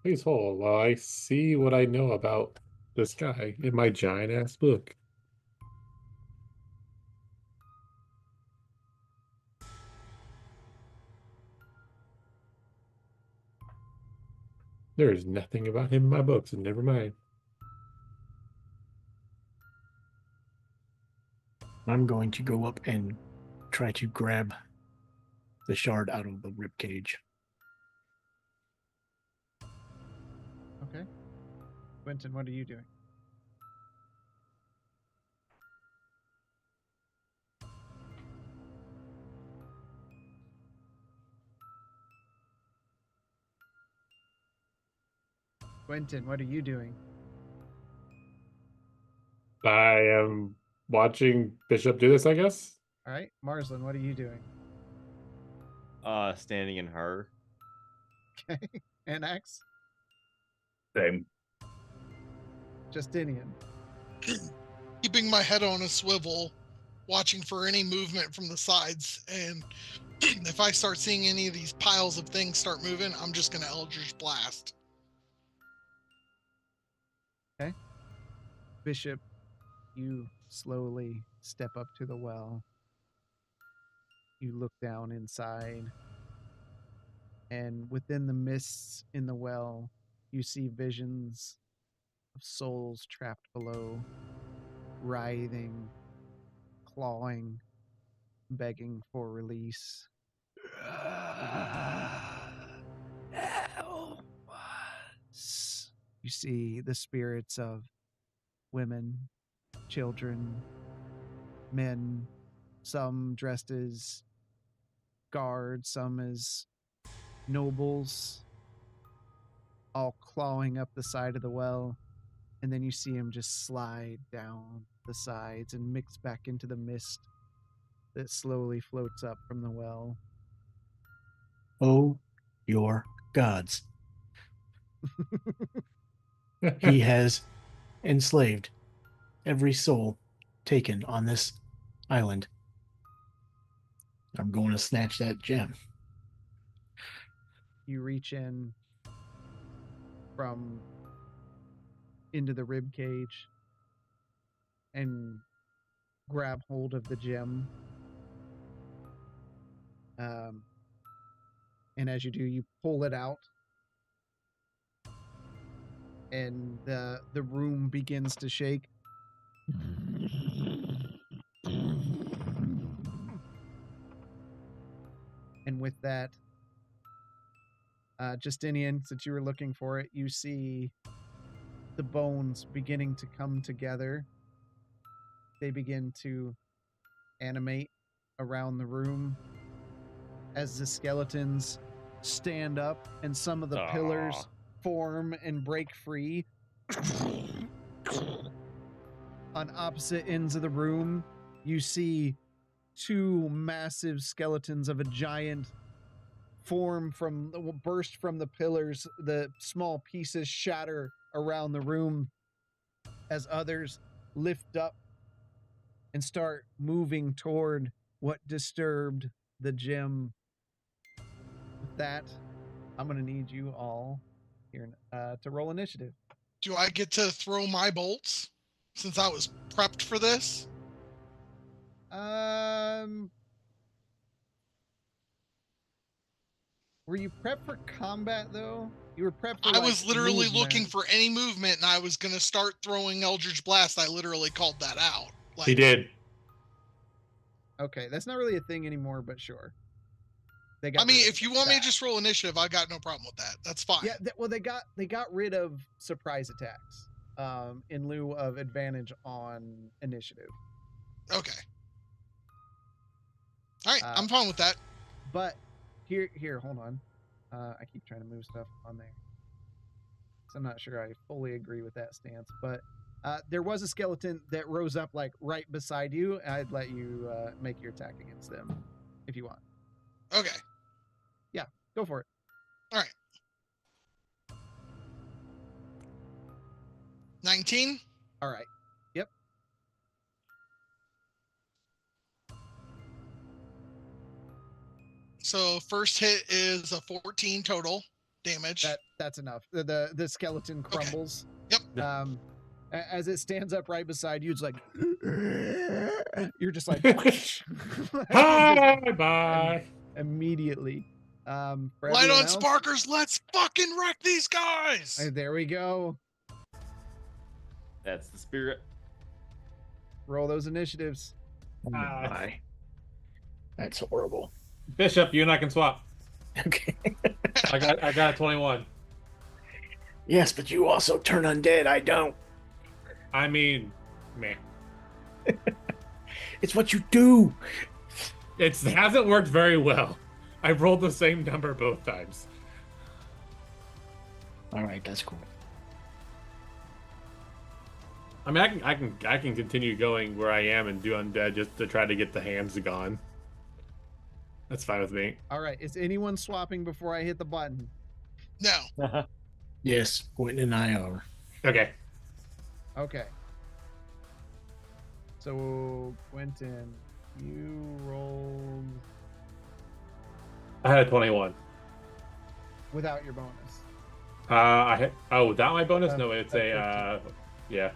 Please hold while I see what I know about this guy in my giant ass book. There is nothing about him in my books, and never mind. I'm going to go up and try to grab the shard out of the ribcage. Okay. Quentin, what are you doing? Quentin, what are you doing? I am watching Bishop do this, I guess. All right. Marsland, what are you doing? Standing in horror. Okay. Anax? Same. Justinian? Keeping my head on a swivel, watching for any movement from the sides. And if I start seeing any of these piles of things start moving, I'm just going to Eldritch Blast. Okay. Bishop, you slowly step up to the well. You look down inside. And within the mists in the well, you see visions of souls trapped below, writhing, clawing, begging for release. You see the spirits of women, children, men, some dressed as guards, some as nobles, all clawing up the side of the well. And then you see him just slide down the sides and mix back into the mist that slowly floats up from the well. Oh, your gods. He has enslaved every soul taken on this island. I'm going to snatch that gem. You reach in from into the rib cage and grab hold of the gem. And as you do, you pull it out, and the room begins to shake. And with that, Justinian, since you were looking for it, you see the bones beginning to come together. They begin to animate around the room as the skeletons stand up and some of the pillars form and break free. On opposite ends of the room, you see two massive skeletons of a giant burst from the pillars. The small pieces shatter around the room as others lift up and start moving toward what disturbed the gem. With that, I'm going to need you all here to roll initiative. Do I get to throw my bolts since I was prepped for this? Were you prepped for combat though? You were prepped for I was literally looking movement. for any movement, and I was going to start throwing Eldritch Blast. I literally called that out. He did. Okay, that's not really a thing anymore, but sure. I mean, if you want me to just roll initiative, I got no problem with that. That's fine. Yeah, they got rid of surprise attacks in lieu of advantage on initiative. Okay. All right, I'm fine with that. But here, hold on. I keep trying to move stuff on there. So I'm not sure I fully agree with that stance, but there was a skeleton that rose up like right beside you. I'd let you make your attack against them if you want. Okay. Yeah, go for it. All right. 19. All right. Yep. So first hit is a 14 total damage. That's enough. The skeleton crumbles. Okay. Yep. As it stands up right beside you, it's like you're just like bye. Immediately. Light on sparkers, let's fucking wreck these guys. There we go. That's the spirit. Roll those initiatives. Oh my. That's horrible. Bishop, you and I can swap. Okay. I got 21. Yes, but you also turn undead. I don't. I mean, meh. It's what you do. It hasn't worked very well. I rolled the same number both times. All right, that's cool. I mean, I can continue going where I am and do undead just to try to get the hands gone. That's fine with me. All right. Is anyone swapping before I hit the button? No. Yes, Quentin and I are. Okay. Okay. So, Quentin, you rolled I had a 21. without your bonus. Without my bonus? No, it's a, yeah.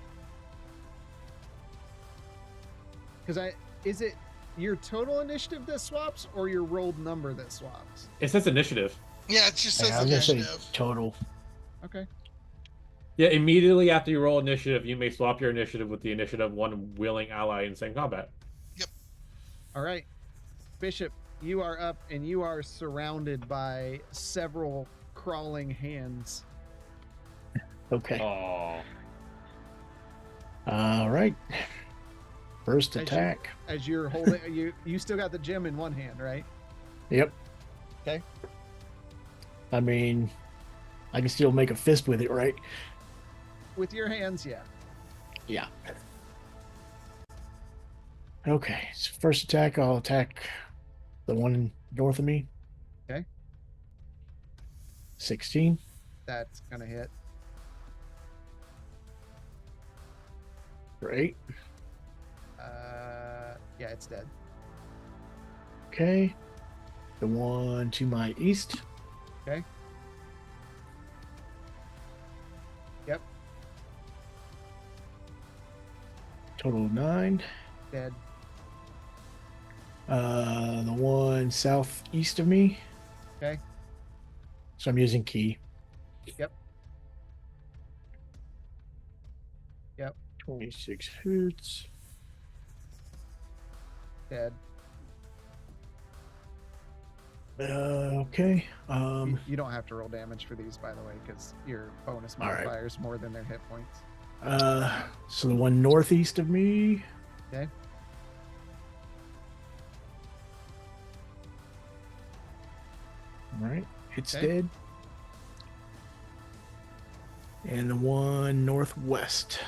Because is it your total initiative that swaps or your rolled number that swaps? It says initiative. Yeah, it just says I was gonna say initiative. total. Okay. Yeah, immediately after you roll initiative, you may swap your initiative with the initiative one willing ally in same combat. Yep. All right. Bishop, you are up and you are surrounded by several crawling hands. Okay. Oh. All right. First attack. As you're holding, you still got the gem in one hand, right? Yep. Okay. I mean, I can still make a fist with it, right? With your hands, yeah. Yeah. Okay. So first attack, I'll attack the one north of me. Okay. 16. That's gonna hit. For 8. Yeah, it's dead. Okay. The one to my east. Okay. Yep. Total of 9. Dead. The one southeast of me. Okay. So I'm using key. Yep. Yep. 26 hoots. Dead. Okay. You don't have to roll damage for these, by the way, because your bonus All right. modifier is more than their hit points. So the one northeast of me. Okay. All right. It's Okay. dead. And the one northwest.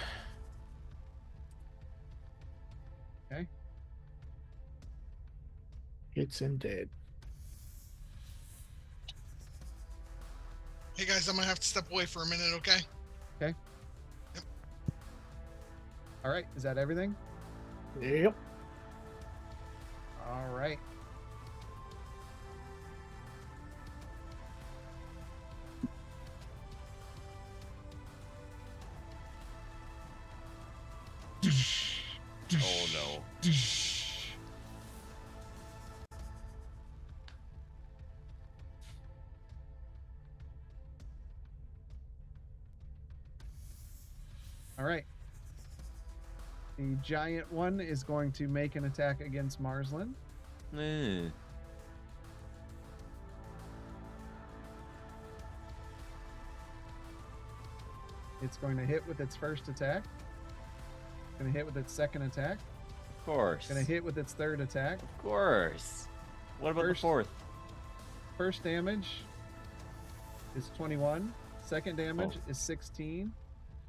Okay. Hits and dead. Hey guys, I'm gonna have to step away for a minute, okay? All right. Is that everything? Yep. All right. Oh no. All right. The giant one is going to make an attack against Marsland. Eh. It's going to hit with its first attack. It's going to hit with its second attack. Of course. It's going to hit with its third attack. Of course. What about First- the fourth? First damage is 21. Second damage is 16.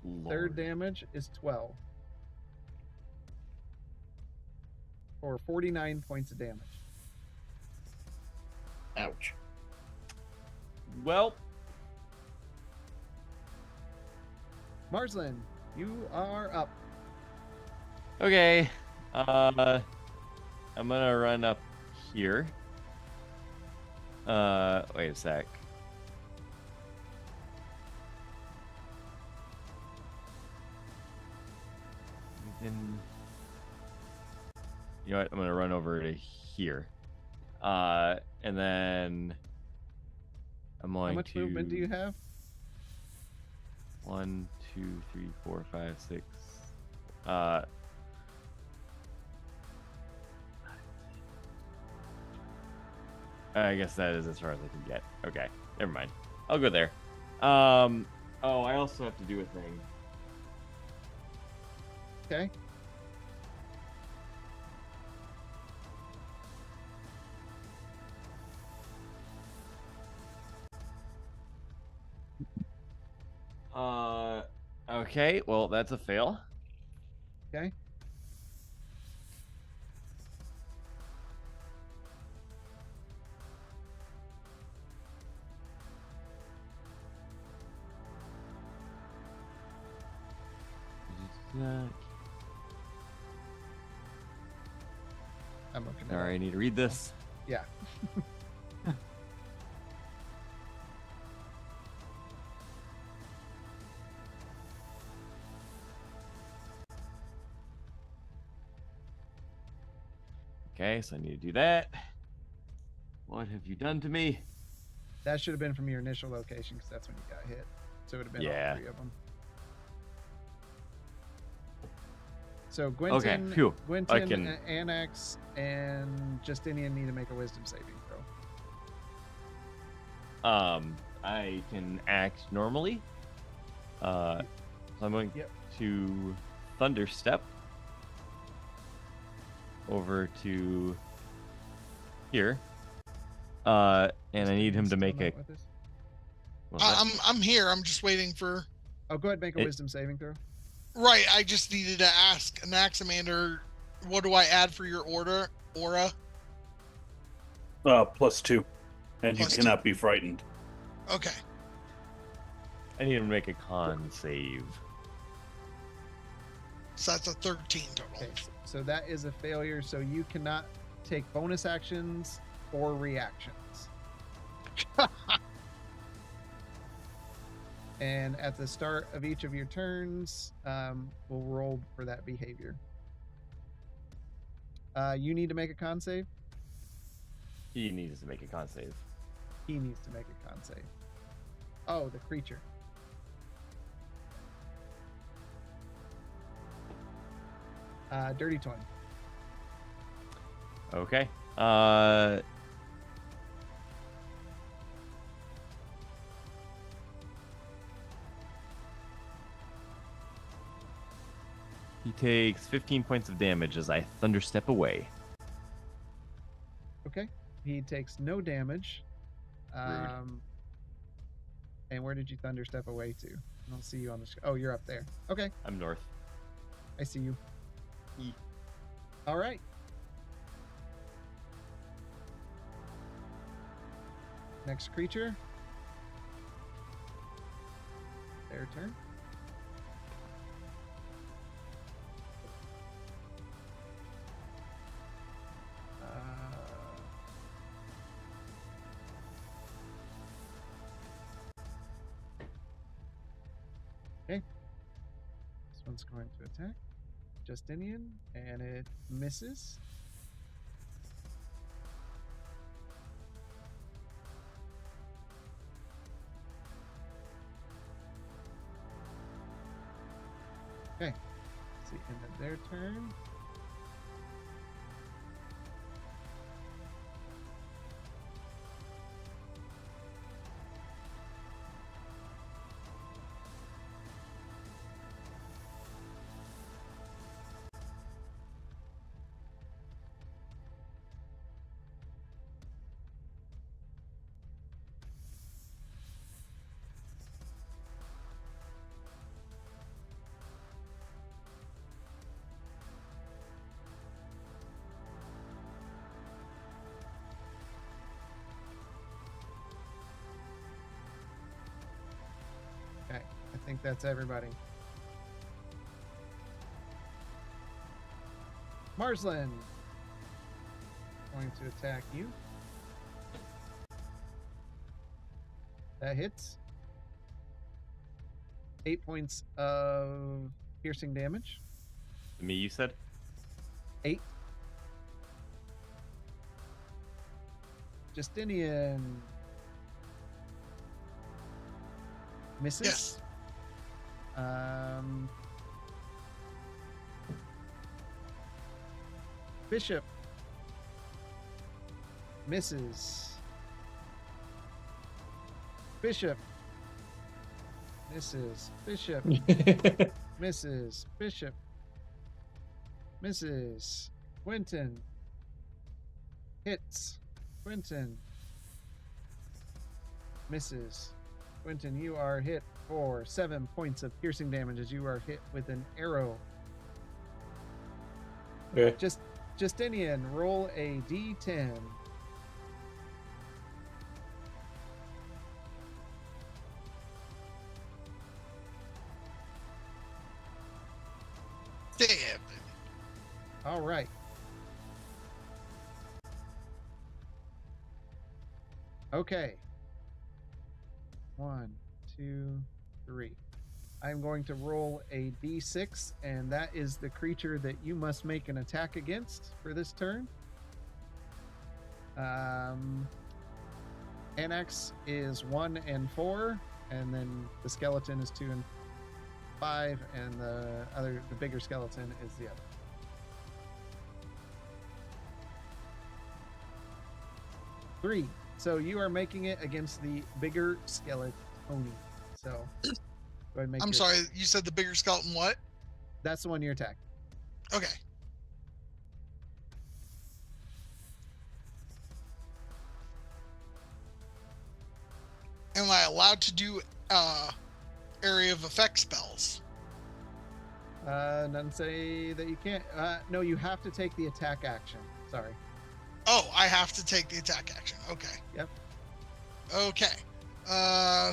Third Lord. damage is 12. For 49 points of damage. Ouch. Well, Marsland, you are up. okay. I'm gonna run up here. Wait a sec. You know what? I'm gonna run over to here. And then I'm going How much to movement do you have? 1, 2, 3, 4, 5, 6. I guess that is as far as I can get. Okay, never mind. I'll go there. Oh, I also have to do a thing. Okay. Okay, well, that's a fail. Okay. I'm looking at Sorry, I it. need to read this. Yeah. Okay, so I need to do that. What have you done to me? That should have been from your initial location because that's when you got hit. So it would have been Yeah. all three of them. So Gwenton, phew. Gwenton, I can- Annex, and Justinian need to make a wisdom saving throw. I can act normally. So I'm going Yep. to Thunder Step over to here. And I need him to Still make not a. with us? What's that? I'm here. I'm just waiting for. Oh, go ahead, make a It- wisdom saving throw. Right. I just needed to ask Anaximander, what do I add for your aura? +2, and you +2. cannot be frightened. Okay. I need him to make a con save. So that's a 13 total. Okay, so that is a failure. So you cannot take bonus actions or reactions. And at the start of each of your turns, we'll roll for that behavior. You need to make a con save. He needs to make a con save. He needs to make a con save. Oh, the creature. Dirty 20. Okay. He takes 15 points of damage as I thunderstep away. Okay. He takes no damage. And where did you thunderstep away to? I don't see you on the screen. Oh, you're up there. Okay. I'm north. I see you. All right. Next creature. Their turn. Okay. This one's going to attack Justinian, and it misses. Okay. Let's see, end of their turn. Okay, I think that's everybody. Marsland going to attack you. That hits. 8 points of piercing damage. Me, you said? 8. Justinian misses. Yes. Bishop misses. Bishop misses. Bishop misses. Bishop misses. Quentin hits. Quentin misses. Quentin, you are hit for 7 points of piercing damage as you are hit with an arrow. Okay. Justinian, roll a d10. Damn. All right. Okay. 1, 2, 3. I'm going to roll a d6, and that is the creature that you must make an attack against for this turn. Annex is 1 and 4, and then the skeleton is 2 and 5, and the bigger skeleton is the other. Three. So you are making it against the bigger skeleton. So go ahead and make I'm sorry, you said the bigger skeleton what? That's the one you attack. Okay. Am I allowed to do area of effect spells? None say that you can't. No, you have to take the attack action. Sorry. Oh, I have to take the attack action. Okay. Yep. Okay.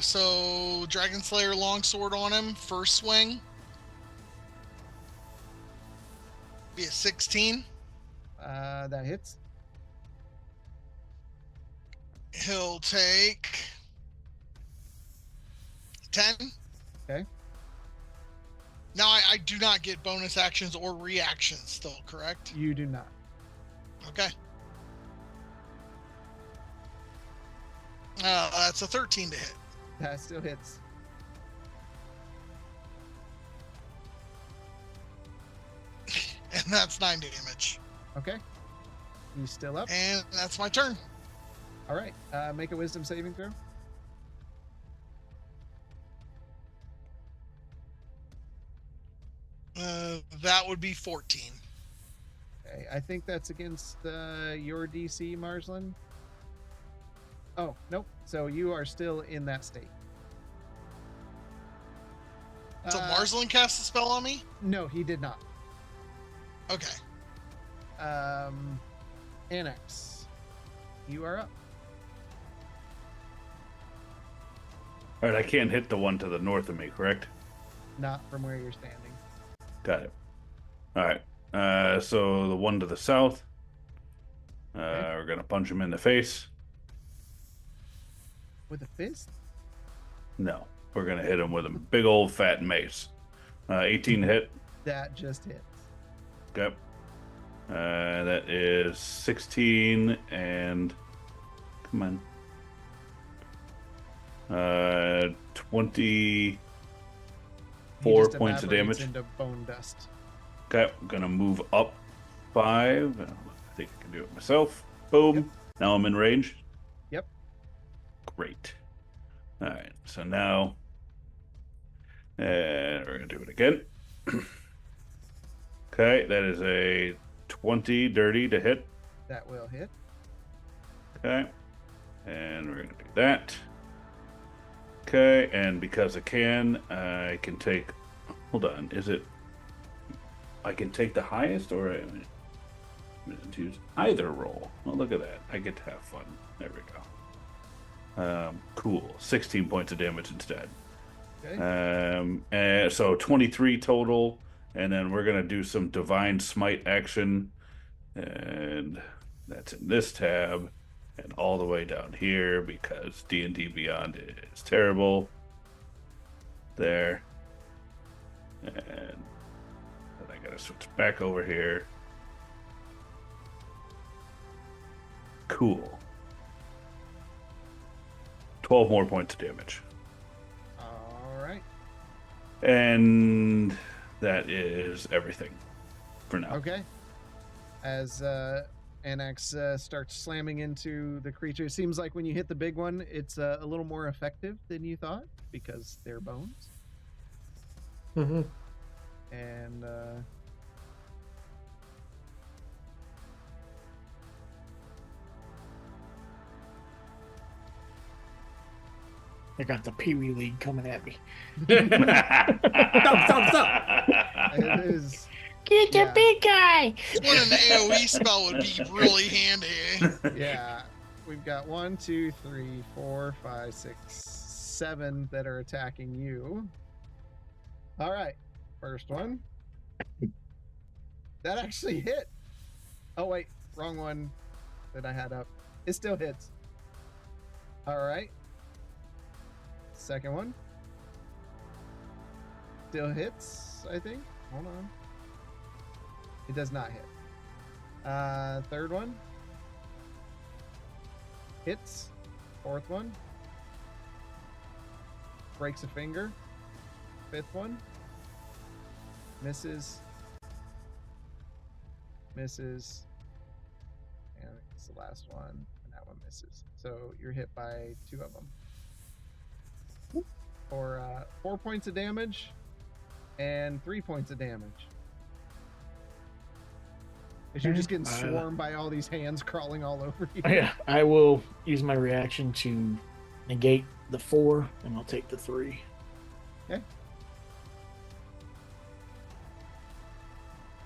So Dragon Slayer longsword on him, first swing. Be a 16. That hits. He'll take 10. Okay. Now, I do not get bonus actions or reactions still, correct? You do not. Okay. That's a 13 to hit. That still hits. And that's 9 damage. Okay. You still up? And that's my turn. All right. Make a wisdom saving throw. That would be 14. Okay. I think that's against your DC, Marsland. Oh, nope. So you are still in that state. So Marsland cast a spell on me? No, he did not. Okay. Annex, you are up. All right, I can't hit the one to the north of me, correct? Not from where you're standing. Got it. All right. So the one to the south, we're gonna punch him in the face. With a fist? No, we're gonna hit him with a big old fat mace. 18 hit. That just hits. Yep. That is 16 and come on. 24 points of damage. Into bone dust. Okay, I'm gonna move up 5. I think I can do it myself. Boom. Yep. Now I'm in range. Yep. Great. All right. So now, we're gonna do it again. Okay, that is a 20 dirty to hit. That will hit. Okay, and we're gonna do that. Okay, and because I can take. Hold on, is it? I can take the highest, or I'm gonna choose either roll. Well, look at that. I get to have fun. There we go. Cool. 16 points of damage instead. Okay. And so 23 total, and then we're gonna do some divine smite action, and that's in this tab, and all the way down here because D&D Beyond is terrible. There, and then I gotta switch back over here. Cool. 12 more points of damage. All right. And that is everything for now. Okay. As Annex starts slamming into the creature, it seems like when you hit the big one, it's a little more effective than you thought because they're bones. Mm-hmm. And I got the Pee Wee League coming at me. Stop. it is. Get the Yeah. big guy! One an AoE spell would be really handy. Yeah. We've got 1, 2, 3, 4, 5, 6, 7 that are attacking you. All right. First one. That actually hit. Oh, wait. Wrong one that I had up. It still hits. All right. Second one. Still hits, I think. Hold on. It does not hit. Third one. Hits. Fourth one. Breaks a finger. Fifth one. Misses. Misses. And it's the last one. And that one misses. So you're hit by 2 of them. For 4 points of damage and 3 points of damage. Because you're just getting swarmed by all these hands crawling all over you. Yeah, I will use my reaction to negate the 4, and I'll take the 3. Okay.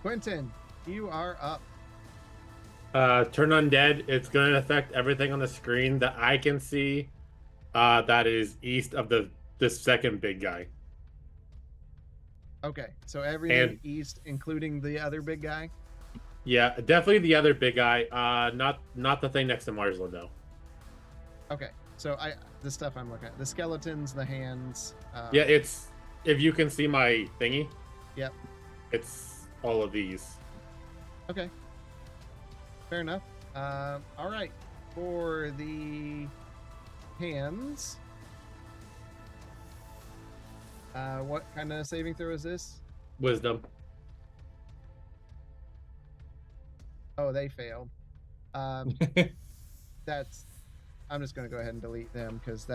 Quentin, you are up. Turn undead. It's going to affect everything on the screen that I can see. That is east of the second big guy. Okay, so everything east, including the other big guy. Yeah, definitely the other big guy. Not the thing next to Marsland though. Okay, so the stuff I'm looking at, the skeletons, the hands. Yeah, it's if you can see my thingy. Yep. It's all of these. Okay. Fair enough. All right. For the hands, what kind of saving throw is this? Wisdom. Oh, they failed. That's. I'm just gonna go ahead and delete them because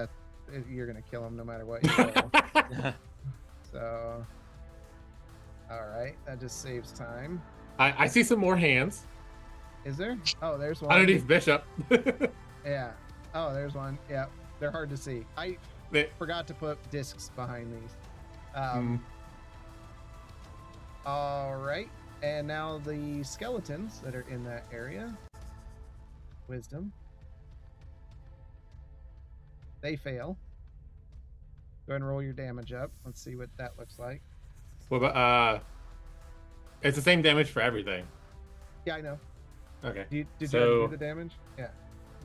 you're gonna kill them no matter what you roll. So, all right, that just saves time. I see some more hands Is there? Oh, there's one. underneath Bishop. Yeah. Oh, there's one. Yeah, they're hard to see. I forgot to put discs behind these. All right, and now the skeletons that are in that area. Wisdom. They fail. Go ahead and roll your damage up. Let's see what that looks like. What about, it's the same damage for everything. Yeah, I know. Okay. Did you So- already do the damage? Yeah.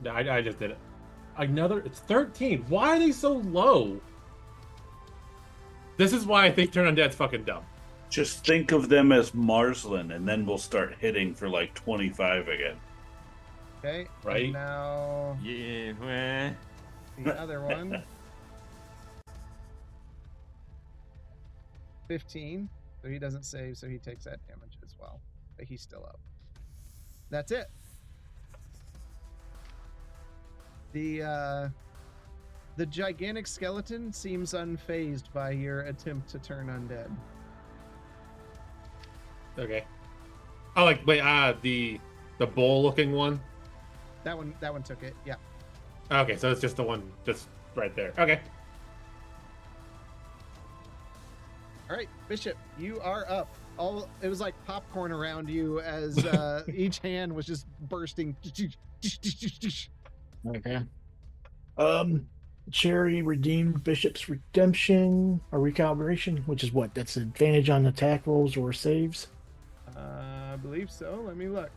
No, I just did it. It's 13. Why are they so low? This is why I think Turn Undead's fucking dumb. Just think of them as Marsland, and then we'll start hitting for like 25 again. Okay. Right. And now Yeah, well, the other one. 15. So he doesn't save, so he takes that damage as well. But he's still up. That's it. The gigantic skeleton seems unfazed by your attempt to turn undead. Okay. Oh, like wait, the bull looking one. That one took it. Yeah. Okay, so it's just the one just right there. Okay. All right, Bishop, you are up. It was like popcorn around you as each hand was just bursting. Okay. Cherry redeemed Bishop's redemption or recalibration, which is what? That's advantage on attack rolls or saves. I believe so. Let me look.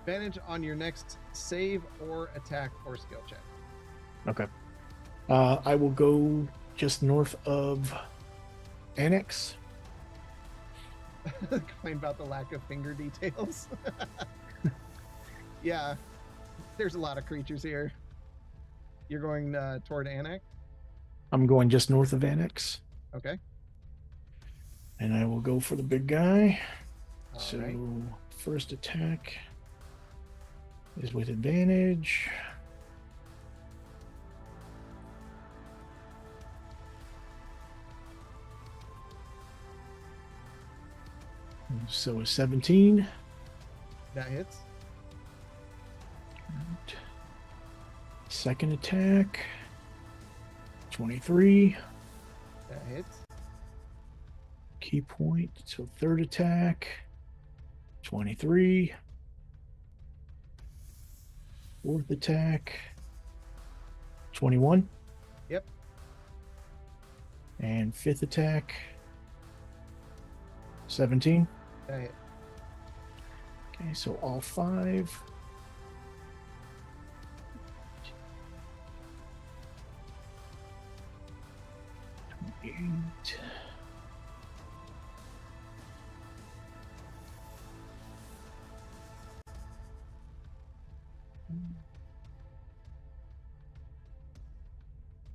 Advantage on your next save or attack or skill check. Okay. I will go just north of Annex. Complain about the lack of finger details. Yeah, there's a lot of creatures here. You're going toward Annex? I'm going just north of Annex. Okay. And I will go for the big guy. All So right. first attack is with advantage. So a 17. That hits. Second attack, 23. That hits. Key point. So third attack, 23. Fourth attack, 21. Yep. And fifth attack, 17. That hit. Okay, so all 5. Eight.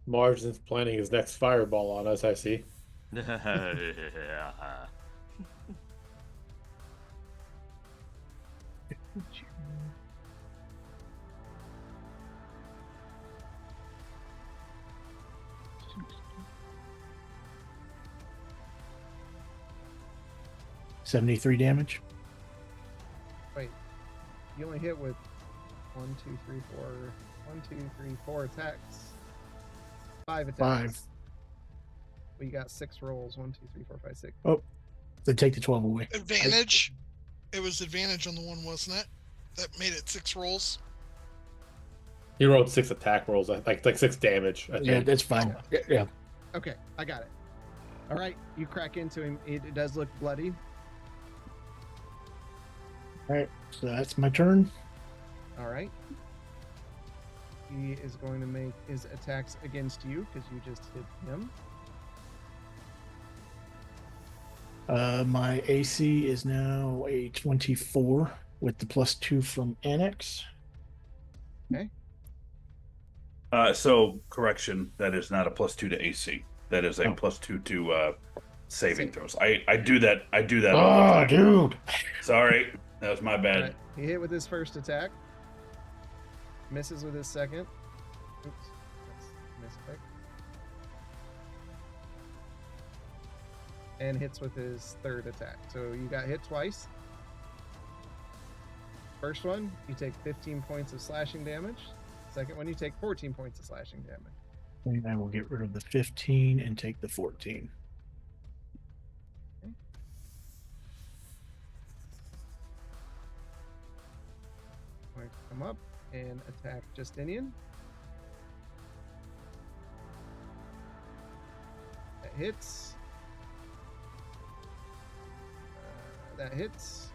Marsden's planning his next fireball on us, I see. $73 damage. Wait. You only hit with 1, 2, 3, 4. 1, 2, 3, 4 attacks. 5 attacks. 5. Well, you got 6 rolls. 1, 2, 3, 4, 5, 6. Then take the 12 away. Advantage. It was advantage on the one, wasn't it? That made it 6 rolls. He rolled 6 attack rolls, like 6 damage. I think. Yeah, that's fine. Yeah. Okay, I got it. All right, you crack into him. It does look bloody. All right, so that's my turn. All right. He is going to make his attacks against you because you just hit him. My AC is now a 24 with the +2 from Annex. So correction, that is not a +2 to AC. That is a Oh. +2 to saving Save. throws. I do that all the Oh, time. dude. Sorry, that was my bad. Alright, he hit with his first attack. Misses with his second. Oops. That's mispick. And hits with his third attack. So you got hit twice. First one, you take 15 points of slashing damage. Second one, you take 14 points of slashing damage. And I will get rid of the 15 and take the 14. Going to come up and attack Justinian. That hits. That hits.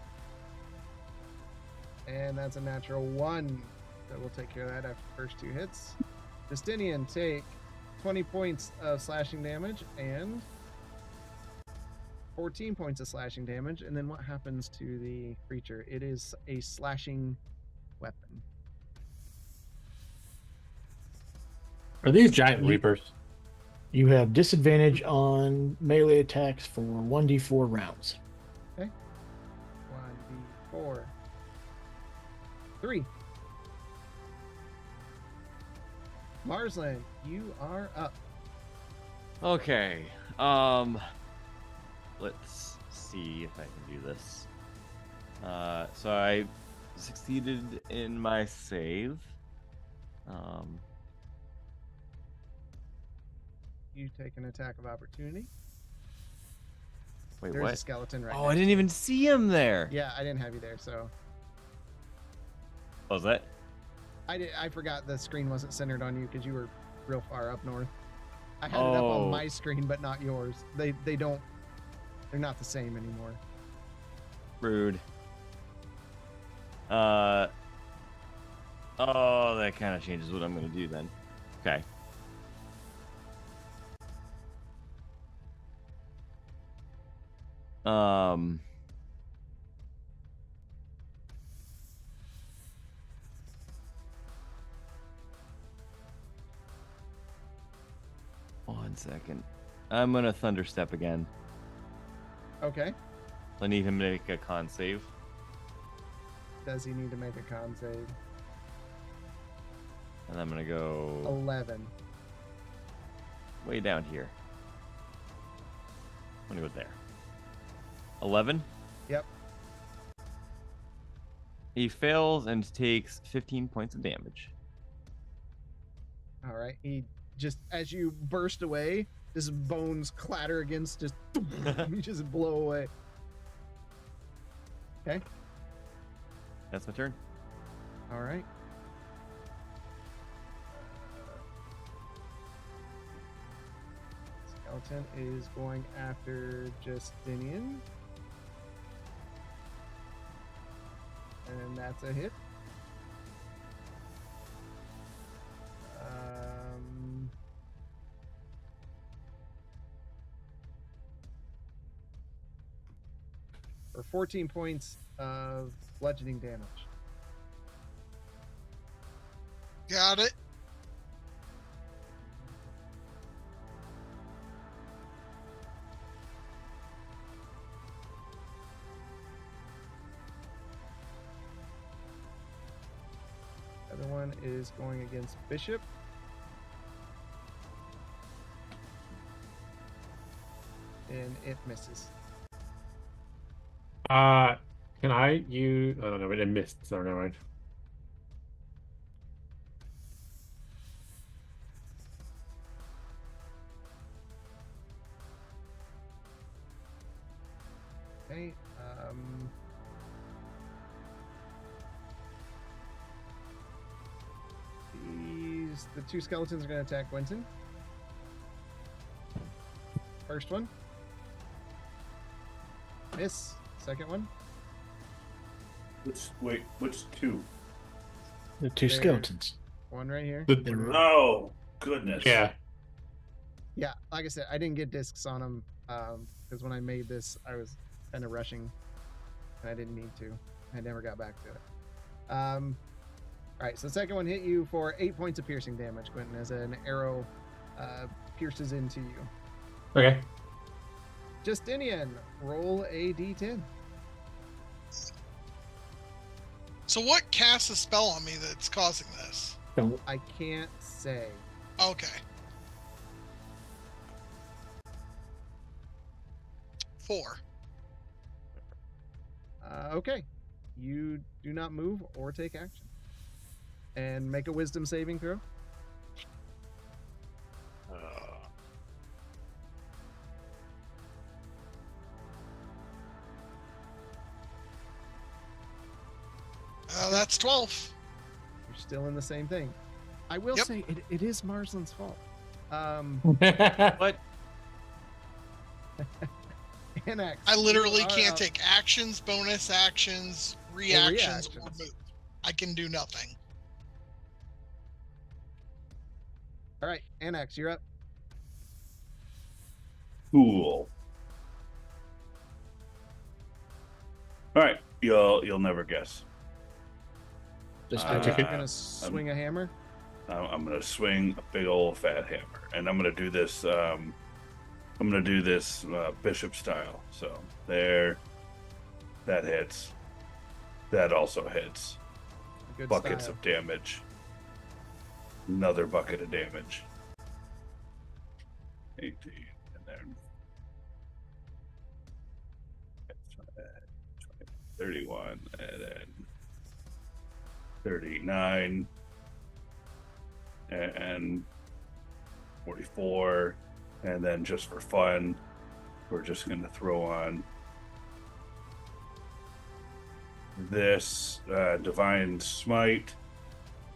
And that's a natural 1. So we'll take care of that after the first 2 hits. Justinian, take 20 points of slashing damage and 14 points of slashing damage. And then what happens to the creature? It is a slashing weapon. Are these giant reapers? You have disadvantage on melee attacks for 1d4 rounds. 1d4. 3. Marsland, you are up. Okay. Let's see if I can do this. So I succeeded in my save. You take an attack of opportunity. Wait, There's what? a skeleton right Oh, next I didn't to you. even see him there. Yeah, I didn't have you there, so What was that? I forgot the screen wasn't centered on you because you were real far up north. I had it up on Oh. my screen, but not yours. They're not the same anymore. Rude. Oh, that kind of changes what I'm gonna do then. Okay. One second. I'm gonna thunder step again. Okay. I need him to make a con save. Does he need to make a con save? And I'm gonna go 11. way down here. I'm gonna go there. 11? Yep. He fails and takes 15 points of damage. All right. He just, as you burst away, his bones clatter against just, you just blow away. Okay. That's my turn. All right. Skeleton is going after Justinian. And that's a hit. For 14 points of bludgeoning damage. Got it. The other one is going against Bishop. And it misses. Can I use? I don't know. It missed. So never mind. Okay. The 2 skeletons are going to attack Quentin. First one. Miss. Second one. Which 2? The 2 There. skeletons. one right here. Oh, goodness. Yeah. Yeah, like I said, I didn't get discs on them because when I made this, I was kind of rushing, and I didn't need to. I never got back to it. All right, so the second one hit you for 8 points of piercing damage, Quentin, as an arrow pierces into you. Okay. Justinian, roll a d10. So what casts a spell on me that's causing this? I can't say. Okay. 4. Okay. You do not move or take action. And make a wisdom saving throw. That's 12. You're still in the same thing. I will Yep. say it is Marsland's fault. What? Anax, I literally you are can't up. take actions, bonus actions, reactions, or reactions. move. I can do nothing. All right, Anax, you're up. Cool. All right, you'll never guess. Just Uh, You're gonna swing a hammer. I'm gonna swing a big old fat hammer, and I'm gonna do this. I'm gonna do this bishop style. So there, that hits. That also hits. Good Buckets style. of damage. Another bucket of damage. 18, and then 31, and then 39, and 44, and then just for fun, we're just going to throw on this Divine Smite,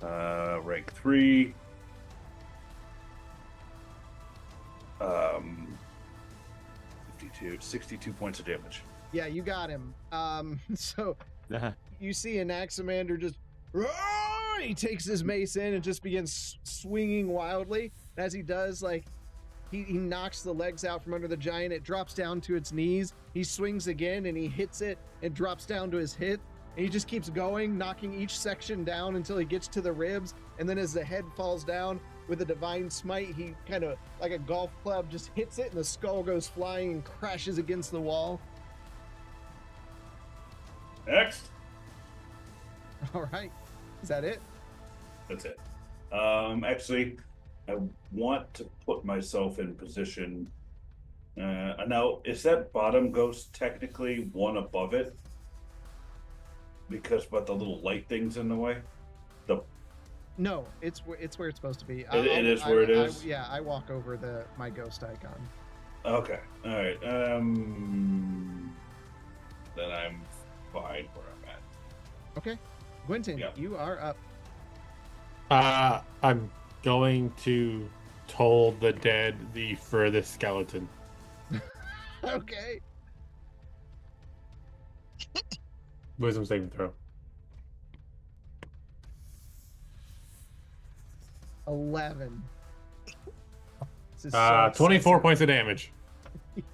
rank 3. 62 points of damage. Yeah, you got him. So you see Anaximander just he takes his mace in and just begins swinging wildly. As he does, like he knocks the legs out from under the giant. It drops down to its knees. He swings again and he hits it. It drops down to his hip. And he just keeps going, knocking each section down until he gets to the ribs. And then as the head falls down with a divine smite, he kind of like a golf club just hits it and the skull goes flying and crashes against the wall. Next. All right. Is that it? That's it. Actually, I want to put myself in position. Now, is that bottom ghost technically one above it? But the little light thing's in the way. No, it's where it's supposed to be. It is where it is? Yeah, I walk over my ghost icon. Okay. All right. Then I'm fine where I'm at. Okay. Quentin, Yeah. you are up. I'm going to toll the dead the furthest skeleton. Okay. Wisdom saving throw. 11. This is so 24 excessive. points of damage.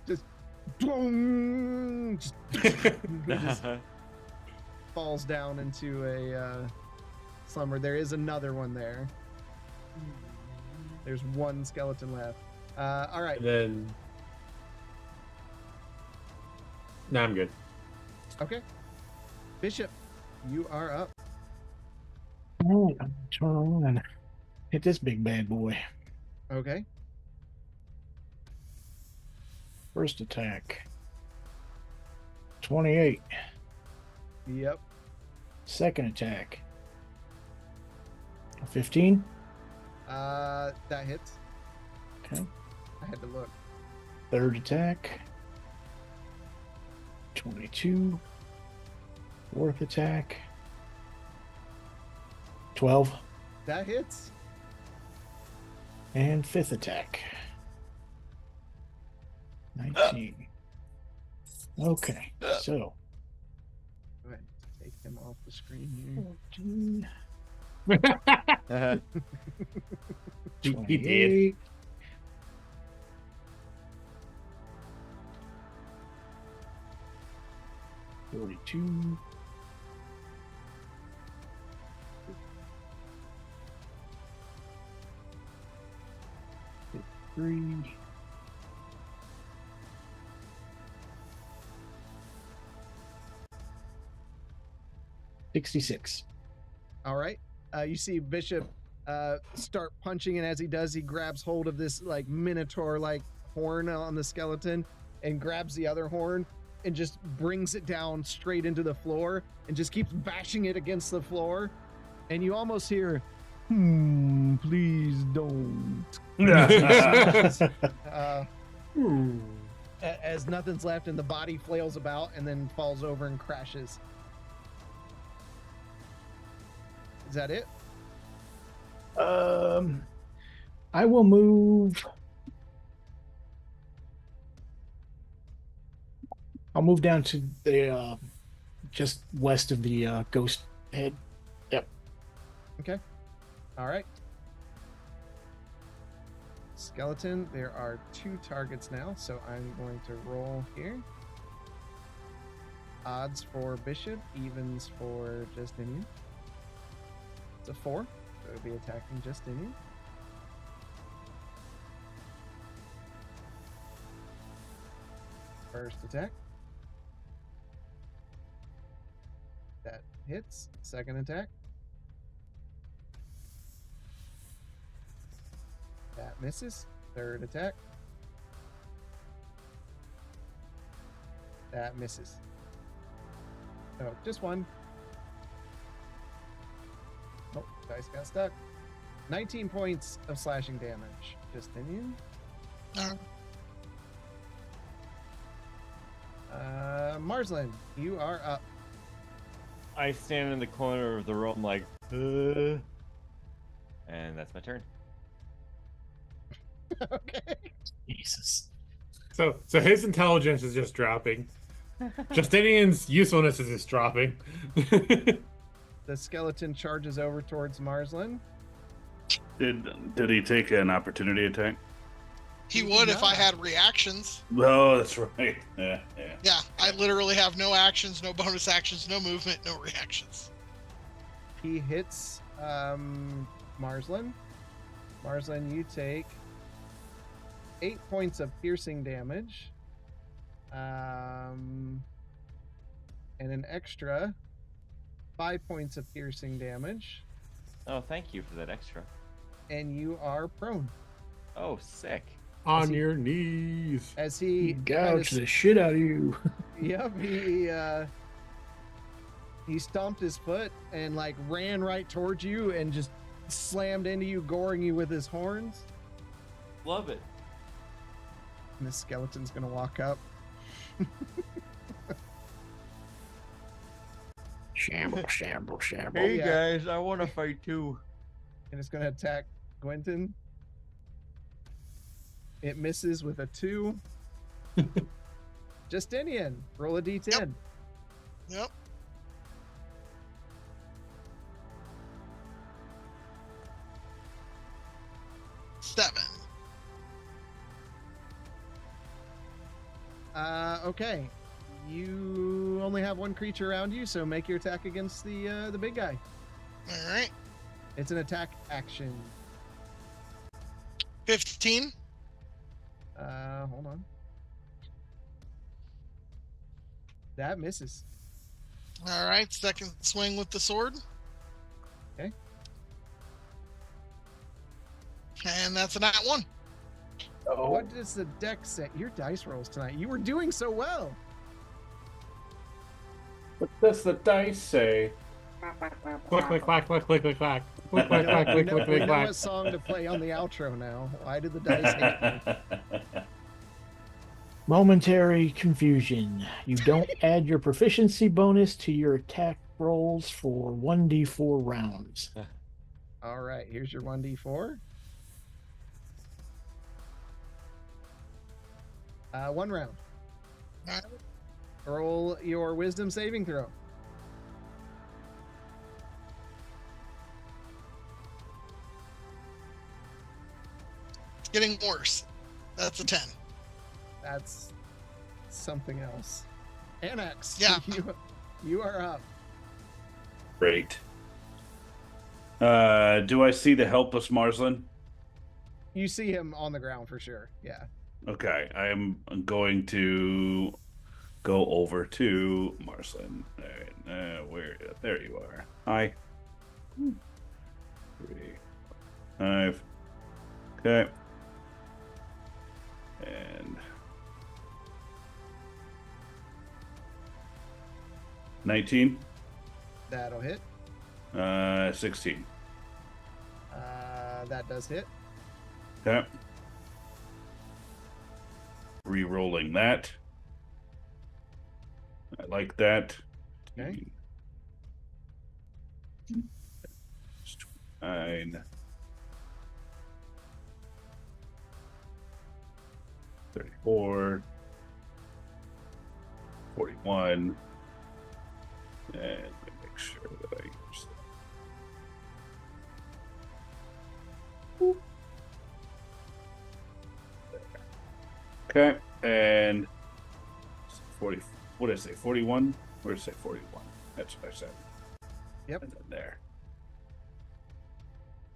Just, boom, just falls down into a slumber. There is another one there. There's one skeleton left. All right. And then... Nah, I'm good. Okay. Bishop, you are up. All right, I'm gonna turn around and hit this big bad boy. Okay. First attack. 28. Yep. Second attack. 15. That hits. Okay. I had to look. Third attack. 22. Fourth attack. 12. That hits. And fifth attack. 19. Okay, so Go ahead. Take him off the screen here. 14. He did. 42. 3. 66. All right. You see Bishop start punching, and as he does, he grabs hold of this like minotaur like horn on the skeleton and grabs the other horn and just brings it down straight into the floor and just keeps bashing it against the floor. And you almost hear, please don't. As nothing's left and the body flails about and then falls over and crashes. Is that it? I will move. I'll move down to the just west of the ghost head. Yep. Okay. All right. Skeleton, there are 2 targets now, so I'm going to roll here. Odds for Bishop, evens for Justinian. It's a 4, so it'll be attacking Justinian. First attack. That hits. Second attack. That misses. Third attack. That misses. Oh, just one. Nope, dice got stuck. 19 points of slashing damage. Justinian. Marsland, you are up. I stand in the corner of the room like, and that's my turn. Okay. Jesus. So his intelligence is just dropping. Justinian's usefulness is just dropping. The skeleton charges over towards Marsland. Did he take an opportunity attack? He would if I had reactions. Oh, that's right. Yeah. Yeah, I literally have no actions, no bonus actions, no movement, no reactions. He hits Marsland. Marsland, you take 8 points of piercing damage. And an extra 5 points of piercing damage. Oh, thank you for that extra. And you are prone. Oh, sick. On your knees. As he Gouge the shit out of you. Yep, he stomped his foot and like ran right towards you and just slammed into you, goring you with his horns. Love it. And the skeleton's gonna walk up. Shamble, shamble, shamble. Hey yeah. guys, I want to fight too. And it's gonna attack Gwenton. It misses with a 2. Justinian, roll a d10. Yep. Seven. Okay. You only have 1 creature around you, so make your attack against the big guy. All right. It's an attack action. 15. Hold on. That misses. All right. Second swing with the sword. Okay. And that's a nat 1. What does the deck say? Your dice rolls tonight. You were doing so well. What does the dice say? Click, click, clack, click, click, click, clack. Click, clack, clack, click, click, We click, know clack. what song to play on the outro now. Why did the dice hate me? Momentary confusion. You don't add your proficiency bonus to your attack rolls for 1d4 rounds. All right, here's your 1d4. 1 round. All right. Roll your wisdom saving throw. getting worse. That's a 10. That's something else. Annex, Yeah. you are up. Great. Do I see the helpless Marsland? You see him on the ground for sure. Yeah. Okay, I am going to go over to Marsland. All right, there you are. Hi. 3, 5. Okay. And 19. That'll hit. 16. That does hit. Okay. Re-rolling that. I like that. Okay. 9. 34. 41. And let me make sure that I use that. Okay, and 40. What did I say? 41? Where did I say 41? That's what I said. Yep. And then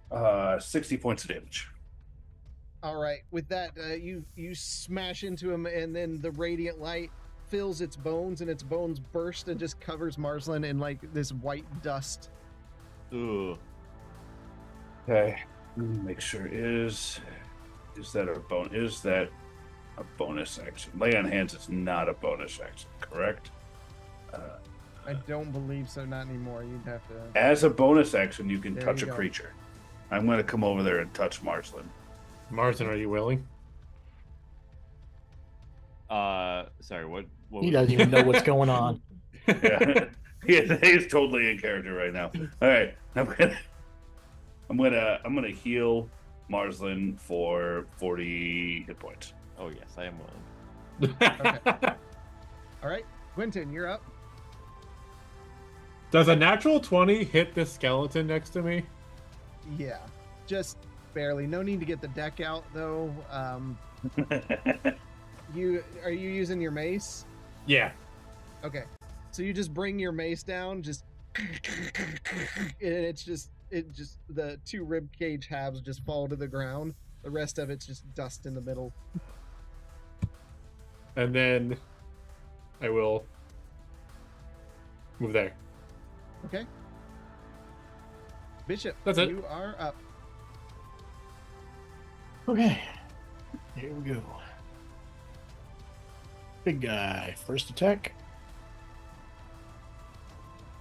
there. 60 points of damage. All right. With that, you smash into him, and then the radiant light fills its bones, and its bones burst and just covers Marsland in like this white dust. Ugh. Okay. Make sure is that a bonus? Is that a bonus action? Lay on hands is not a bonus action, correct? I don't believe so. Not anymore. You'd have to. As a bonus action, you can There touch you a go. creature. I'm going to come over there and touch Marsland. Marsden, are you willing? Sorry, what He was doesn't even know what's going on. Yeah, he's totally in character right now. All right, I'm gonna heal Marsland for 40 hit points. Oh yes, I am willing. Okay. All right, Quentin, you're up. Does a natural 20 hit this skeleton next to me? Yeah, just barely. No need to get the deck out though. Are you using your mace? Yeah. Okay, so you just bring your mace down, just and it just the 2 rib cage halves just fall to the ground. The rest of it's just dust in the middle. And then I will move there. Okay. Bishop, That's it. you are up. Okay. Here we go. Big guy. First attack.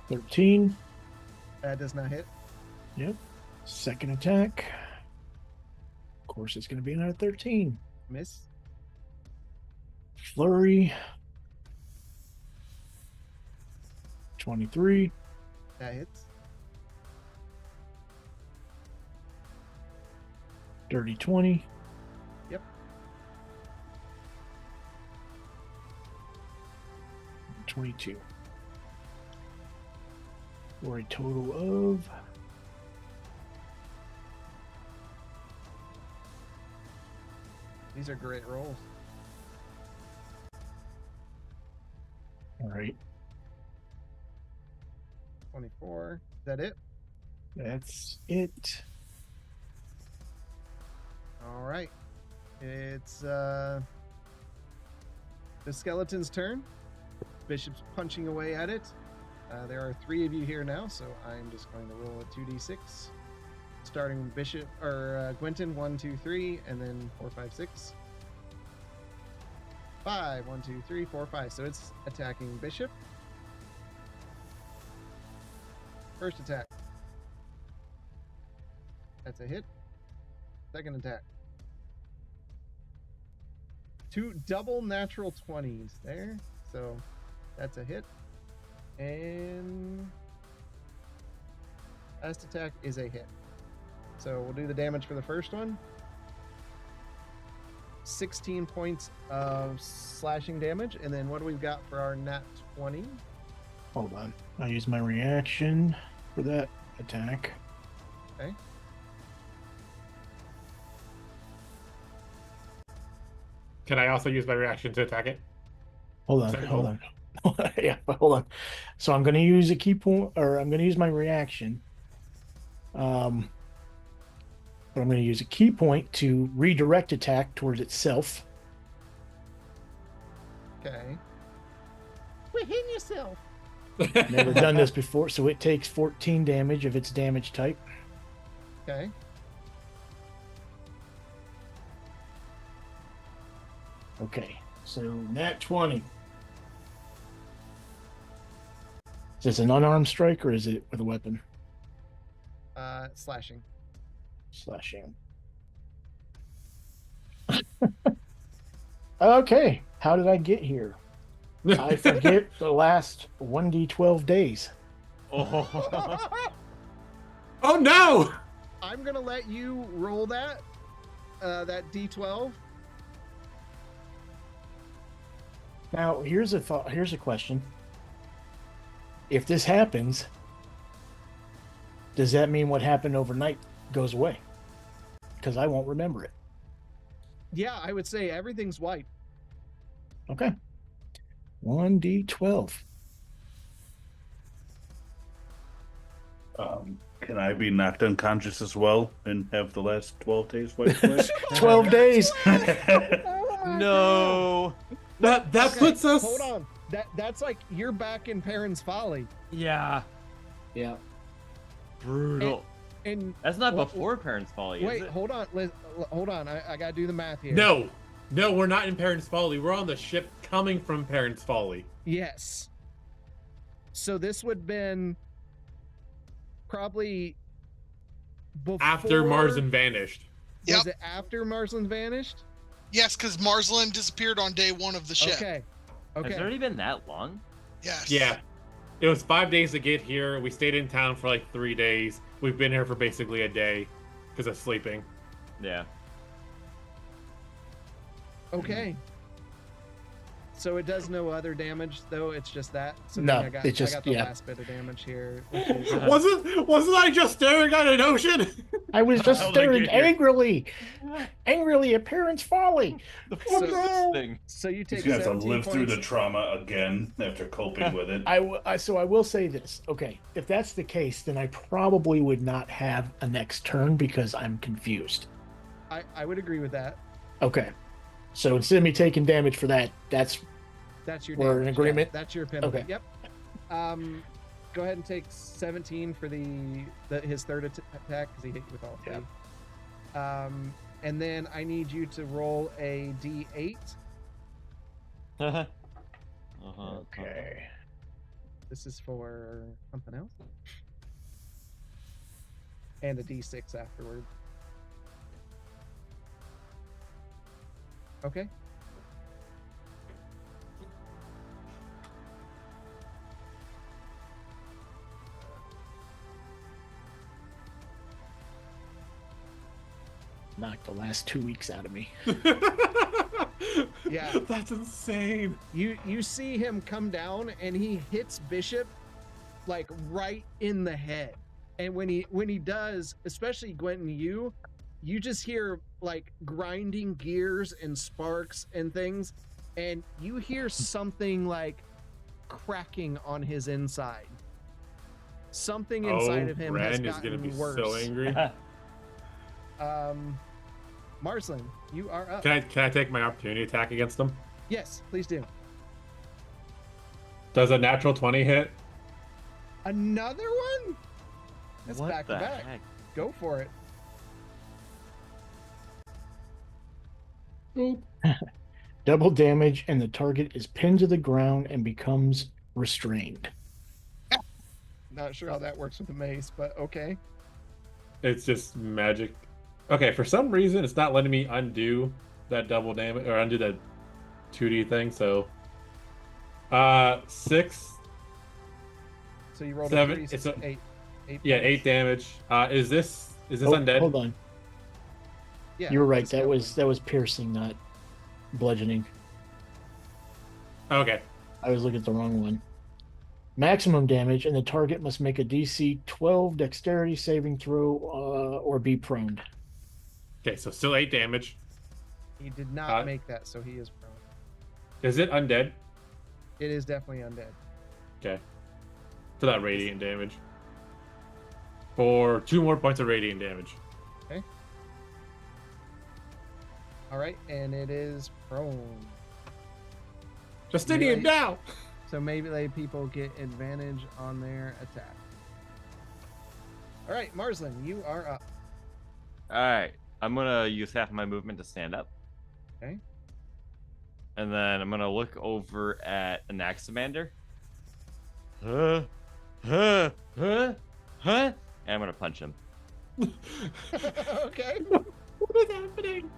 13. That does not hit. Yep. Second attack. Of course, it's going to be another 13. Miss. Flurry. 23. That hits. Dirty 20. Yep. 22. For a total of 'These are great rolls. all right. 24. Is that it? That's it. All right. It's the skeleton's turn. Bishop's punching away at it. There are 3 of you here now, so I'm just going to roll a 2d6. Starting with Bishop or Gwenton, 1, 2, 3, and then 4, 5, 6. 5, 1, 2, 3, 4, 5. So it's attacking Bishop. First attack. That's a hit. Second attack. 2 double natural 20s there. So that's a hit. And last attack is a hit. So we'll do the damage for the first one. 16 points of slashing damage. And then what do we got for our nat 20? Hold on. I use my reaction for that attack. Okay. Can I also use my reaction to attack it? Hold on, Sorry, hold on. Yeah, but hold on. So I'm going to use a key point, or I'm going to use my reaction. But I'm going to use a key point to redirect attack towards itself. Okay. Quit hitting yourself. Never done this before, so it takes 14 damage of its damage type. Okay. Okay, so nat 20. Is this an unarmed strike or is it with a weapon? Slashing. Slashing. Okay, how did I get here? I forget the last 1d12 days. Oh. Oh no! I'm gonna let you roll that D12. Now, here's a thought. Here's a question. If this happens, does that mean what happened overnight goes away? Because I won't remember it. Yeah, I would say everything's white. Okay. 1d12. Can I be knocked unconscious as well and have the last 12 days wiped away? 12 days. No. That Okay, puts us. Hold on. That's like you're back in Perrin's Folly. Yeah. Yeah. Brutal. And That's not Well, before Parents' Folly, is wait, it? hold on. Hold on. I gotta do the math here. No, we're not in Parents' Folly. We're on the ship coming from Parents' Folly. Yes. So this would have been probably before, After Marsden vanished. Was Yep. it after Marsland vanished? Yes, because Marsland disappeared on day 1 of the ship. Okay. Has it Okay. already been that long? Yes. Yeah. It was 5 days to get here. We stayed in town for like 3 days. We've been here for basically a day because of sleeping. Yeah. Okay. So it does no other damage though. It's just that. So No, then it just- I got the yeah. last bit of damage here. Which is, Wasn't I just staring at an ocean? I was just How'd I staring get here? angrily at Parents' Folly. The So- fuck thing. so you He's take gonna have to 17 live through the points. trauma again after coping with it. So I will say this. Okay, if that's the case, then I probably would not have a next turn because I'm confused. I would agree with that. Okay, so instead of me taking damage for that, that's That's your We're in damage. agreement? Yeah, that's your penalty. Okay. Yep. Go ahead and take 17 for his third attack because he hit you with all three. And then I need you to roll a D8. okay. This is for something else. And a D6 afterward. Okay. Knocked the last 2 weeks out of me. Yeah. That's insane. You see him come down and he hits Bishop like right in the head. And when he does, especially Gwenton, you just hear like grinding gears and sparks and things, and you hear something like cracking on his inside. Something inside of him has Ren is gonna gotten be worse. so angry. Marsland, you are up. Can I take my opportunity attack against him? Yes, please do. Does a natural 20 hit? Another one? That's What back the to back. heck? Go for it. Double damage, and the target is pinned to the ground and becomes restrained. Not sure how that works with the mace, but okay. It's just magic. Okay, for some reason it's not letting me undo that double damage or undo that 2D thing. So, 6. So you rolled 7, a 3, it's so a- 8. 8 Yeah, points. 8 damage. Is this Oh, undead? hold on. Yeah, You were right. just That go. was piercing, not bludgeoning. Okay. I was looking at the wrong one. Maximum damage, and the target must make a DC 12 dexterity saving throw or be prone. Okay, so still 8 damage. He did not make that, so he is prone. Is it undead? It is definitely undead. Okay. For that radiant damage. For 2 more points of radiant damage. Okay. All right, and it is prone. Justinian, now! So melee people get advantage on their attack. All right, Marsland, you are up. All right. I'm gonna use half of my movement to stand up. Okay. And then I'm gonna look over at Anaximander. And I'm gonna punch him. Okay. What is happening?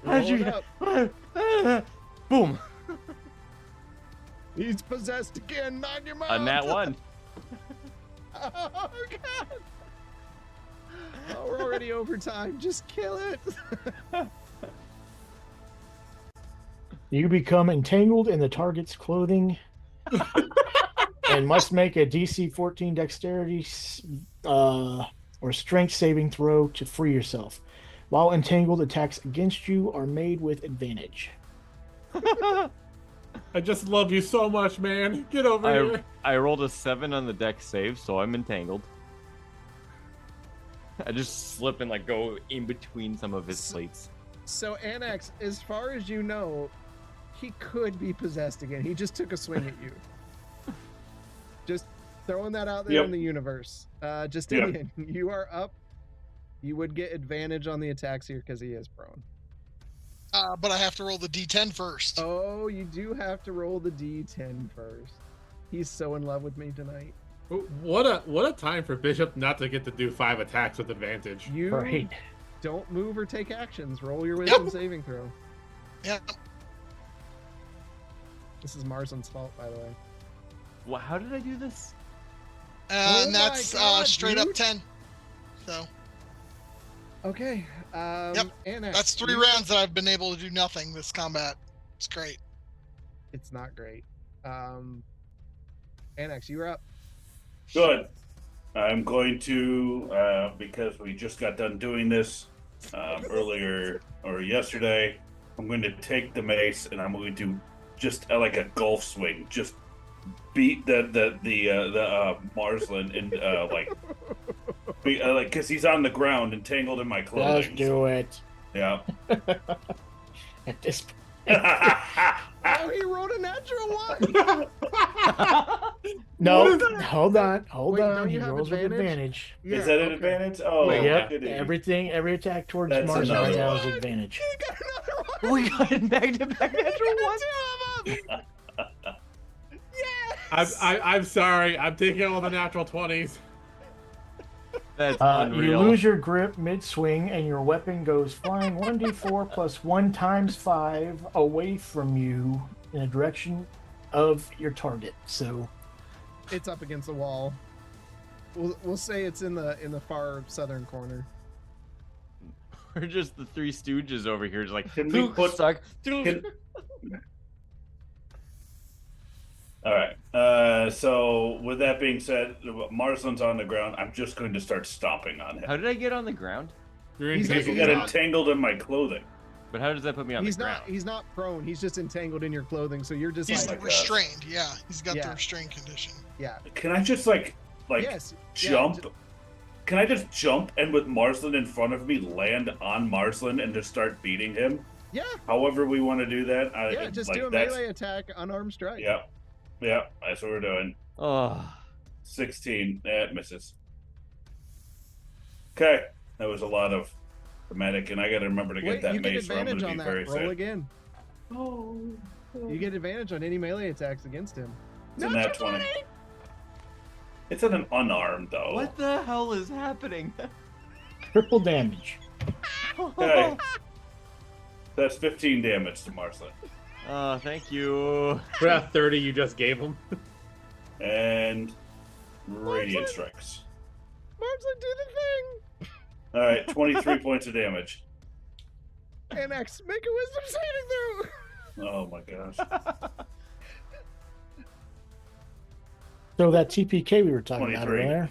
How'd you Boom. He's possessed again. Knock him out. A nat 1. Oh, God. Oh, we're already over time. Just kill it. You become entangled in the target's clothing and must make a DC 14 dexterity or strength saving throw to free yourself. While entangled, attacks against you are made with advantage. I just love you so much, man. Get over here. I rolled a 7 on the dex save, so I'm entangled. I just slip and like go in between some of his plates. So, Annex, as far as you know, he could be possessed again. He just took a swing at you. Just throwing that out there in the universe. Justinian, you are up. You would get advantage on the attacks here because he is prone. But I have to roll the D10 first. Oh, you do have to roll the D10 first. He's so in love with me tonight. What a time for Bishop not to get to do 5 attacks with advantage. You don't move or take actions. Roll your wisdom saving throw. Yep. This is Marsland's fault, by the way. Well, how did I do this? And that's straight up 10. So. Okay. Yep. Annex, That's 3 rounds that I've been able to do nothing this combat. It's great. It's not great. Annex, you're up. Good. I'm going to, because we just got done doing this earlier or yesterday, I'm going to take the mace and I'm going to just like a golf swing, just beat the Marsland and like because he's on the ground entangled in my clothing. Let's do it. Yeah. At this Oh, he rolled a natural 1. No, hold on. Wait, He have rolls with advantage. Yeah, Is that an advantage? Oh, Yep. goody. Every attack towards That's Mars another right now one. is advantage. He got another 1. We got it back-to-back natural 1. Yes. I'm sorry. I'm taking all the natural 20s. That's You unreal. lose your grip mid-swing, and your weapon goes flying 1d4 plus 1 times 5 away from you in a direction of your target. So It's up against the wall. We'll say it's in the far southern corner. We're just the 3 stooges over here, just like Can we put- suck. All right. So with that being said, Marsland's on the ground. I'm just going to start stomping on him. How did I get on the ground? He's Because he got entangled in my clothing. But how does that put me on He's the ground? not. He's not prone. He's just entangled in your clothing. So you're just He's like, restrained. Yeah, he's got Yeah. the restrained condition. yeah. Can I just like Yes. jump? Yeah, Can I just jump and with Marsland in front of me, land on Marsland and just start beating him? yeah. However we want to do that. Yeah. Just do a melee attack, unarmed strike. Yeah, that's what we're doing. Oh, 16. That misses. Okay, that was a lot of dramatic, and I got to remember to get Wait, that you get mace, or I'm going advantage to on be that. very Roll sad. again. You get advantage on any melee attacks against him. It's a nat 20. It's an unarmed though. what the hell is happening? triple damage. Okay. That's 15 damage to Marsland. Oh, thank you. For that 30 you just gave him. And radiant strikes. Marsland, do the thing. All right, 23 points of damage. Annex, make a wisdom saving throw. Oh my gosh. So that TPK we were talking about 23. earlier.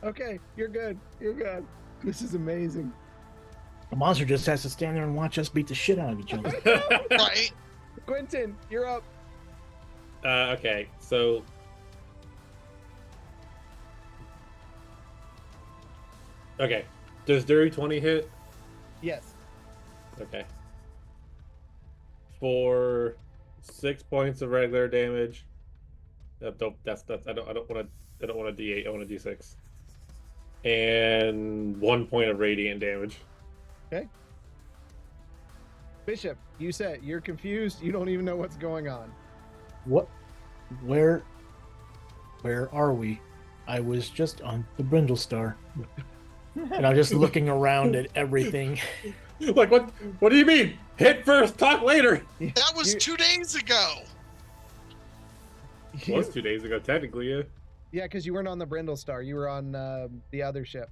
Okay, you're good. You're good. This is amazing. The monster just has to stand there and watch us beat the shit out of each other. Right. Quentin, you're up. Okay, so okay. Does Dirty 20 hit? Yes. Okay. For 6 points of regular damage. That's I don't want a D8. I want a D6. And 1 point of radiant damage. Okay. Bishop, you said you're confused. You don't even know what's going on. What? Where are we? I was just on the Brindle Star. And I'm just looking around at everything. Like what do you mean? Hit first, talk later. That was 2 days ago. It was 2 days ago, technically, yeah. Yeah, because you weren't on the Brindle Star. You were on the other ship.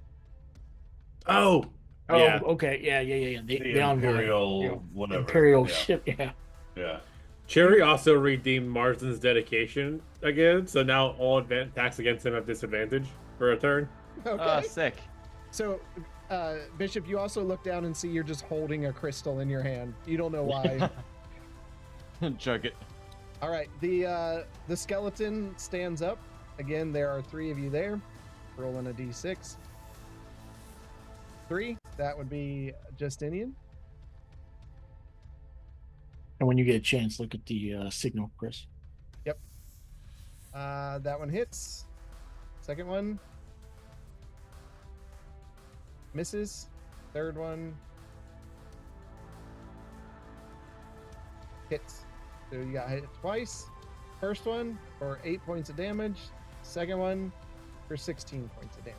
Oh, Oh, yeah. okay. Yeah. The Imperial, whatever. Imperial yeah. ship, yeah. Yeah. Cherry also redeemed Marsden's dedication again, so now all attacks against him have disadvantage for a turn. Okay. Sick. So, Bishop, you also look down and see you're just holding a crystal in your hand. You don't know why. Chug it. All right. The skeleton stands up. Again, there are 3 of you there. Rolling a d6. 3. That would be Justinian. And when you get a chance, look at the signal, Chris. Yep. That one hits. Second one misses. Third one hits. So you got hit twice. First one for 8 points of damage. Second one for 16 points of damage.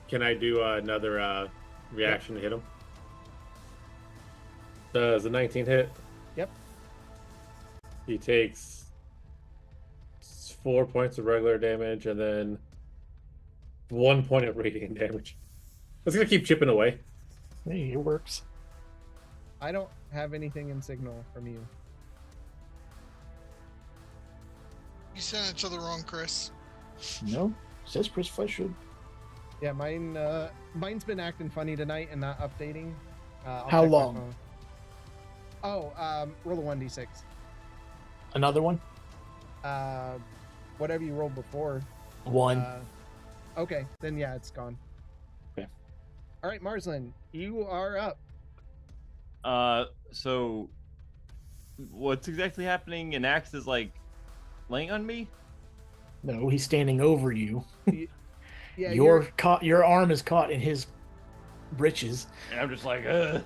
Can I do another reaction to hit him? Does a 19 hit? Yep. He takes 4 points of regular damage and then 1 point of radiant damage. It's gonna keep chipping away. Hey, it works. I don't have anything in signal from you. You sent it to the wrong Chris. No? Says Chris Fletcher. Yeah, mine's been acting funny tonight and not updating. I'll How check my long? phone. Oh, roll a 1d6. Another one? Whatever you rolled before. 1. Okay, then yeah, it's gone. Okay. All right, Marsland, you are up. So what's exactly happening? An axe is like laying on me? No, he's standing over you. Yeah, Your arm is caught in his breeches. And I'm just like, ugh.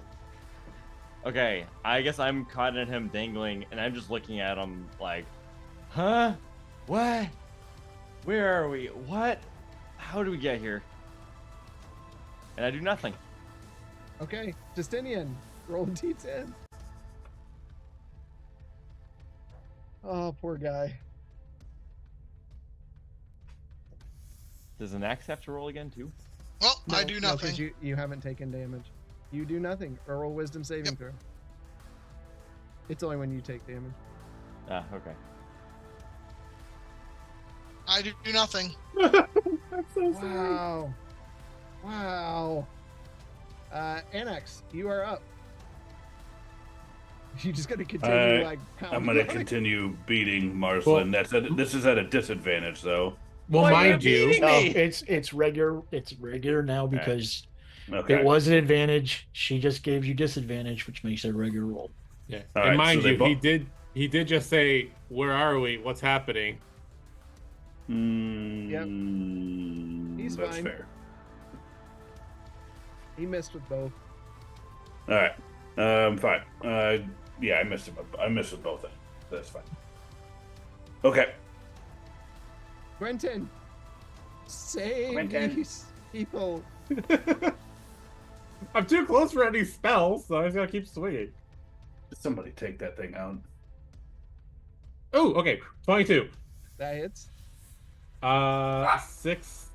Okay, I guess I'm caught in him dangling, and I'm just looking at him like, huh? What? Where are we? What? How do we get here? And I do nothing. Okay, Justinian, roll a d10. Oh, poor guy. Does an axe have to roll again too? Well, I do No, nothing. because you haven't taken damage. You do nothing. Or roll wisdom saving throw. It's only when you take damage. Ah, okay. I do nothing. That's so sad. Wow. Wow. Annex, you are up. You just gonna continue I'm pounding going to on it? continue beating Marsland. This is at a disadvantage, though. Well, Why mind are you you, beating me? It's regular. It's regular now because Okay. it was an advantage. She just gave you disadvantage, which makes it a regular roll. yeah. All And right, mind so they you, he did just say, "Where are we? What's happening?" He's That's fine. fair. He missed with both. All right. Fine. Yeah, I missed it. I missed with both. That's fine. Okay. Quentin, save Quentin. these people. I'm too close for any spells, so I just gotta keep swinging. Somebody take that thing out. Oh, okay. 22. That hits. 6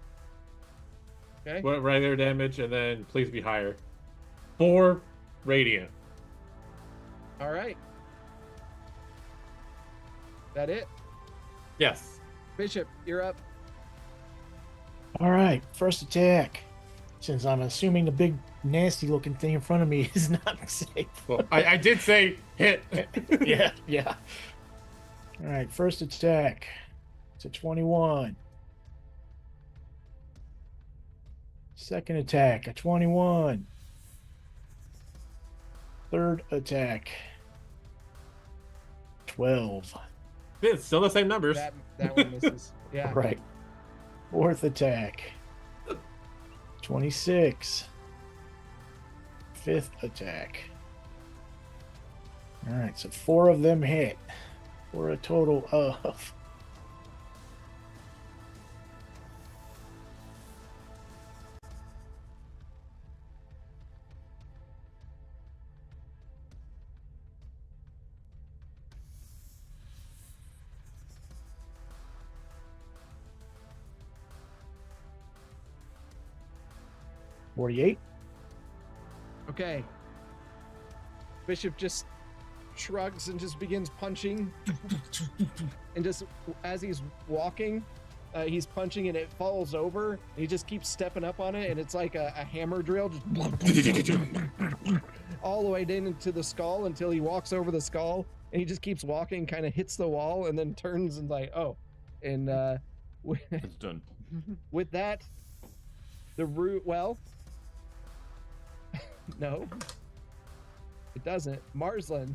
Okay. regular damage, and then please be higher. 4 radiant. All right. That it? Yes. Bishop, you're up. All right, first attack. since I'm assuming the big nasty looking thing in front of me is not safe. Well, I did say hit. Yeah. All right, first attack. It's a 21. Second attack, a 21. Third attack, 12. It's still the same numbers. That one misses. Yeah. Right. Fourth attack, 26. Fifth attack. All right, so 4 of them hit for a total of 48. Okay. Bishop just shrugs and just begins punching. And just as he's walking, he's punching and it falls over. And he just keeps stepping up on it, and it's like a hammer drill, just all the way into the skull until he walks over the skull. And he just keeps walking, kind of hits the wall, and then turns and like, oh. And It's done. with that, the root. Well, no, it doesn't. Marsland,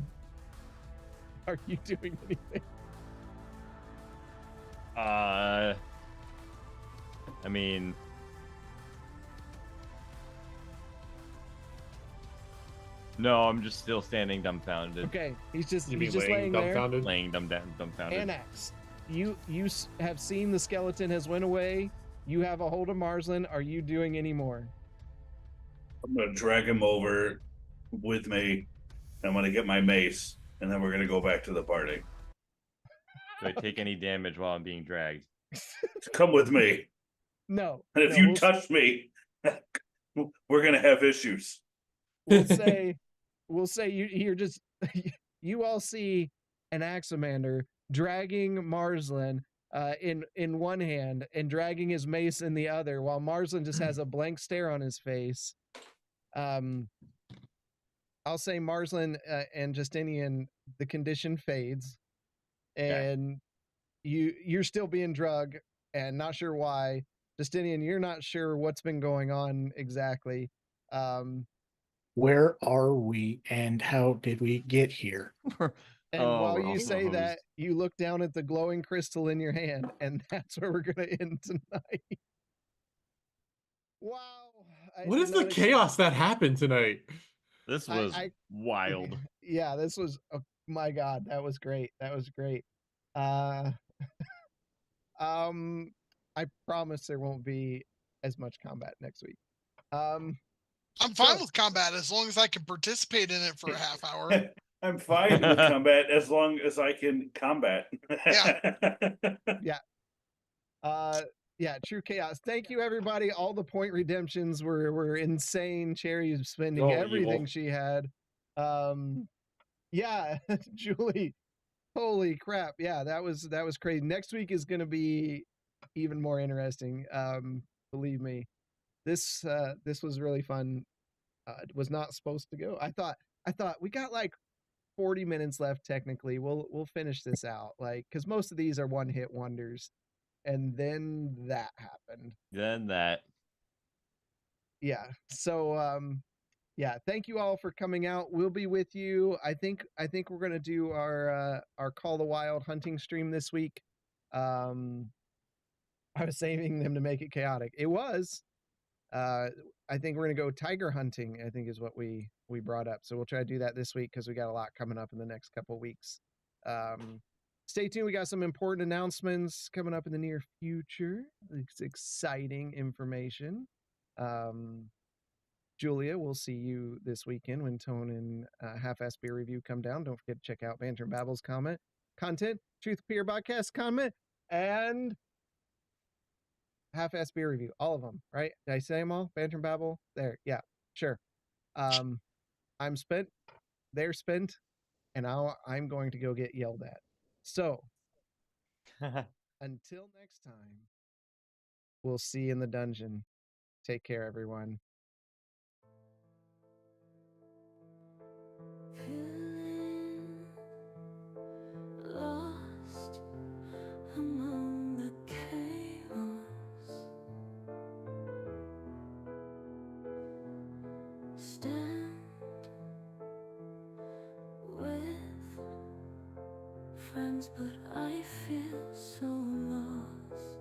are you doing anything? I mean, no, I'm just still standing dumbfounded. Okay, he's just You mean laying there. dumbfounded? Laying dumbfounded. Annex, you have seen the skeleton has went away. You have a hold of Marsland. Are you doing any more? I'm gonna drag him over with me. I'm gonna get my mace, and then we're gonna go back to the party. Do I take any damage while I'm being dragged? Come with me, No. and if no, you we'll, touch me, we're gonna have issues. we'll say you're just you all see an Axamander dragging Marsland in one hand and dragging his mace in the other, while Marsland just has a blank stare on his face. I'll say Marsland and Justinian, the condition fades, and you're still being drugged and not sure why. Justinian, you're not sure what's been going on exactly. Where are we and how did we get here? And Oh, while we're you all say hosed. that, you look down at the glowing crystal in your hand, and that's where we're gonna end tonight. Wow. I What did is the not expect- chaos that happened tonight? This I- was wild. Yeah, this was my god, that was great. That was great. I promise there won't be as much combat next week. I'm fine So- with combat as long as I can participate in it for a half hour. I'm fine with combat as long as I can combat. Yeah, true chaos. Thank you, everybody. All the point redemptions were insane. Cherry spending Oh, everything evil. she had. Yeah, Julie. Holy crap! Yeah, that was crazy. Next week is going to be even more interesting. Believe me, this was really fun. It was not supposed to go. I thought we got like 40 minutes left. Technically, we'll finish this out. Like, because most of these are one hit wonders. And then that happened. Then that. Yeah. So yeah, thank you all for coming out. We'll be with you. I think we're gonna do our Call the Wild hunting stream this week. I was saving them to make it chaotic. It was. I think we're gonna go tiger hunting, I think is what we brought up. So we'll try to do that this week because we got a lot coming up in the next couple weeks. Stay tuned. We got some important announcements coming up in the near future. It's exciting information. Julia, we'll see you this weekend when Tone and Half-Ass Beer Review come down. Don't forget to check out Banter and Babble's content, Truth Beer Podcast comment, and Half-Ass Beer Review. All of them, right? Did I say them all? Banter and Babble? There. Yeah, sure. I'm spent. They're spent. And now I'm going to go get yelled at. So, until next time, we'll see you in the dungeon. Take care, everyone. Feeling lost among the chaos. Stand with friends, but I feel so lost.